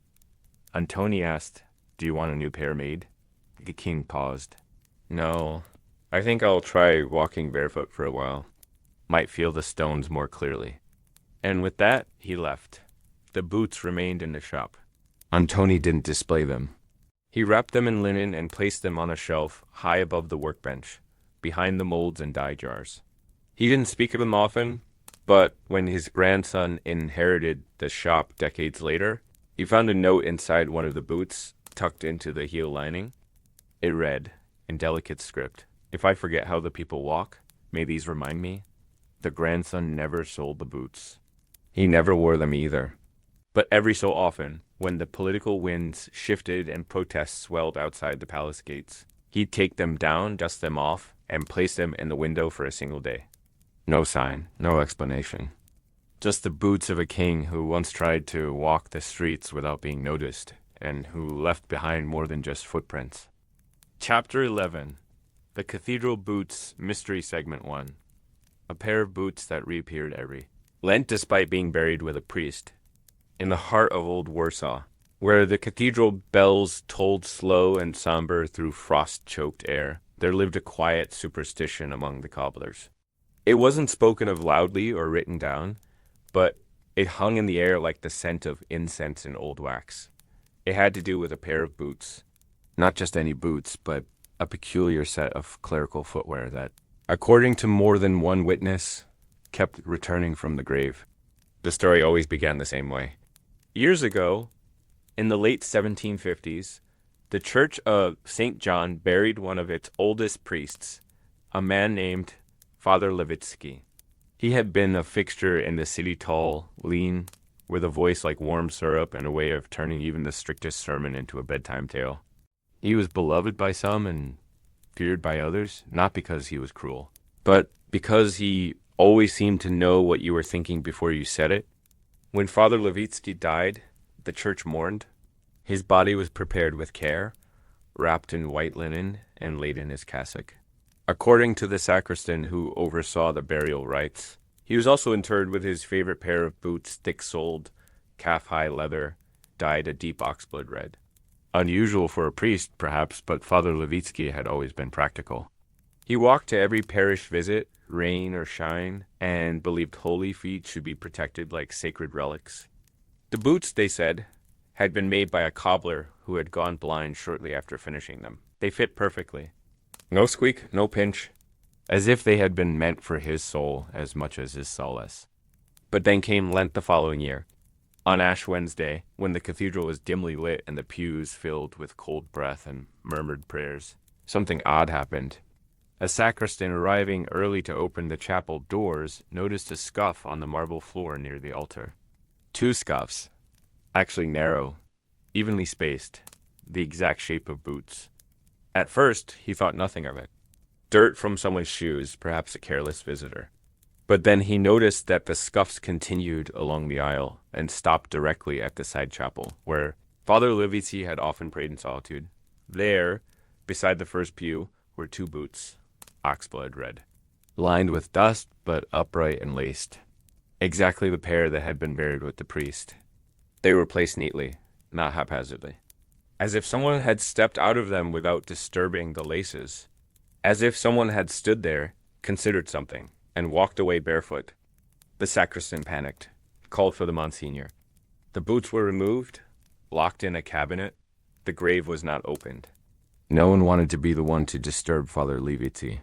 Antoni asked, "Do you want a new pair made?" The king paused. "No, I think I'll try walking barefoot for a while. Might feel the stones more clearly." And with that, he left. The boots remained in the shop. Antoni didn't display them. He wrapped them in linen and placed them on a shelf high above the workbench, behind the molds and dye jars. He didn't speak of them often, but when his grandson inherited the shop decades later, he found a note inside one of the boots, tucked into the heel lining. It read, in delicate script, "If I forget how the people walk, may these remind me. The grandson never sold the boots." He never wore them either. But every so often, when the political winds shifted and protests swelled outside the palace gates, he'd take them down, dust them off, and place them in the window for a single day. No sign, no explanation. Just the boots of a king who once tried to walk the streets without being noticed, and who left behind more than just footprints. Chapter 11. The Cathedral Boots Mystery Segment 1. A pair of boots that reappeared every Lent despite being buried with a priest. In the heart of old Warsaw, where the cathedral bells tolled slow and somber through frost-choked air, there lived a quiet superstition among the cobblers. It wasn't spoken of loudly or written down, but it hung in the air like the scent of incense and old wax. It had to do with a pair of boots. Not just any boots, but a peculiar set of clerical footwear that, according to more than one witness, kept returning from the grave. The story always began the same way. Years ago, in the late 1750s, the Church of St. John buried one of its oldest priests, a man named Father Levitsky. He had been a fixture in the city tall, lean, with a voice like warm syrup and a way of turning even the strictest sermon into a bedtime tale. He was beloved by some and feared by others, not because he was cruel, but because he always seemed to know what you were thinking before you said it. When Father Levitsky died, the church mourned. His body was prepared with care, wrapped in white linen, and laid in his cassock. According to the sacristan who oversaw the burial rites, he was also interred with his favorite pair of boots, thick-soled, calf-high leather, dyed a deep oxblood red. Unusual for a priest, perhaps, but Father Levitsky had always been practical. He walked to every parish visit, rain or shine, and believed holy feet should be protected like sacred relics. The boots, they said, had been made by a cobbler who had gone blind shortly after finishing them. They fit perfectly. No squeak, no pinch, as if they had been meant for his soul as much as his solace. But then came Lent the following year. On Ash Wednesday, when the cathedral was dimly lit and the pews filled with cold breath and murmured prayers, something odd happened. A sacristan arriving early to open the chapel doors noticed a scuff on the marble floor near the altar. 2 scuffs, actually narrow, evenly spaced, the exact shape of boots. At first, he thought nothing of it. Dirt from someone's shoes, perhaps a careless visitor. But then he noticed that the scuffs continued along the aisle and stopped directly at the side chapel, where Father Levitsky had often prayed in solitude. There, beside the first pew, were 2 boots, oxblood red, lined with dust but upright and laced. Exactly the pair that had been buried with the priest. They were placed neatly, not haphazardly, as if someone had stepped out of them without disturbing the laces, as if someone had stood there, considered something, and walked away barefoot. The sacristan panicked, called for the Monsignor. The boots were removed, locked in a cabinet. The grave was not opened. No one wanted to be the one to disturb Father Levitsky.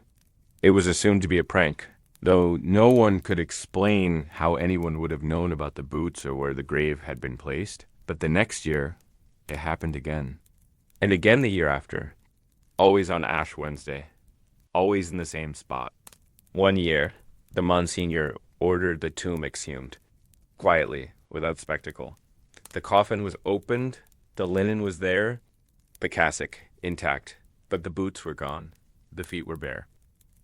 It was assumed to be a prank, though no one could explain how anyone would have known about the boots or where the grave had been placed. But the next year, it happened again. And again the year after, always on Ash Wednesday, always in the same spot. One year, the Monsignor ordered the tomb exhumed, quietly, without spectacle. The coffin was opened, the linen was there, the cassock intact, but the boots were gone. The feet were bare,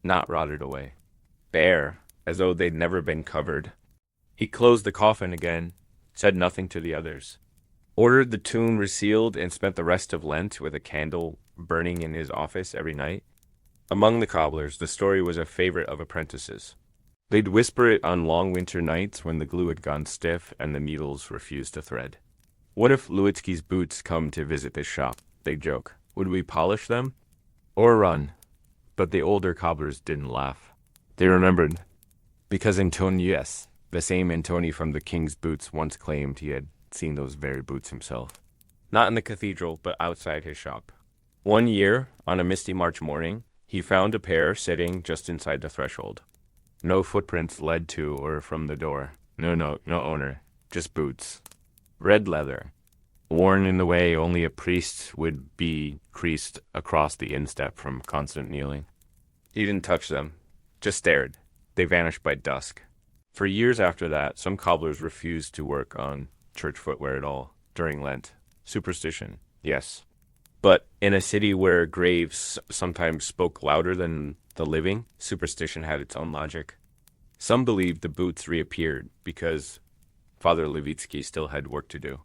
not rotted away. Bare, as though they'd never been covered. He closed the coffin again, said nothing to the others. ordered the tomb resealed, and spent the rest of Lent with a candle burning in his office every night. Among the cobblers, the story was a favorite of apprentices. They'd whisper it on long winter nights when the glue had gone stiff and the needles refused to thread. What if Lewicki's boots come to visit this shop? They'd joke. Would we polish them? Or run? But the older cobblers didn't laugh. They remembered. Because Antonius, the same Antony from the king's boots, once claimed he had seen those very boots himself. Not in the cathedral, but outside his shop. One year, on a misty March morning, he found a pair sitting just inside the threshold. No footprints led to or from the door. No owner. Just boots. Red leather. Worn in the way only a priest would be creased across the instep from constant kneeling. He didn't touch them. Just stared. They vanished by dusk. For years after that, some cobblers refused to work on church footwear at all during Lent. Superstition, yes. But in a city where graves sometimes spoke louder than the living, superstition had its own logic. Some believed the boots reappeared because Father Lewicki still had work to do.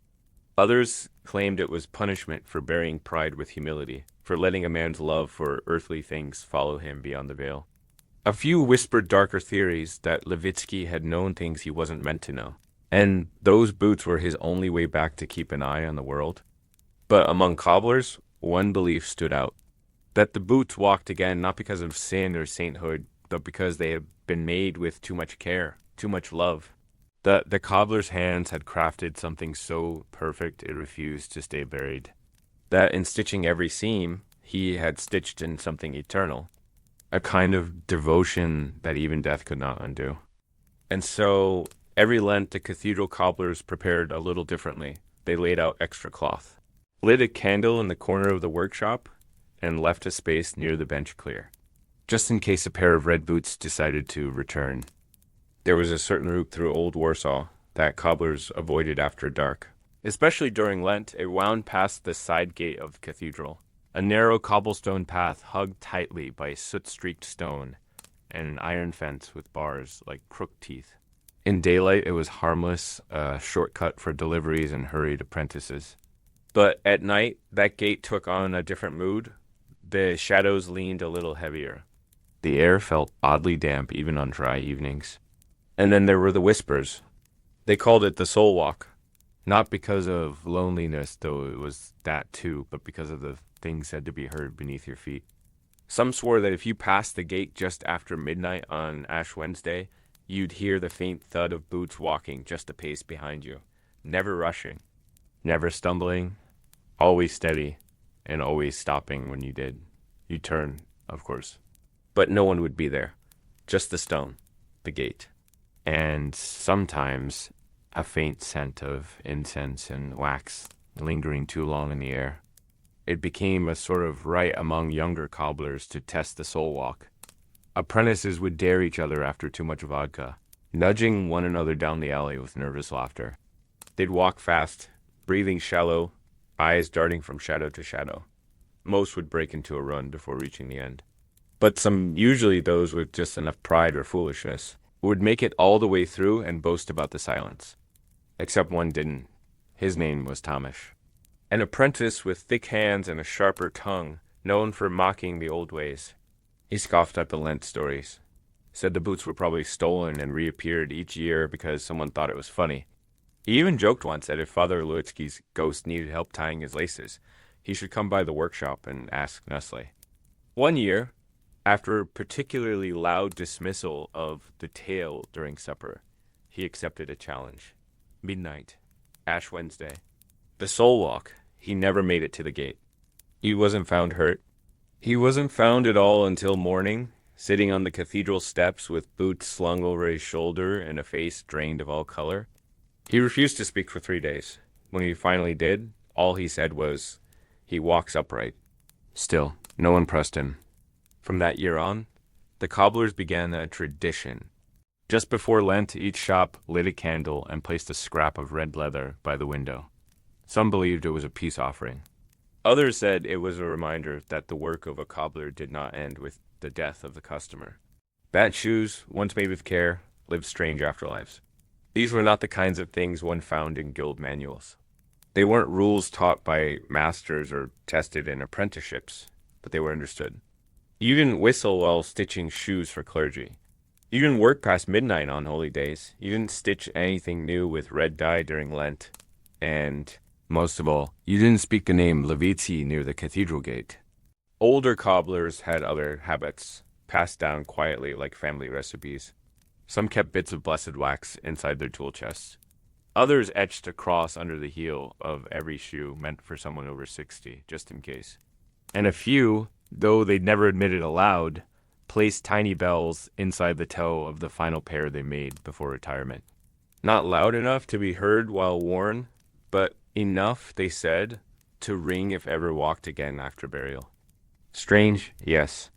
Others claimed it was punishment for burying pride with humility, for letting a man's love for earthly things follow him beyond the veil. A few whispered darker theories that Lewicki had known things he wasn't meant to know, and those boots were his only way back to keep an eye on the world. But among cobblers, one belief stood out, that the boots walked again not because of sin or sainthood, but because they had been made with too much care, too much love. The cobbler's hands had crafted something so perfect it refused to stay buried. That in stitching every seam, he had stitched in something eternal, a kind of devotion that even death could not undo. And so every Lent, the cathedral cobblers prepared a little differently. They laid out extra cloth, lit a candle in the corner of the workshop, and left a space near the bench clear, just in case a pair of red boots decided to return. There was a certain route through old Warsaw that cobblers avoided after dark. Especially during Lent, it wound past the side gate of the cathedral, a narrow cobblestone path hugged tightly by soot-streaked stone, and an iron fence with bars like crook teeth. In daylight, it was harmless, a shortcut for deliveries and hurried apprentices. But at night, that gate took on a different mood. The shadows leaned a little heavier. The air felt oddly damp even on dry evenings. And then there were the whispers. They called it the soul walk. Not because of loneliness, though it was that too, but because of the things said to be heard beneath your feet. Some swore that if you passed the gate just after midnight on Ash Wednesday, you'd hear the faint thud of boots walking just a pace behind you, never rushing, never stumbling, always steady, and always stopping when you did. You'd turn, of course. But no one would be there. Just the stone, the gate. And sometimes a faint scent of incense and wax lingering too long in the air. It became a sort of rite among younger cobblers to test the soul walk. Apprentices would dare each other after too much vodka, nudging one another down the alley with nervous laughter. They'd walk fast, breathing shallow, eyes darting from shadow to shadow. Most would break into a run before reaching the end. But some, usually those with just enough pride or foolishness, would make it all the way through and boast about the silence. Except one didn't. His name was Thomas. An apprentice with thick hands and a sharper tongue, known for mocking the old ways. He scoffed at the Lent stories, said the boots were probably stolen and reappeared each year because someone thought it was funny. He even joked once that if Father Lewicki's ghost needed help tying his laces, he should come by the workshop and ask Nestle. One year, after a particularly loud dismissal of the tale during supper, he accepted a challenge. Midnight, Ash Wednesday. The soul walk. He never made it to the gate. He wasn't found hurt. He wasn't found at all until morning, sitting on the cathedral steps with boots slung over his shoulder and a face drained of all color. He refused to speak for 3 days. When he finally did, all he said was, "He walks upright." Still, no one pressed him. From that year on, the cobblers began a tradition. Just before Lent, each shop lit a candle and placed a scrap of red leather by the window. Some believed it was a peace offering. Others said it was a reminder that the work of a cobbler did not end with the death of the customer. Bad shoes, once made with care, lived strange afterlives. These were not the kinds of things one found in guild manuals. They weren't rules taught by masters or tested in apprenticeships, but they were understood. You didn't whistle while stitching shoes for clergy. You didn't work past midnight on holy days. You didn't stitch anything new with red dye during Lent. And, most of all, you didn't speak the name Leviti near the cathedral gate. Older cobblers had other habits, passed down quietly like family recipes. Some kept bits of blessed wax inside their tool chests. Others etched a cross under the heel of every shoe meant for someone over 60, just in case. And a few, though they'd never admit it aloud, placed tiny bells inside the toe of the final pair they made before retirement. Not loud enough to be heard while worn, but enough, they said, to ring if ever walked again after burial. Strange, yes.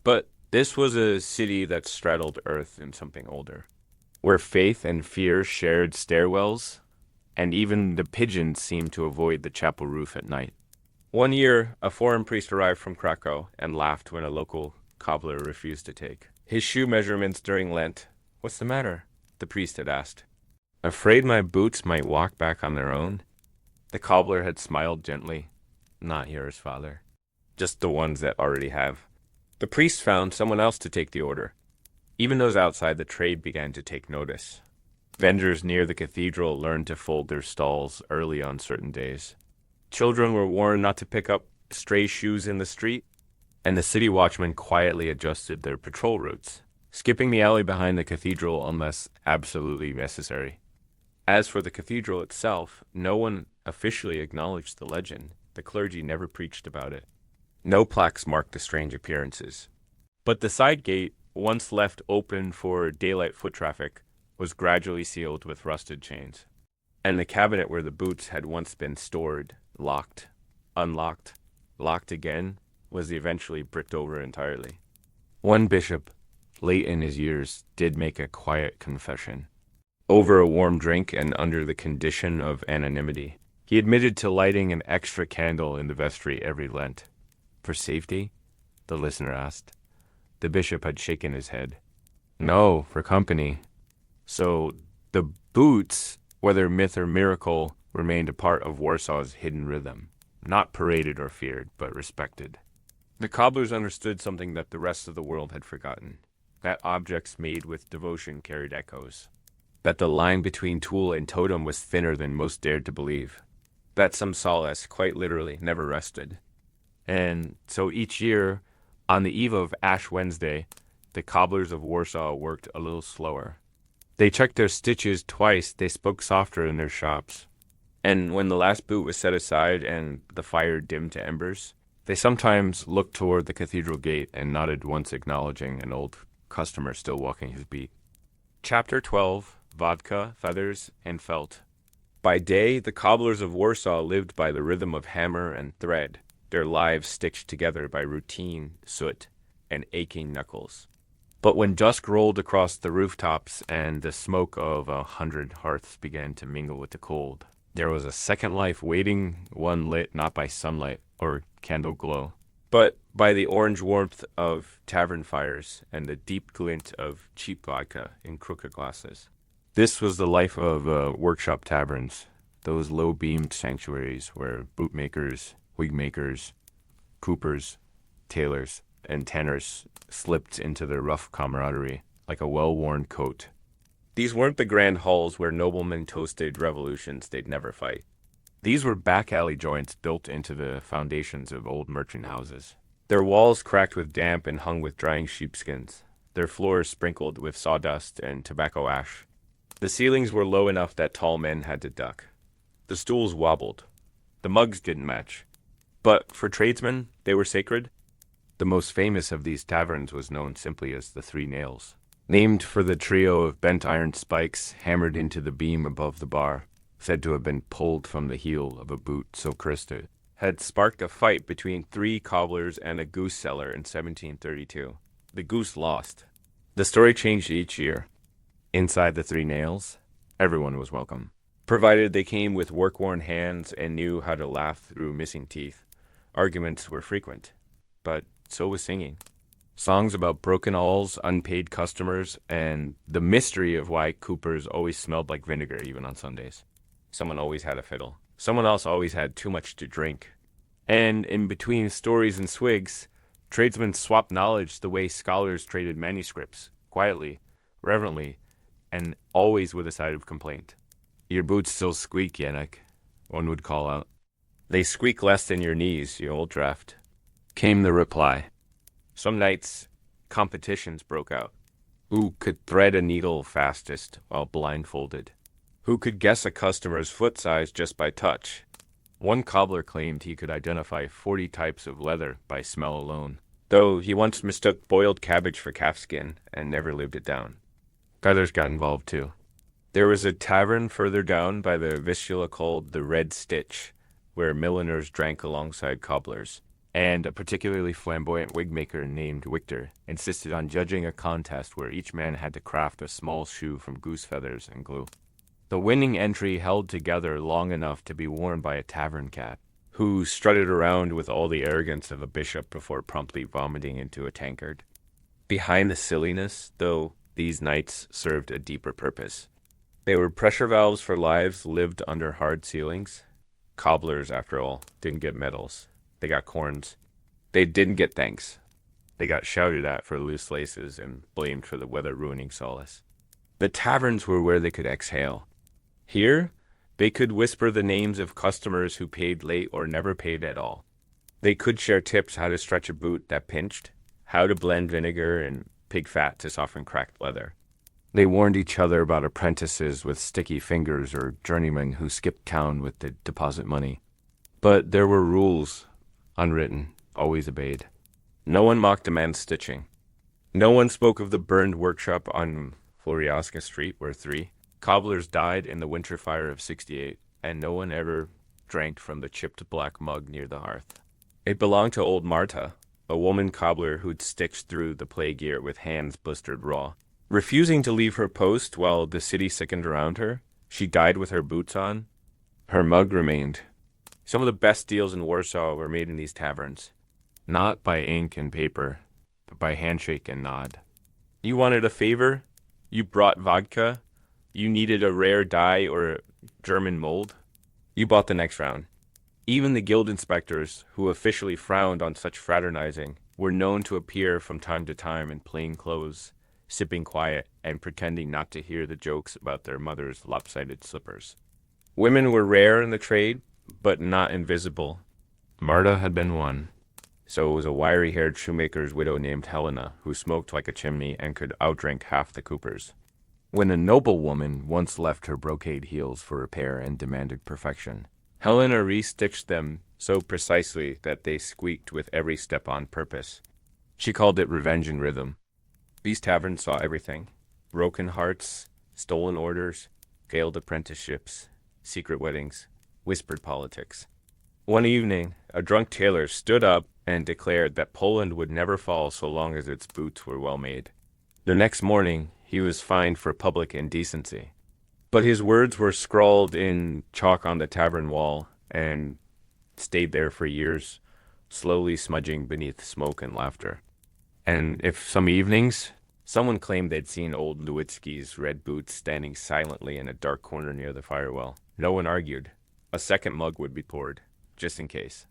But this was a city that straddled earth in something older, where faith and fear shared stairwells, and even the pigeons seemed to avoid the chapel roof at night. One year, a foreign priest arrived from Krakow and laughed when a local cobbler refused to take his shoe measurements during Lent. "What's the matter?" the priest had asked. "Afraid my boots might walk back on their own?" The cobbler had smiled gently. "Not yours, father. Just the ones that already have." The priest found someone else to take the order. Even those outside the trade began to take notice. Vendors near the cathedral learned to fold their stalls early on certain days. Children were warned not to pick up stray shoes in the street, and the city watchmen quietly adjusted their patrol routes, skipping the alley behind the cathedral unless absolutely necessary. As for the cathedral itself, no one officially acknowledged the legend. The clergy never preached about it. No plaques marked the strange appearances. But the side gate, once left open for daylight foot traffic, was gradually sealed with rusted chains. And the cabinet where the boots had once been stored, locked, unlocked, locked again, was eventually bricked over entirely. One bishop, late in his years, did make a quiet confession. Over a warm drink and under the condition of anonymity, he admitted to lighting an extra candle in the vestry every Lent. "For safety?" the listener asked. The bishop had shaken his head. "No, for company." So the boots, whether myth or miracle, remained a part of Warsaw's hidden rhythm, not paraded or feared, but respected. The cobblers understood something that the rest of the world had forgotten, that objects made with devotion carried echoes, that the line between tool and totem was thinner than most dared to believe, that some solace, quite literally, never rested. And so each year, on the eve of Ash Wednesday, the cobblers of Warsaw worked a little slower. They checked their stitches twice, they spoke softer in their shops. And when the last boot was set aside and the fire dimmed to embers, they sometimes looked toward the cathedral gate and nodded once, acknowledging an old customer still walking his beat. Chapter 12, Vodka, Feathers, and Felt. By day, the cobblers of Warsaw lived by the rhythm of hammer and thread, their lives stitched together by routine, soot, and aching knuckles. But when dusk rolled across the rooftops and the smoke of 100 hearths began to mingle with the cold, there was a second life waiting, one lit not by sunlight or candle glow, but by the orange warmth of tavern fires and the deep glint of cheap vodka in crooked glasses. This was the life of workshop taverns, those low-beamed sanctuaries where bootmakers, wigmakers, coopers, tailors, and tanners slipped into their rough camaraderie like a well-worn coat. These weren't the grand halls where noblemen toasted revolutions they'd never fight. These were back-alley joints built into the foundations of old merchant houses. Their walls cracked with damp and hung with drying sheepskins, their floors sprinkled with sawdust and tobacco ash. The ceilings were low enough that tall men had to duck. The stools wobbled. The mugs didn't match. But for tradesmen, they were sacred. The most famous of these taverns was known simply as the Three Nails, named for the trio of bent iron spikes hammered into the beam above the bar, said to have been pulled from the heel of a boot so crested, had sparked a fight between three cobblers and a goose seller in 1732. The goose lost. The story changed each year. Inside the Three Nails, everyone was welcome, provided they came with work-worn hands and knew how to laugh through missing teeth. Arguments were frequent, but so was singing. Songs about broken awls, unpaid customers, and the mystery of why coopers always smelled like vinegar even on Sundays. Someone always had a fiddle. Someone else always had too much to drink. And in between stories and swigs, tradesmen swapped knowledge the way scholars traded manuscripts, quietly, reverently, and always with a side of complaint. Your boots still squeak, Yannick, one would call out. They squeak less than your knees, you old draft, came the reply. Some nights, competitions broke out. Who could thread a needle fastest while blindfolded? Who could guess a customer's foot size just by touch? One cobbler claimed he could identify 40 types of leather by smell alone, though he once mistook boiled cabbage for calfskin and never lived it down. Others got involved too. There was a tavern further down by the Vistula called the Red Stitch, where milliners drank alongside cobblers, and a particularly flamboyant wigmaker named Victor insisted on judging a contest where each man had to craft a small shoe from goose feathers and glue. The winning entry held together long enough to be worn by a tavern cat, who strutted around with all the arrogance of a bishop before promptly vomiting into a tankard. Behind the silliness, though, these nights served a deeper purpose. They were pressure valves for lives lived under hard ceilings. Cobblers, after all, didn't get medals. They got corns. They didn't get thanks. They got shouted at for loose laces and blamed for the weather-ruining solace. The taverns were where they could exhale. Here, they could whisper the names of customers who paid late or never paid at all. They could share tips how to stretch a boot that pinched, how to blend vinegar and pig fat to soften cracked leather. They warned each other about apprentices with sticky fingers or journeymen who skipped town with the deposit money. But there were rules, unwritten, always obeyed. No one mocked a man's stitching. No one spoke of the burned workshop on Floriaska Street where 3 cobblers died in the winter fire of '68, and no one ever drank from the chipped black mug near the hearth. It belonged to old Marta, a woman cobbler who'd stitched through the plague year with hands blistered raw. Refusing to leave her post while the city sickened around her, she died with her boots on. Her mug remained. Some of the best deals in Warsaw were made in these taverns, not by ink and paper, but by handshake and nod. You wanted a favor? You brought vodka? You needed a rare dye or a German mold? You bought the next round. Even the guild inspectors, who officially frowned on such fraternizing, were known to appear from time to time in plain clothes, sipping quiet and pretending not to hear the jokes about their mother's lopsided slippers. Women were rare in the trade, but not invisible. Marta had been one. So was a wiry-haired shoemaker's widow named Helena, who smoked like a chimney and could outdrink half the coopers. When a noblewoman once left her brocade heels for repair and demanded perfection, Helena restitched them so precisely that they squeaked with every step on purpose. She called it revenge and rhythm. These taverns saw everything: broken hearts, stolen orders, failed apprenticeships, secret weddings, whispered politics. One evening, a drunk tailor stood up and declared that Poland would never fall so long as its boots were well made. The next morning, he was fined for public indecency. But his words were scrawled in chalk on the tavern wall and stayed there for years, slowly smudging beneath smoke and laughter. And if some evenings, someone claimed they'd seen old Lewitsky's red boots standing silently in a dark corner near the firewell, no one argued. A second mug would be poured, just in case.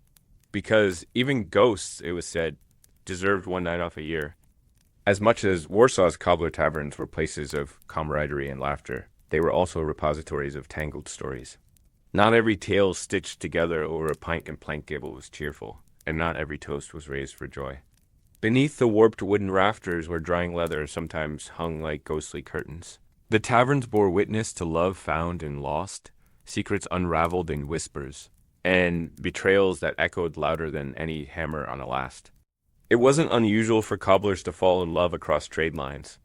Because even ghosts, it was said, deserved one night off a year. As much as Warsaw's cobbler taverns were places of camaraderie and laughter, they were also repositories of tangled stories. Not every tale stitched together over a pint and plank gable was cheerful, and not every toast was raised for joy. Beneath the warped wooden rafters where drying leather sometimes hung like ghostly curtains, the taverns bore witness to love found and lost, secrets unraveled in whispers, and betrayals that echoed louder than any hammer on a last. It wasn't unusual for cobblers to fall in love across trade lines.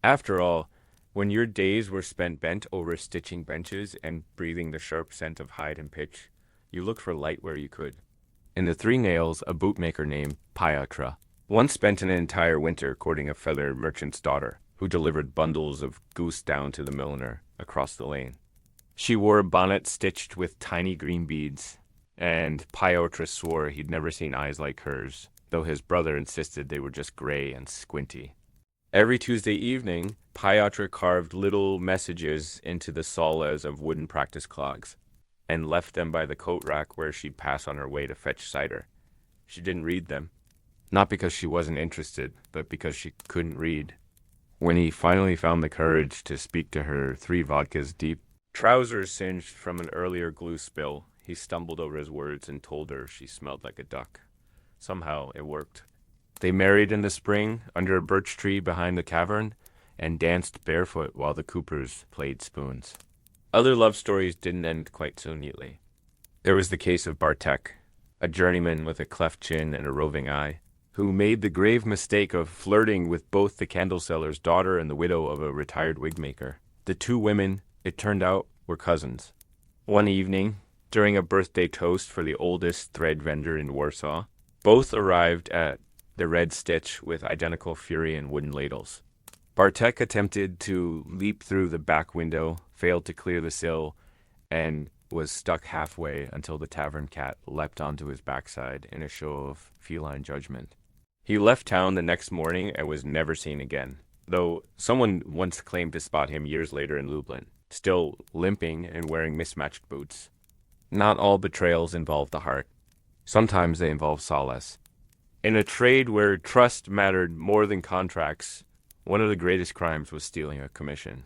After all, when your days were spent bent over stitching benches and breathing the sharp scent of hide and pitch, you looked for light where you could. In the Three Nails, a bootmaker named Piotr once spent an entire winter courting a feather merchant's daughter, who delivered bundles of goose down to the milliner across the lane. She wore a bonnet stitched with tiny green beads, and Piotr swore he'd never seen eyes like hers, though his brother insisted they were just gray and squinty. Every Tuesday evening, Piotr carved little messages into the soles of wooden practice clogs. and left them by the coat rack where she'd pass on her way to fetch cider. She didn't read them. Not because she wasn't interested, but because she couldn't read. When he finally found the courage to speak to her 3 vodkas deep, trousers singed from an earlier glue spill, he stumbled over his words and told her she smelled like a duck. Somehow it worked. They married in the spring under a birch tree behind the cavern and danced barefoot while the Coopers played spoons. Other love stories didn't end quite so neatly. There was the case of Bartek, a journeyman with a cleft chin and a roving eye, who made the grave mistake of flirting with both the candle seller's daughter and the widow of a retired wig maker. The 2 women, it turned out, were cousins. One evening, during a birthday toast for the oldest thread vendor in Warsaw, both arrived at the Red Stitch with identical fury and wooden ladles. Bartek attempted to leap through the back window, failed to clear the sill, and was stuck halfway until the tavern cat leapt onto his backside in a show of feline judgment. He left town the next morning and was never seen again, though someone once claimed to spot him years later in Lublin, still limping and wearing mismatched boots. Not all betrayals involve the heart. Sometimes they involve solace. In a trade where trust mattered more than contracts, one of the greatest crimes was stealing a commission.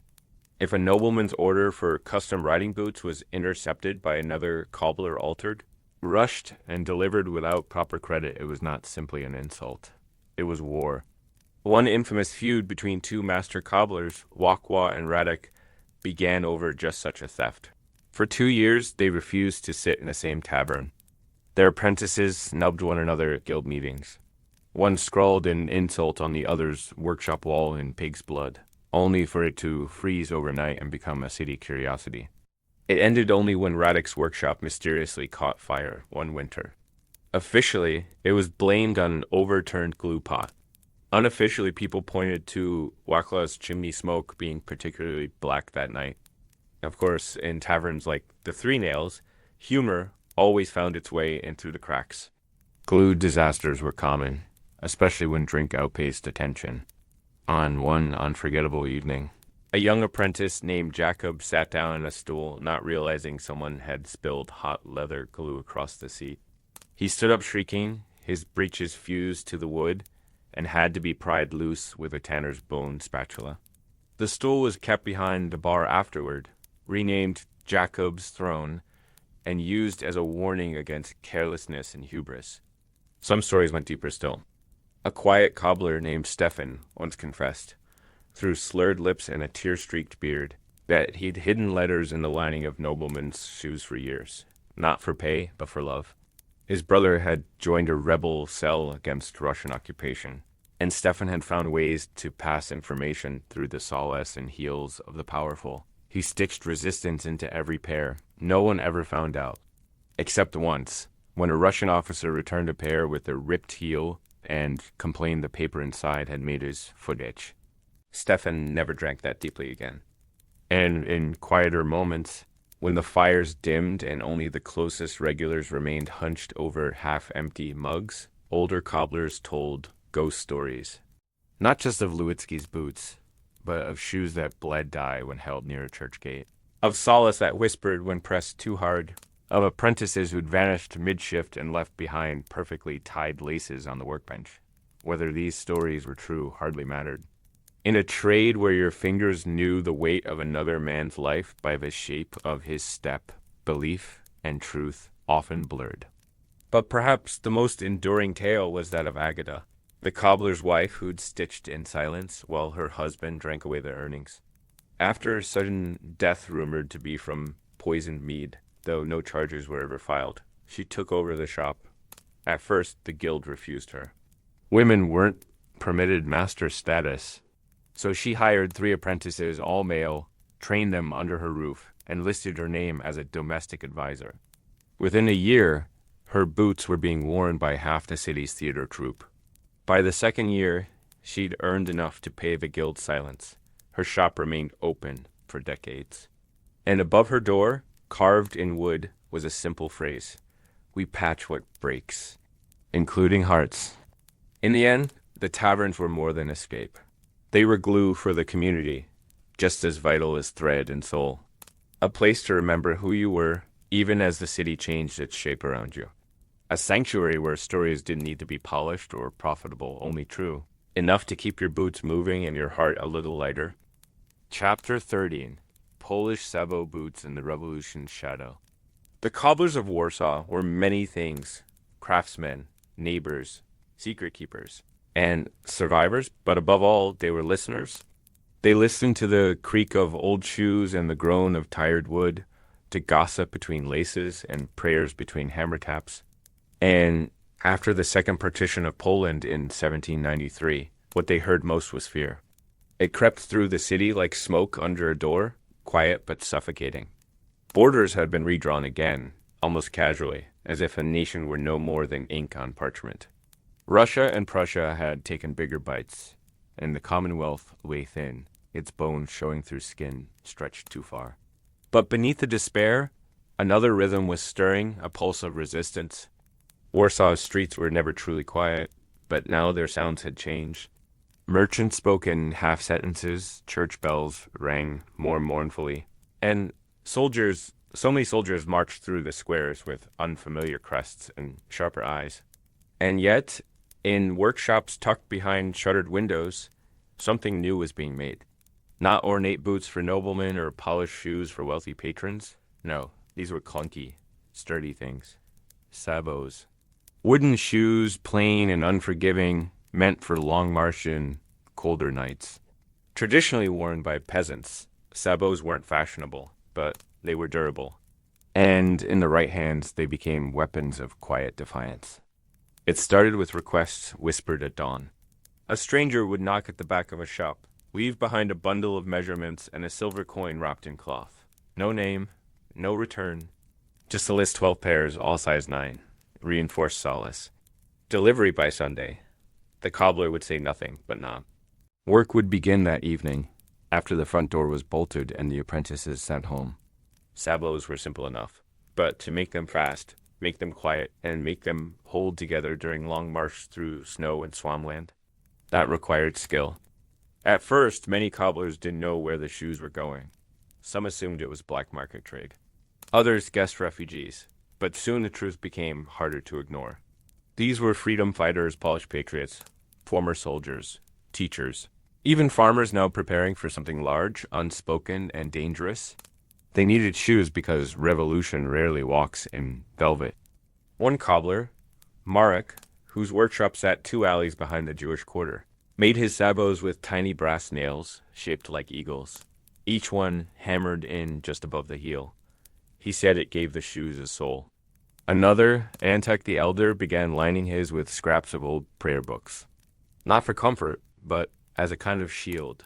If a nobleman's order for custom riding boots was intercepted by another cobbler altered, rushed, and delivered without proper credit, it was not simply an insult. It was war. One infamous feud between 2 master cobblers, Wakwa and Radek, began over just such a theft. For 2 years, they refused to sit in the same tavern. Their apprentices snubbed one another at guild meetings. One scrawled an insult on the other's workshop wall in pig's blood, only for it to freeze overnight and become a city curiosity. It ended only when Radek's workshop mysteriously caught fire one winter. Officially, it was blamed on an overturned glue pot. Unofficially, people pointed to Wakla's chimney smoke being particularly black that night. Of course, in taverns like the Three Nails, humor always found its way in through the cracks. Glue disasters were common, especially when drink outpaced attention. On one unforgettable evening, a young apprentice named Jacob sat down on a stool, not realizing someone had spilled hot leather glue across the seat. He stood up shrieking, his breeches fused to the wood, and had to be pried loose with a tanner's bone spatula. The stool was kept behind the bar afterward, renamed Jacob's Throne, and used as a warning against carelessness and hubris. Some stories went deeper still. A quiet cobbler named Stefan once confessed, through slurred lips and a tear-streaked beard, that he'd hidden letters in the lining of noblemen's shoes for years, not for pay, but for love. His brother had joined a rebel cell against Russian occupation, and Stefan had found ways to pass information through the solace and heels of the powerful. He stitched resistance into every pair. No one ever found out. Except once, when a Russian officer returned a pair with a ripped heel and complained the paper inside had made his foot itch. Stefan never drank that deeply again. And in quieter moments, when the fires dimmed and only the closest regulars remained hunched over half-empty mugs, older cobblers told ghost stories. Not just of Lewitsky's boots, but of shoes that bled dye when held near a church gate. Of solace that whispered when pressed too hard. Of apprentices who'd vanished mid-shift and left behind perfectly tied laces on the workbench. Whether these stories were true hardly mattered. In a trade where your fingers knew the weight of another man's life by the shape of his step, belief and truth often blurred. But perhaps the most enduring tale was that of Agata, the cobbler's wife who'd stitched in silence while her husband drank away their earnings. After a sudden death rumored to be from poisoned mead, though no charges were ever filed, she took over the shop. At first, the guild refused her. Women weren't permitted master status, so she hired 3 apprentices, all male, trained them under her roof, and listed her name as a domestic advisor. Within a year, her boots were being worn by half the city's theater troupe. By the 2nd year, she'd earned enough to pay the guild's silence. Her shop remained open for decades. And above her door, carved in wood, was a simple phrase: "We patch what breaks," including hearts. In the end, the taverns were more than escape. They were glue for the community, just as vital as thread and soul. A place to remember who you were, even as the city changed its shape around you. A sanctuary where stories didn't need to be polished or profitable, only true. Enough to keep your boots moving and your heart a little lighter. Chapter 13. Polish sabot boots in the Revolution's shadow. The cobblers of Warsaw were many things: craftsmen, neighbors, secret keepers, and survivors, but above all, they were listeners. They listened to the creak of old shoes and the groan of tired wood, to gossip between laces and prayers between hammer taps. And after the second partition of Poland in 1793, what they heard most was fear. It crept through the city like smoke under a door, quiet but suffocating. Borders had been redrawn again, almost casually, as if a nation were no more than ink on parchment. Russia and Prussia had taken bigger bites, and the Commonwealth lay thin, its bones showing through skin stretched too far. But beneath the despair, another rhythm was stirring, a pulse of resistance. Warsaw's streets were never truly quiet, but now their sounds had changed. Merchants spoke in half-sentences, church bells rang more mournfully, and so many soldiers marched through the squares with unfamiliar crests and sharper eyes. And yet, in workshops tucked behind shuttered windows, something new was being made. Not ornate boots for noblemen or polished shoes for wealthy patrons. No, these were clunky, sturdy things. Sabots. Wooden shoes, plain and unforgiving, meant for long march and colder nights. Traditionally worn by peasants, sabots weren't fashionable, but they were durable. And in the right hands, they became weapons of quiet defiance. It started with requests whispered at dawn. A stranger would knock at the back of a shop, leave behind a bundle of measurements and a silver coin wrapped in cloth. No name, no return, just a list 12 pairs, all size 9. Reinforced solace. Delivery by Sunday. The cobbler would say nothing, but not. Work would begin that evening, after the front door was bolted and the apprentices sent home. Sabots were simple enough, but to make them fast, make them quiet, and make them hold together during long march through snow and swampland, that required skill. At first, many cobblers didn't know where the shoes were going. Some assumed it was black market trade. Others guessed refugees, but soon the truth became harder to ignore. These were freedom fighters, Polish patriots, former soldiers, teachers, even farmers now preparing for something large, unspoken, and dangerous. They needed shoes because revolution rarely walks in velvet. One cobbler, Marek, whose workshop sat 2 alleys behind the Jewish quarter, made his sabots with tiny brass nails shaped like eagles, each one hammered in just above the heel. He said it gave the shoes a soul. Another, Antek the Elder, began lining his with scraps of old prayer books. Not for comfort, but as a kind of shield.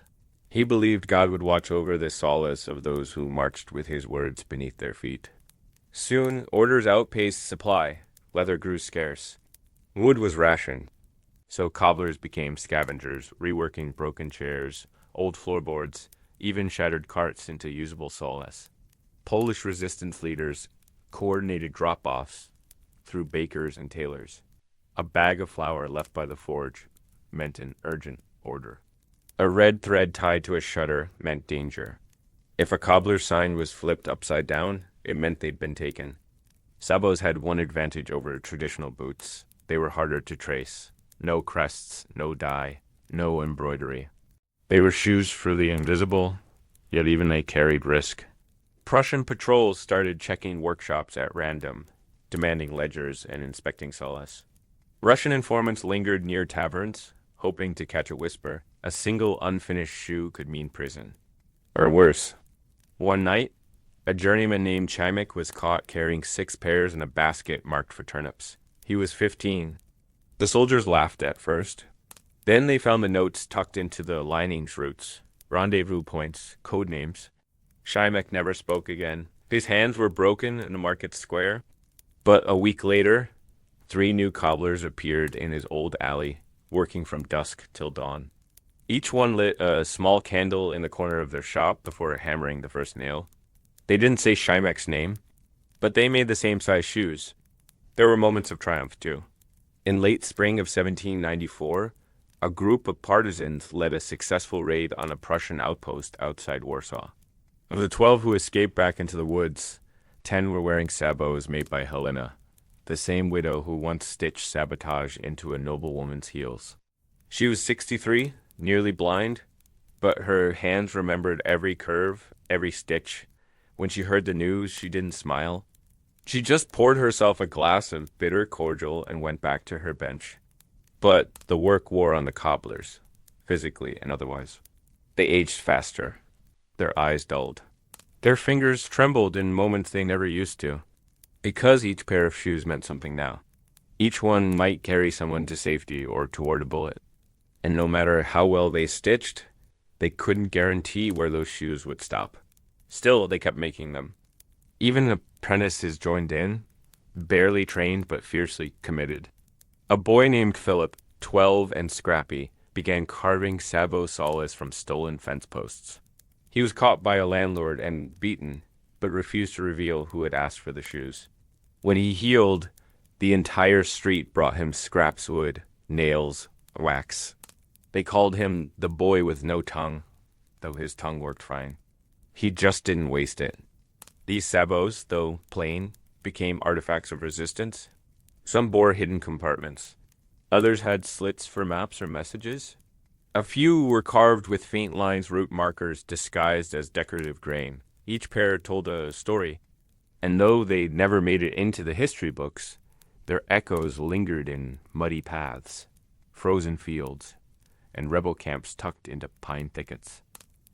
He believed God would watch over the solace of those who marched with his words beneath their feet. Soon, orders outpaced supply. Leather grew scarce. Wood was rationed. So cobblers became scavengers, reworking broken chairs, old floorboards, even shattered carts into usable solace. Polish resistance leaders coordinated drop-offs through bakers and tailors. A bag of flour left by the forge meant an urgent order. A red thread tied to a shutter meant danger. If a cobbler's sign was flipped upside down, it meant they'd been taken. Sabots had one advantage over traditional boots. They were harder to trace. No crests, no dye, no embroidery. They were shoes for the invisible, yet even they carried risk. Prussian patrols started checking workshops at random, demanding ledgers and inspecting solace. Russian informants lingered near taverns, hoping to catch a whisper. A single unfinished shoe could mean prison. Or worse. One night, a journeyman named Chimek was caught carrying 6 pairs in a basket marked for turnips. He was 15. The soldiers laughed at first. Then they found the notes tucked into the lining's roots, rendezvous points, code names. Chimek never spoke again. His hands were broken in the market square. But a week later, 3 new cobblers appeared in his old alley, working from dusk till dawn. Each one lit a small candle in the corner of their shop before hammering the first nail. They didn't say Chimek's name, but they made the same size shoes. There were moments of triumph, too. In late spring of 1794, a group of partisans led a successful raid on a Prussian outpost outside Warsaw. Of the 12 who escaped back into the woods, 10 were wearing sabots made by Helena, the same widow who once stitched sabotage into a noblewoman's heels. She was 63, nearly blind, but her hands remembered every curve, every stitch. When she heard the news, she didn't smile. She just poured herself a glass of bitter cordial and went back to her bench. But the work wore on the cobblers, physically and otherwise. They aged faster. Their eyes dulled. Their fingers trembled in moments they never used to, because each pair of shoes meant something now. Each one might carry someone to safety or toward a bullet. And no matter how well they stitched, they couldn't guarantee where those shoes would stop. Still, they kept making them. Even apprentices joined in, barely trained but fiercely committed. A boy named Philip, 12 and scrappy, began carving sabot soles from stolen fence posts. He was caught by a landlord and beaten, but refused to reveal who had asked for the shoes. When he healed, the entire street brought him scraps wood, nails, wax. They called him the boy with no tongue, though his tongue worked fine. He just didn't waste it. These sabots, though plain, became artifacts of resistance. Some bore hidden compartments. Others had slits for maps or messages. A few were carved with faint lines, route markers disguised as decorative grain. Each pair told a story, and though they never made it into the history books, their echoes lingered in muddy paths, frozen fields, and rebel camps tucked into pine thickets.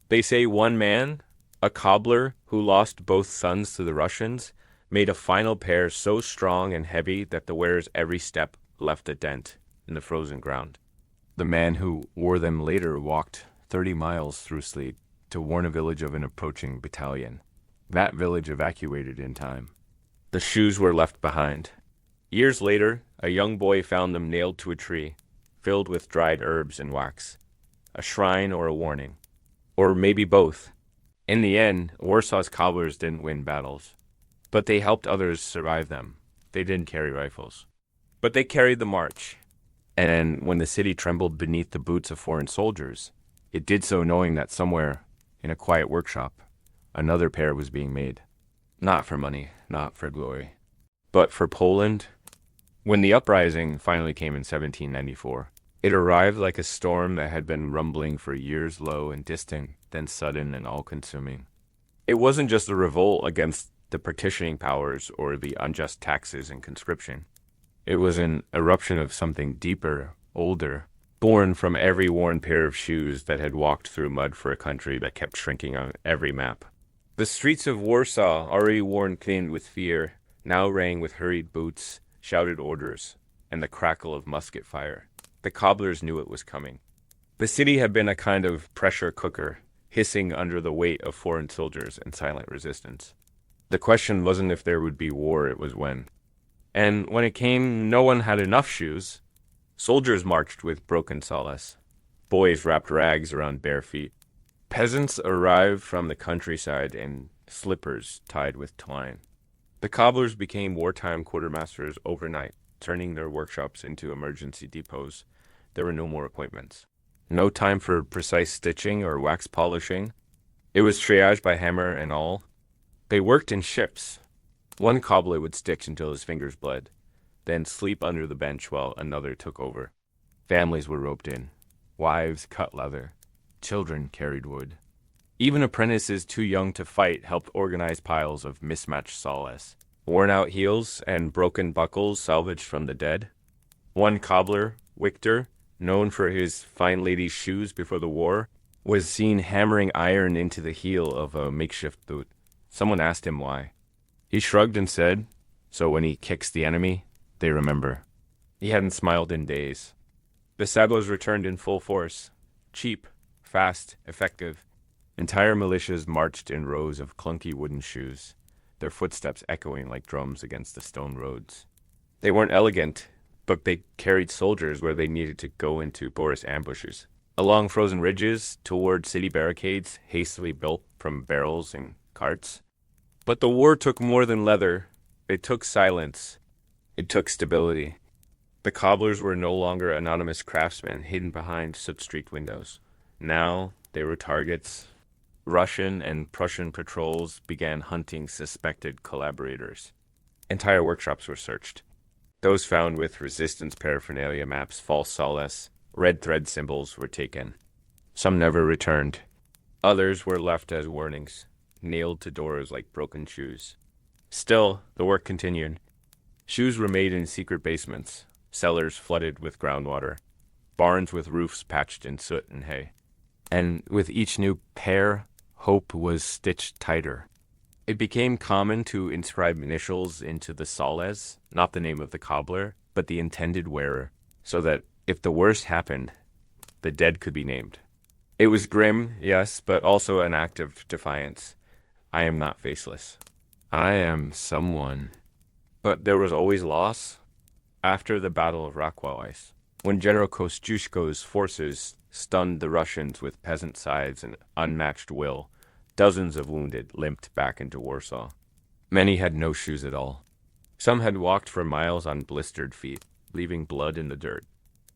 They say one man, a cobbler who lost both sons to the Russians, made a final pair so strong and heavy that the wearer's every step left a dent in the frozen ground. The man who wore them later walked 30 miles through sleet to warn a village of an approaching battalion. That village evacuated in time. The shoes were left behind. Years later, a young boy found them nailed to a tree, filled with dried herbs and wax. A shrine or a warning. Or maybe both. In the end, Warsaw's cobblers didn't win battles. But they helped others survive them. They didn't carry rifles. But they carried the march. And when the city trembled beneath the boots of foreign soldiers, it did so knowing that somewhere, in a quiet workshop, another pair was being made. Not for money, not for glory, but for Poland. When the uprising finally came in 1794, it arrived like a storm that had been rumbling for years, low and distant, then sudden and all-consuming. It wasn't just a revolt against the partitioning powers or the unjust taxes and conscription. It was an eruption of something deeper, older, born from every worn pair of shoes that had walked through mud for a country that kept shrinking on every map. The streets of Warsaw, already worn thin with fear, now rang with hurried boots, shouted orders, and the crackle of musket fire. The cobblers knew it was coming. The city had been a kind of pressure cooker, hissing under the weight of foreign soldiers and silent resistance. The question wasn't if there would be war, it was when. And when it came, no one had enough shoes. Soldiers marched with broken solace. Boys wrapped rags around bare feet. Peasants arrived from the countryside in slippers tied with twine. The cobblers became wartime quartermasters overnight, turning their workshops into emergency depots. There were no more appointments. No time for precise stitching or wax polishing. It was triage by hammer and awl. They worked in shifts. One cobbler would stitch until his fingers bled, then sleep under the bench while another took over. Families were roped in. Wives cut leather. Children carried wood. Even apprentices too young to fight helped organize piles of mismatched solace. Worn-out heels and broken buckles salvaged from the dead. One cobbler, Victor, known for his fine lady's shoes before the war, was seen hammering iron into the heel of a makeshift boot. Someone asked him why. He shrugged and said, "So when he kicks the enemy, they remember." He hadn't smiled in days. The sabots returned in full force. Cheap, fast, effective. Entire militias marched in rows of clunky wooden shoes, their footsteps echoing like drums against the stone roads. They weren't elegant, but they carried soldiers where they needed to go into porous ambushes. Along frozen ridges, toward city barricades, hastily built from barrels and carts. But the war took more than leather. It took silence. It took stability. The cobblers were no longer anonymous craftsmen hidden behind soot-streaked windows. Now they were targets. Russian and Prussian patrols began hunting suspected collaborators. Entire workshops were searched. Those found with resistance paraphernalia maps, false solace, red thread symbols were taken. Some never returned. Others were left as warnings, nailed to doors like broken shoes. Still, the work continued. Shoes were made in secret basements, cellars flooded with groundwater, barns with roofs patched in soot and hay. And with each new pair, hope was stitched tighter. It became common to inscribe initials into the soles, not the name of the cobbler, but the intended wearer, so that if the worst happened, the dead could be named. It was grim, yes, but also an act of defiance. I am not faceless. I am someone. But there was always loss. After the Battle of Rakowaisz, when General Kosciuszko's forces stunned the Russians with peasant scythes and unmatched will, dozens of wounded limped back into Warsaw. Many had no shoes at all. Some had walked for miles on blistered feet, leaving blood in the dirt.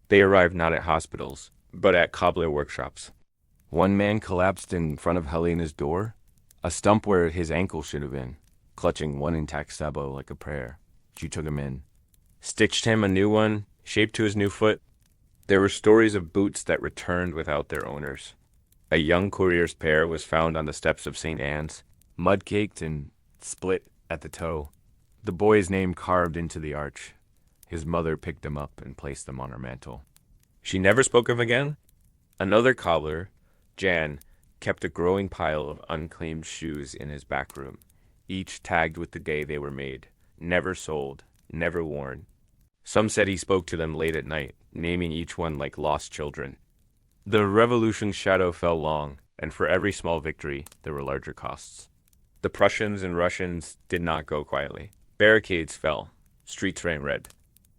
They arrived not at hospitals, but at Cobbler workshops. One man collapsed in front of Helena's door, a stump where his ankle should have been, clutching one intact sabot like a prayer. She took him in, stitched him a new one, shaped to his new foot. There were stories of boots that returned without their owners. A young courier's pair was found on the steps of St. Anne's, mud-caked and split at the toe. The boy's name carved into the arch. His mother picked them up and placed them on her mantle. She never spoke of again. Another cobbler, Jan, kept a growing pile of unclaimed shoes in his back room, each tagged with the day they were made, never sold, never worn. Some said he spoke to them late at night, naming each one like lost children. The revolution's shadow fell long, and for every small victory, there were larger costs. The Prussians and Russians did not go quietly. Barricades fell. Streets ran red.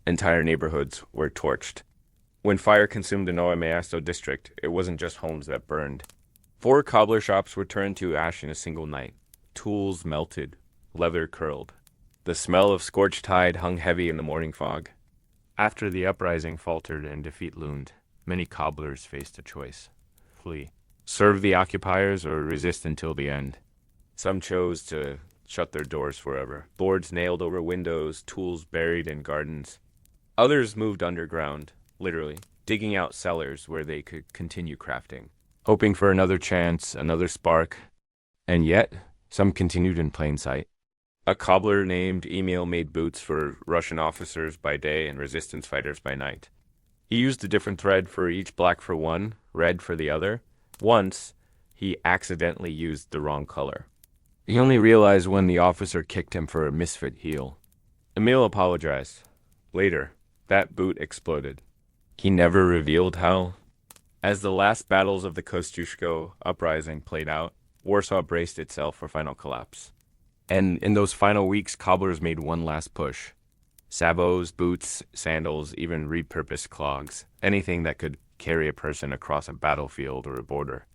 Entire neighborhoods were torched. When fire consumed the Nowe Miasto district, it wasn't just homes that burned. 4 cobbler shops were turned to ash in a single night. Tools melted. Leather curled. The smell of scorched hide hung heavy in the morning fog. After the uprising faltered and defeat loomed, many cobblers faced a choice: flee, serve the occupiers, or resist until the end. Some chose to shut their doors forever, boards nailed over windows, tools buried in gardens. Others moved underground, literally, digging out cellars where they could continue crafting, hoping for another chance, another spark. And yet, some continued in plain sight. A cobbler named Emil made boots for Russian officers by day and resistance fighters by night. He used a different thread for each, black for one, red for the other. Once, he accidentally used the wrong color. He only realized when the officer kicked him for a misfit heel. Emil apologized. Later, that boot exploded. He never revealed how. As the last battles of the Kosciuszko uprising played out, Warsaw braced itself for final collapse. And in those final weeks, cobblers made one last push. Sabots, boots, sandals, even repurposed clogs. Anything that could carry a person across a battlefield or a border.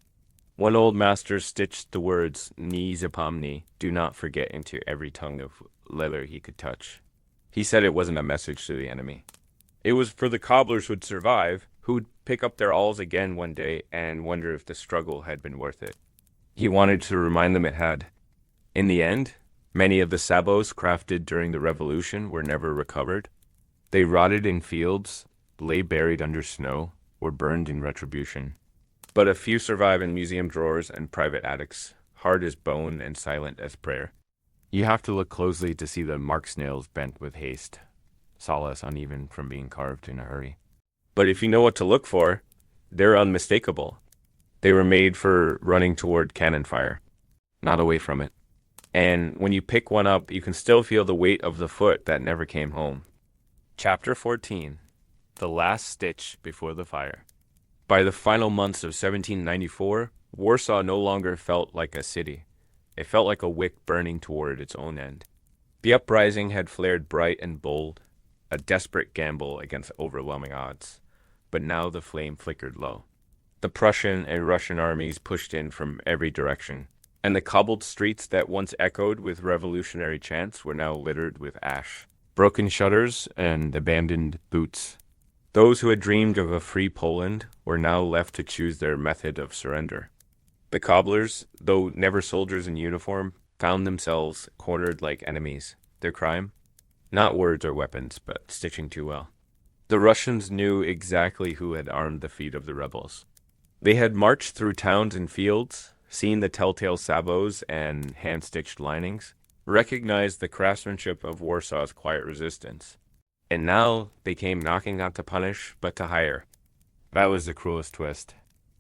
One old master stitched the words, "Ni zapomni," do not forget, into every tongue of leather he could touch. He said it wasn't a message to the enemy. It was for the cobblers who'd survive, who'd pick up their awls again one day and wonder if the struggle had been worth it. He wanted to remind them it had. In the end, many of the sabots crafted during the revolution were never recovered. They rotted in fields, lay buried under snow, or burned in retribution. But a few survive in museum drawers and private attics, hard as bone and silent as prayer. You have to look closely to see the mark nails bent with haste, solace uneven from being carved in a hurry. But if you know what to look for, they're unmistakable. They were made for running toward cannon fire, not away from it. And when you pick one up, you can still feel the weight of the foot that never came home. Chapter 14. The Last Stitch Before the Fire. By the final months of 1794, Warsaw no longer felt like a city. It felt like a wick burning toward its own end. The uprising had flared bright and bold, a desperate gamble against overwhelming odds. But now the flame flickered low. The Prussian and Russian armies pushed in from every direction, and the cobbled streets that once echoed with revolutionary chants were now littered with ash, broken shutters, and abandoned boots. Those who had dreamed of a free Poland were now left to choose their method of surrender. The cobblers, though never soldiers in uniform, found themselves cornered like enemies. Their crime? Not words or weapons, but stitching too well. The Russians knew exactly who had armed the feet of the rebels. They had marched through towns and fields, seen the telltale sabots and hand-stitched linings, recognized the craftsmanship of Warsaw's quiet resistance. And now they came knocking not to punish, but to hire. That was the cruelest twist.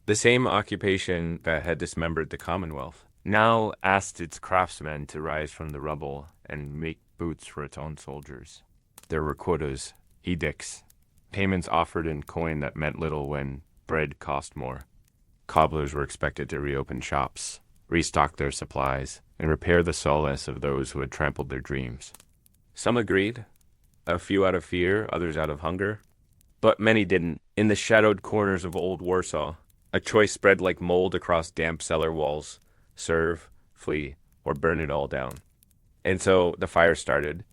The same occupation that had dismembered the Commonwealth now asked its craftsmen to rise from the rubble and make boots for its own soldiers. There were quotas, edicts, payments offered in coin that meant little when bread cost more. Cobblers were expected to reopen shops, restock their supplies, and repair the solace of those who had trampled their dreams. Some agreed, a few out of fear, others out of hunger, but many didn't. In the shadowed corners of old Warsaw, a choice spread like mold across damp cellar walls: serve, flee, or burn it all down. And so the fire started.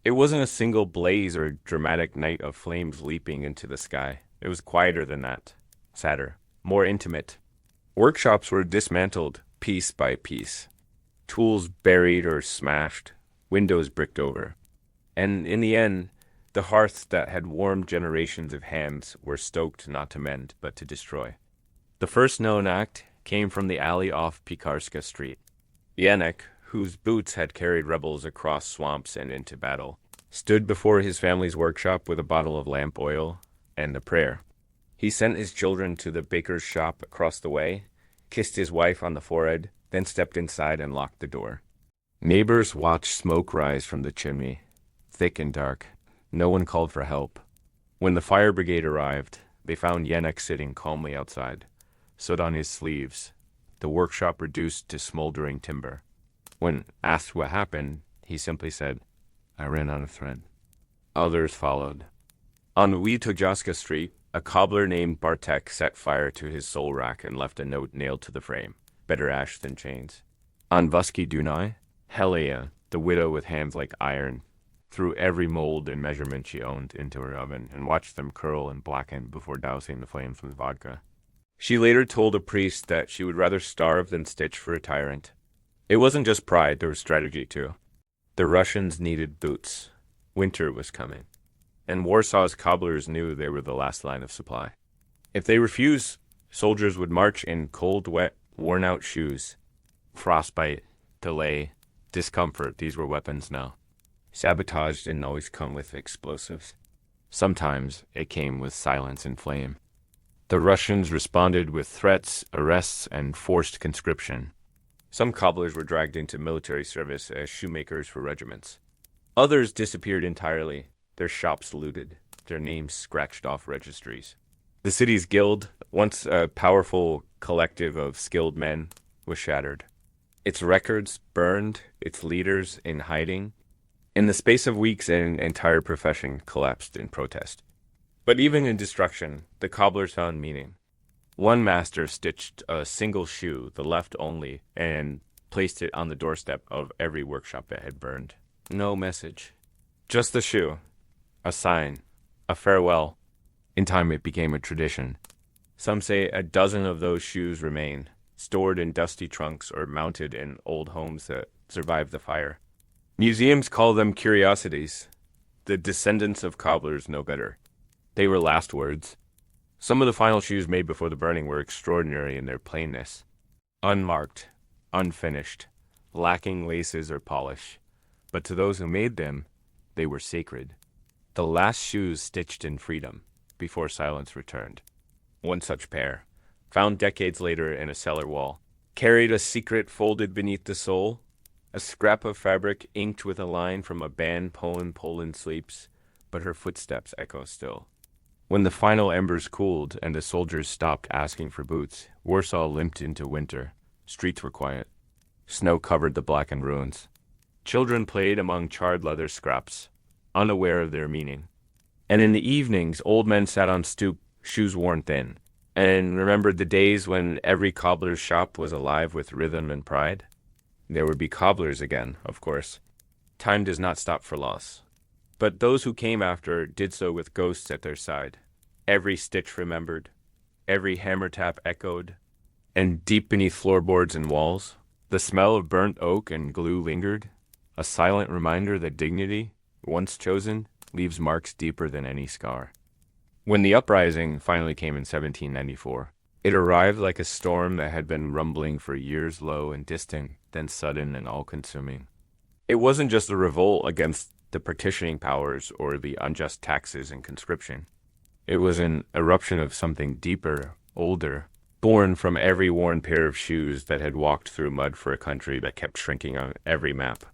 It wasn't a single blaze or dramatic night of flames leaping into the sky. It was quieter than that, sadder, more intimate. Workshops were dismantled piece by piece, tools buried or smashed, windows bricked over. And in the end, the hearths that had warmed generations of hands were stoked not to mend, but to destroy. The first known act came from the alley off Piekarska Street. Janek, whose boots had carried rebels across swamps and into battle, stood before his family's workshop with a bottle of lamp oil and a prayer. He sent his children to the baker's shop across the way, kissed his wife on the forehead, then stepped inside and locked the door. Neighbors watched smoke rise from the chimney, thick and dark. No one called for help. When the fire brigade arrived, they found Janek sitting calmly outside, soot on his sleeves, the workshop reduced to smoldering timber. When asked what happened, he simply said, "I ran out of thread." Others followed. On Witojaska Street, a cobbler named Bartek set fire to his sole rack and left a note nailed to the frame: "Better ash than chains." On Vuski Dunai, Helia, the widow with hands like iron, threw every mold and measurement she owned into her oven and watched them curl and blacken before dousing the flames with vodka. She later told a priest that she would rather starve than stitch for a tyrant. It wasn't just pride, there was strategy too. The Russians needed boots. Winter was coming. And Warsaw's cobblers knew they were the last line of supply. If they refused, soldiers would march in cold, wet, worn-out shoes. Frostbite, delay, discomfort, these were weapons now. Sabotage didn't always come with explosives. Sometimes it came with silence and flame. The Russians responded with threats, arrests, and forced conscription. Some cobblers were dragged into military service as shoemakers for regiments. Others disappeared entirely, their shops looted, their names scratched off registries. The city's guild, once a powerful collective of skilled men, was shattered. Its records burned, its leaders in hiding. In the space of weeks, an entire profession collapsed in protest. But even in destruction, the cobblers found meaning. One master stitched a single shoe, the left only, and placed it on the doorstep of every workshop that had burned. No message. Just the shoe. A sign. A farewell. In time it became a tradition. Some say a dozen of those shoes remain, stored in dusty trunks or mounted in old homes that survived the fire. Museums call them curiosities. The descendants of cobblers know better. They were last words. Some of the final shoes made before the burning were extraordinary in their plainness. Unmarked, unfinished, lacking laces or polish. But to those who made them, they were sacred. The last shoes stitched in freedom, before silence returned. One such pair, found decades later in a cellar wall, carried a secret folded beneath the sole, a scrap of fabric inked with a line from a banned poem Poland sleeps, but her footsteps echo still. When the final embers cooled and the soldiers stopped asking for boots, Warsaw limped into winter. Streets were quiet. Snow covered the blackened ruins. Children played among charred leather scraps, unaware of their meaning. And in the evenings, old men sat on stoop, shoes worn thin, and remembered the days when every cobbler's shop was alive with rhythm and pride. There would be cobblers again, of course. Time does not stop for loss. But those who came after did so with ghosts at their side. Every stitch remembered, every hammer tap echoed, And deep beneath floorboards and walls, the smell of burnt oak and glue lingered, a silent reminder that dignity, once chosen, leaves marks deeper than any scar. When the uprising finally came in 1794, it arrived like a storm that had been rumbling for years, low and distant, then sudden and all-consuming. It wasn't just a revolt against the partitioning powers or the unjust taxes and conscription. It was an eruption of something deeper, older, born from every worn pair of shoes that had walked through mud for a country that kept shrinking on every map.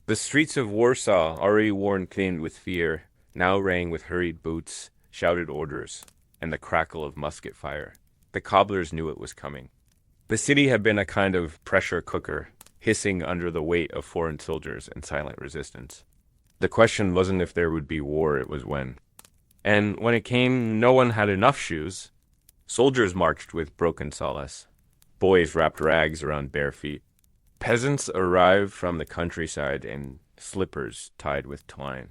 The streets of Warsaw, already worn thin with fear, now rang with hurried boots, shouted orders, and the crackle of musket fire. The cobblers knew it was coming. The city had been a kind of pressure cooker, hissing under the weight of foreign soldiers and silent resistance. The question wasn't if there would be war, it was when. And when it came, no one had enough shoes. Soldiers marched with broken solace. Boys wrapped rags around bare feet. Peasants arrived from the countryside in slippers tied with twine.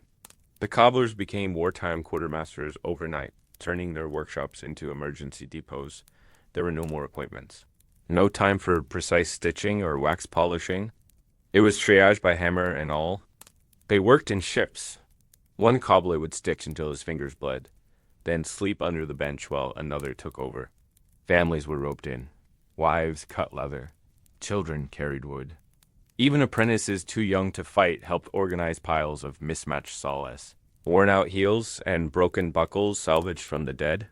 The cobblers became wartime quartermasters overnight, turning their workshops into emergency depots. There were no more appointments. No time for precise stitching or wax polishing. It was triage by hammer and awl. They worked in shifts. One cobbler would stitch until his fingers bled, then sleep under the bench while another took over. Families were roped in. Wives cut leather. Children carried wood. Even apprentices too young to fight helped organize piles of mismatched solace. Worn-out heels and broken buckles salvaged from the dead.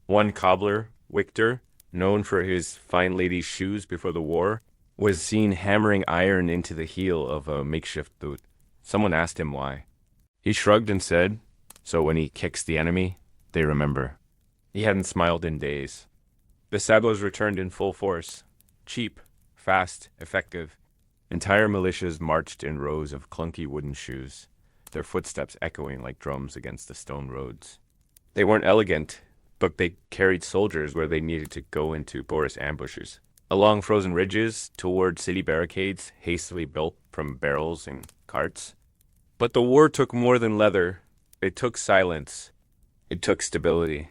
One cobbler, Victor, known for his fine lady's shoes before the war, was seen hammering iron into the heel of a makeshift boot. Someone asked him why. He shrugged and said, "So when he kicks the enemy, they remember." He hadn't smiled in days. The sabots returned in full force. Cheap, fast, effective. Entire militias marched in rows of clunky wooden shoes, their footsteps echoing like drums against the stone roads. They weren't elegant, but they carried soldiers where they needed to go into porous ambushes. Along frozen ridges, toward city barricades, hastily built from barrels and carts. But the war took more than leather. It took silence. It took stability.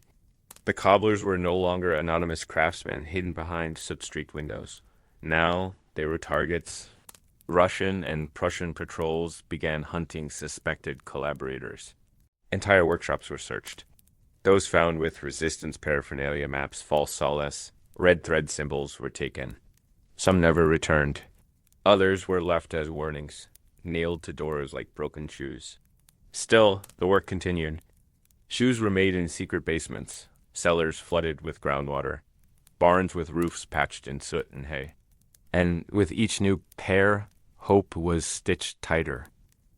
The cobblers were no longer anonymous craftsmen hidden behind soot-streaked windows. Now they were targets. Russian and Prussian patrols began hunting suspected collaborators. Entire workshops were searched. Those found with resistance paraphernalia maps, false solace, red thread symbols were taken. Some never returned. Others were left as warnings, nailed to doors like broken shoes. Still, the work continued. Shoes were made in secret basements, cellars flooded with groundwater, barns with roofs patched in soot and hay. And with each new pair, hope was stitched tighter.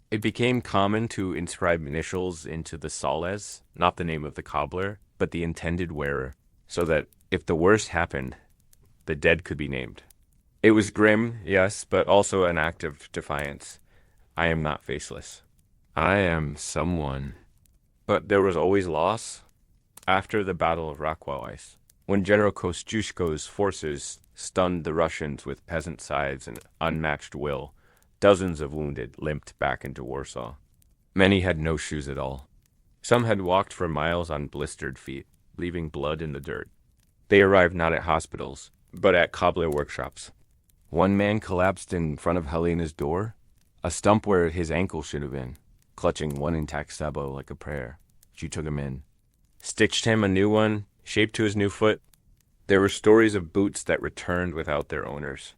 It became common to inscribe initials into the soles, not the name of the cobbler, but the intended wearer, so that if the worst happened, the dead could be named. It was grim, yes, but also an act of defiance. I am not faceless. I am someone. But there was always loss. After the Battle of Rakowicz, when General Kosciuszko's forces stunned the Russians with peasant scythes and unmatched will, dozens of wounded limped back into Warsaw. Many had no shoes at all. Some had walked for miles on blistered feet, leaving blood in the dirt. They arrived not at hospitals, but at cobbler workshops. One man collapsed in front of Helena's door, a stump where his ankle should have been, clutching one intact sabot like a prayer. She took him in, stitched him a new one, shaped to his new foot. There were stories of boots that returned without their owners.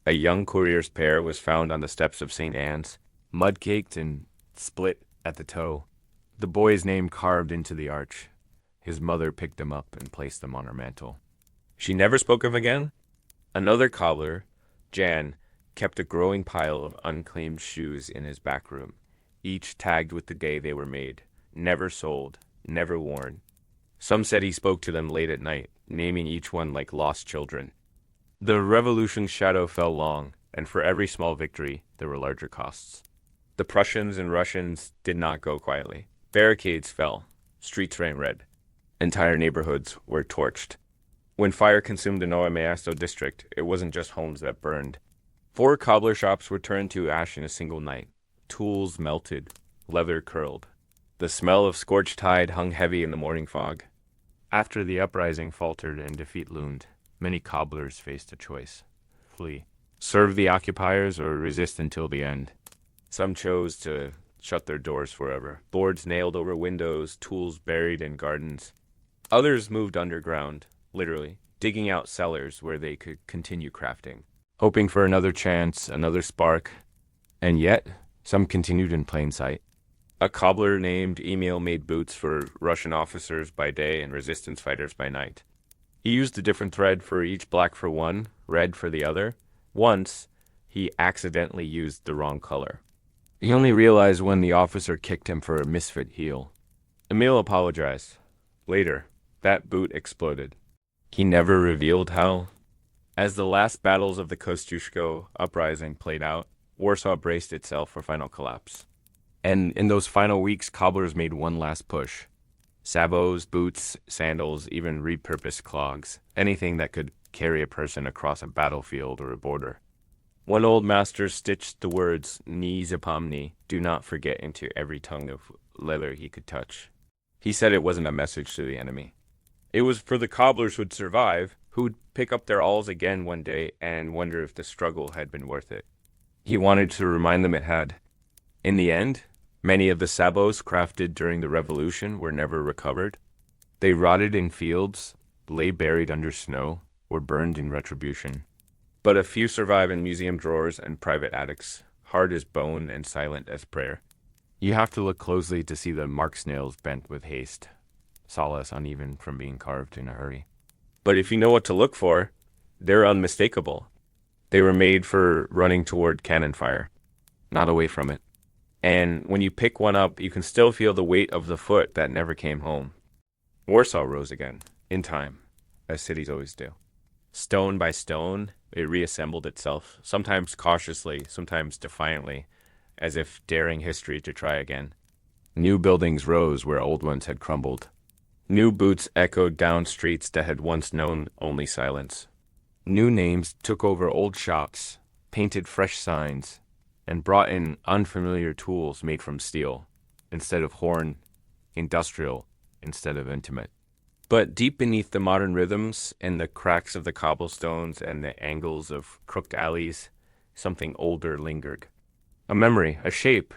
A young courier's pair was found on the steps of St. Anne's, mud-caked and split at the toe. The boy's name carved into the arch. His mother picked them up and placed them on her mantle. She never spoke of again. Another cobbler, Jan, kept a growing pile of unclaimed shoes in his back room, each tagged with the day they were made, never sold, never worn. Some said he spoke to them late at night, naming each one like lost children. The revolution's shadow fell long, and for every small victory, there were larger costs. The Prussians and Russians did not go quietly. Barricades fell. Streets ran red. Entire neighborhoods were torched. When fire consumed the Nowe Miasto district, it wasn't just homes that burned. 4 cobbler shops were turned to ash in a single night. Tools melted. Leather curled. The smell of scorched hide hung heavy in the morning fog. After the uprising faltered and defeat loomed, many cobblers faced a choice: flee, serve the occupiers, or resist until the end. Some chose to shut their doors forever, boards nailed over windows, tools buried in gardens. Others moved underground, literally, digging out cellars where they could continue crafting, hoping for another chance, another spark. And yet, some continued in plain sight. A cobbler named Emil made boots for Russian officers by day and resistance fighters by night. He used a different thread for each, black for one, red for the other. Once, he accidentally used the wrong color. He only realized when the officer kicked him for a misfit heel. Emil apologized. Later, that boot exploded. He never revealed how. As the last battles of the Kosciuszko uprising played out, Warsaw braced itself for final collapse. And in those final weeks, cobblers made one last push. Sabots, boots, sandals, even repurposed clogs. Anything that could carry a person across a battlefield or a border. One old master stitched the words, "Ni zapomni," do not forget, into every tongue of leather he could touch. He said it wasn't a message to the enemy. It was for the cobblers who'd survive, who'd pick up their awls again one day and wonder if the struggle had been worth it. He wanted to remind them it had. In the end, many of the sabots crafted during the revolution were never recovered. They rotted in fields, lay buried under snow, or burned in retribution. But a few survive in museum drawers and private attics, hard as bone and silent as prayer. You have to look closely to see the marked nails bent with haste, sawless uneven from being carved in a hurry. But if you know what to look for, they're unmistakable. They were made for running toward cannon fire, not away from it. And when you pick one up, you can still feel the weight of the foot that never came home. Warsaw rose again, in time, as cities always do. Stone by stone, it reassembled itself, sometimes cautiously, sometimes defiantly, as if daring history to try again. New buildings rose where old ones had crumbled. New boots echoed down streets that had once known only silence. New names took over old shops, painted fresh signs, and brought in unfamiliar tools made from steel, instead of horn, industrial instead of intimate. But deep beneath the modern rhythms and the cracks of the cobblestones and the angles of crooked alleys, something older lingered. A memory, a shape,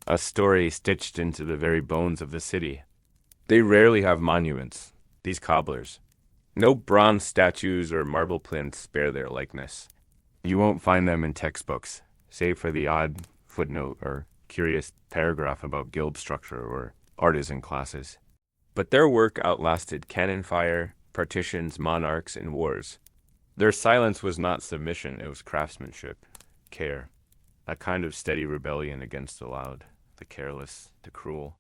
a story stitched into the very bones of the city. They rarely have monuments, these cobblers. No bronze statues or marble plinths bear their likeness. You won't find them in textbooks, save for the odd footnote or curious paragraph about guild structure or artisan classes. But their work outlasted cannon fire, partitions, monarchs, and wars. Their silence was not submission, it was craftsmanship, care, a kind of steady rebellion against the loud, the careless, the cruel.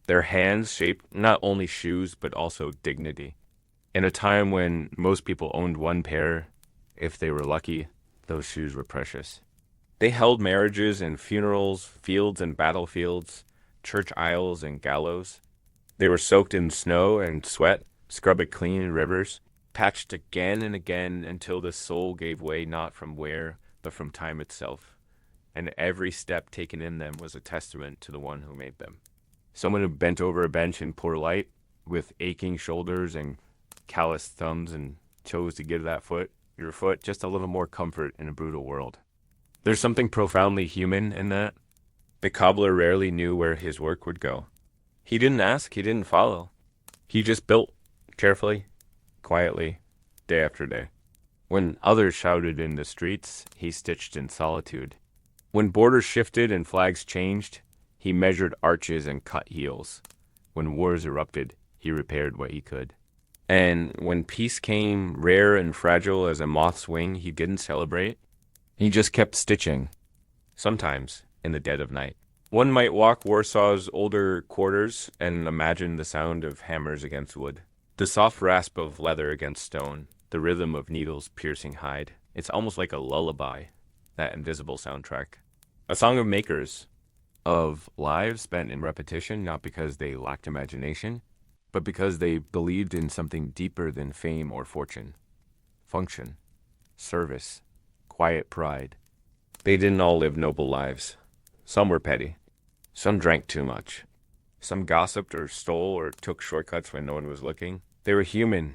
Their hands shaped not only shoes, but also dignity. In a time when most people owned one pair, if they were lucky, those shoes were precious. They held marriages and funerals, fields and battlefields, church aisles and gallows. They were soaked in snow and sweat, scrubbed clean in rivers, patched again and again until the soul gave way not from wear, but from time itself. And every step taken in them was a testament to the one who made them. Someone who bent over a bench in poor light, with aching shoulders and calloused thumbs, and chose to give your foot, just a little more comfort in a brutal world. There's something profoundly human in that. The cobbler rarely knew where his work would go. He didn't ask, he didn't follow. He just built, carefully, quietly, day after day. When others shouted in the streets, he stitched in solitude. When borders shifted and flags changed, he measured arches and cut heels. When wars erupted, he repaired what he could. And when peace came, rare and fragile as a moth's wing, he didn't celebrate. He just kept stitching, sometimes in the dead of night. One might walk Warsaw's older quarters and imagine the sound of hammers against wood, the soft rasp of leather against stone, the rhythm of needles piercing hide. It's almost like a lullaby, that invisible soundtrack. A song of makers, of lives spent in repetition, not because they lacked imagination, but because they believed in something deeper than fame or fortune. Function, service, quiet pride. They didn't all live noble lives. Some were petty. Some drank too much. Some gossiped or stole or took shortcuts when no one was looking. They were human,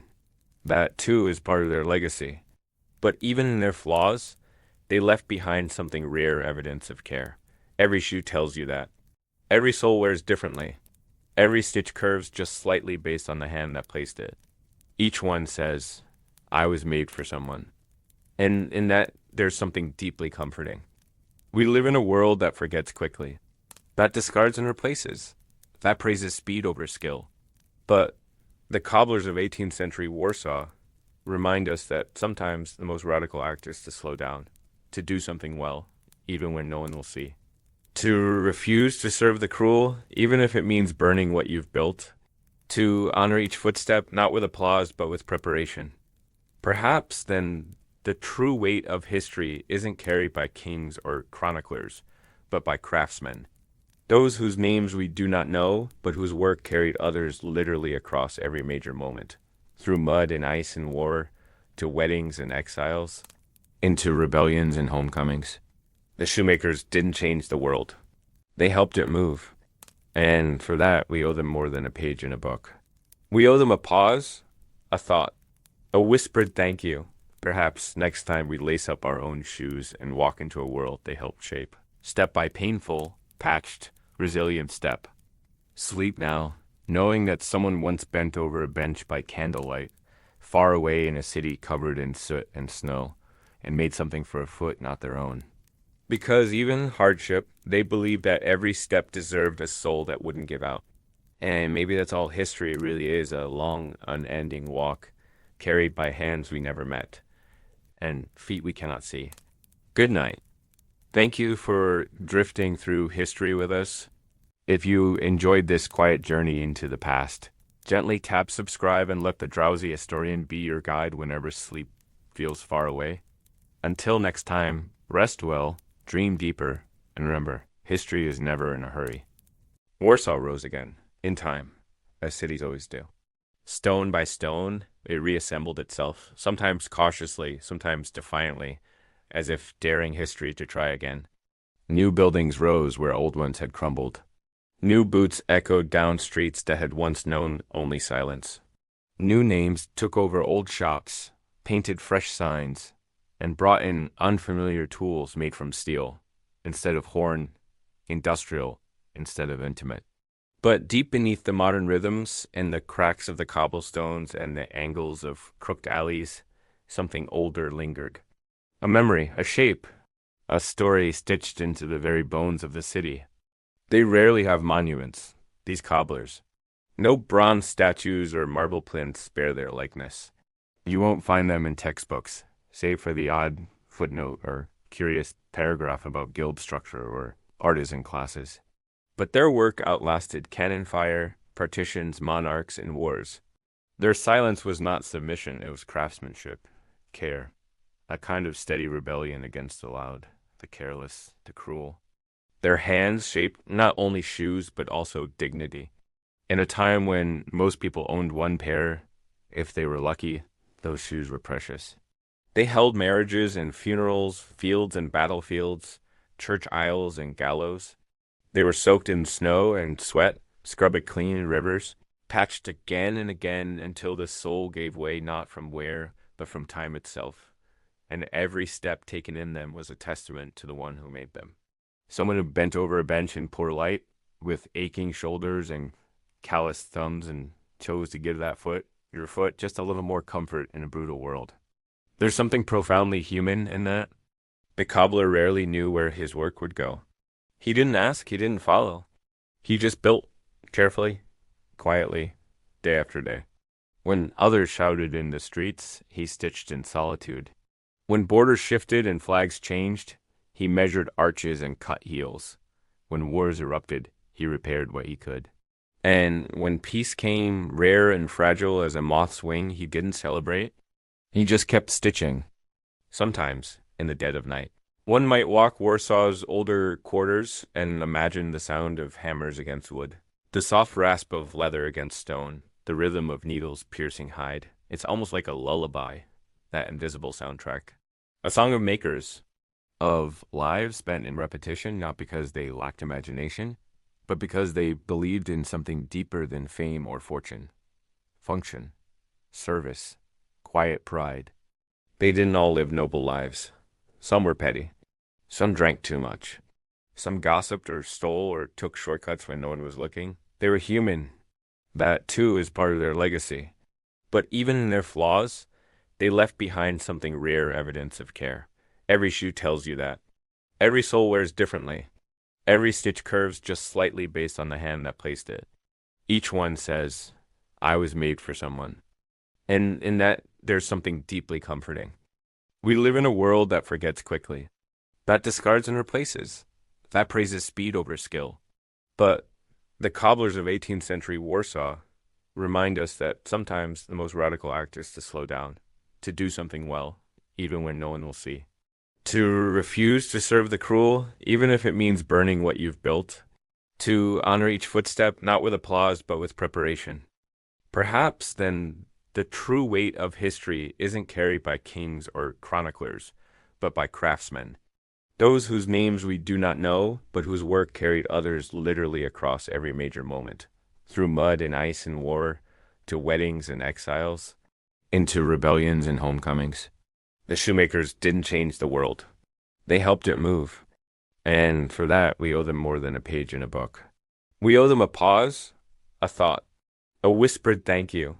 That, too, is part of their legacy. But even in their flaws, they left behind something rare evidence of care. Every shoe tells you that. Every sole wears differently. Every stitch curves just slightly based on the hand that placed it. Each one says, I was made for someone. And in that, there's something deeply comforting. We live in a world that forgets quickly, that discards and replaces, that praises speed over skill. But the cobblers of 18th century Warsaw remind us that sometimes the most radical act is to slow down, to do something well, even when no one will see. To refuse to serve the cruel, even if it means burning what you've built. To honor each footstep, not with applause, but with preparation. Perhaps, then, the true weight of history isn't carried by kings or chroniclers, but by craftsmen. Those whose names we do not know, but whose work carried others literally across every major moment. Through mud and ice and war, to weddings and exiles, into rebellions and homecomings. The shoemakers didn't change the world. They helped it move. And for that, we owe them more than a page in a book. We owe them a pause, a thought, a whispered thank you. Perhaps next time we lace up our own shoes and walk into a world they helped shape. Step by painful, patched, resilient step. Sleep now, knowing that someone once bent over a bench by candlelight, far away in a city covered in soot and snow, and made something for a foot not their own. Because even hardship, they believed that every step deserved a soul that wouldn't give out. And maybe that's all history really is, a long, unending walk, carried by hands we never met, and feet we cannot see. Good night. Thank you for drifting through history with us. If you enjoyed this quiet journey into the past, gently tap subscribe and let the drowsy historian be your guide whenever sleep feels far away. Until next time, rest well, dream deeper, and remember, history is never in a hurry. Warsaw rose again, in time, as cities always do. Stone by stone, it reassembled itself, sometimes cautiously, sometimes defiantly, as if daring history to try again. New buildings rose where old ones had crumbled. New boots echoed down streets that had once known only silence. New names took over old shops, painted fresh signs, and brought in unfamiliar tools made from steel, instead of horn, industrial, instead of intimate. But deep beneath the modern rhythms and the cracks of the cobblestones and the angles of crooked alleys, something older lingered. A memory, a shape, a story stitched into the very bones of the city. They rarely have monuments, these cobblers. No bronze statues or marble plinths bear their likeness. You won't find them in textbooks, save for the odd footnote or curious paragraph about guild structure or artisan classes. But their work outlasted cannon fire, partitions, monarchs, and wars. Their silence was not submission, it was craftsmanship, care, a kind of steady rebellion against the loud, the careless, the cruel. Their hands shaped not only shoes, but also dignity. In a time when most people owned one pair, if they were lucky, those shoes were precious. They held marriages and funerals, fields and battlefields, church aisles and gallows. They were soaked in snow and sweat, scrubbed clean in rivers, patched again and again until the soul gave way not from wear, but from time itself. And every step taken in them was a testament to the one who made them. Someone who bent over a bench in poor light, with aching shoulders and calloused thumbs, and chose to give that foot, your foot, just a little more comfort in a brutal world. There's something profoundly human in that. The cobbler rarely knew where his work would go. He didn't ask, he didn't follow. He just built, carefully, quietly, day after day. When others shouted in the streets, he stitched in solitude. When borders shifted and flags changed, he measured arches and cut heels. When wars erupted, he repaired what he could. And when peace came, rare and fragile as a moth's wing, he didn't celebrate. He just kept stitching, sometimes in the dead of night. One might walk Warsaw's older quarters and imagine the sound of hammers against wood, the soft rasp of leather against stone, the rhythm of needles piercing hide. It's almost like a lullaby, that invisible soundtrack. A song of makers, of lives spent in repetition, not because they lacked imagination, but because they believed in something deeper than fame or fortune. Function, service, quiet pride. They didn't all live noble lives. Some were petty. Some drank too much. Some gossiped or stole or took shortcuts when no one was looking. They were human. That, too, is part of their legacy. But even in their flaws, they left behind something rare evidence of care. Every shoe tells you that. Every sole wears differently. Every stitch curves just slightly based on the hand that placed it. Each one says, I was made for someone. And in that, there's something deeply comforting. We live in a world that forgets quickly, that discards and replaces, that praises speed over skill. But the cobblers of 18th century Warsaw remind us that sometimes the most radical act is to slow down, to do something well, even when no one will see. To refuse to serve the cruel, even if it means burning what you've built. To honor each footstep, not with applause, but with preparation. Perhaps, then, the true weight of history isn't carried by kings or chroniclers, but by craftsmen. Those whose names we do not know, but whose work carried others literally across every major moment. Through mud and ice and war, to weddings and exiles, into rebellions and homecomings. The shoemakers didn't change the world. They helped it move. And for that, we owe them more than a page in a book. We owe them a pause, a thought, a whispered thank you,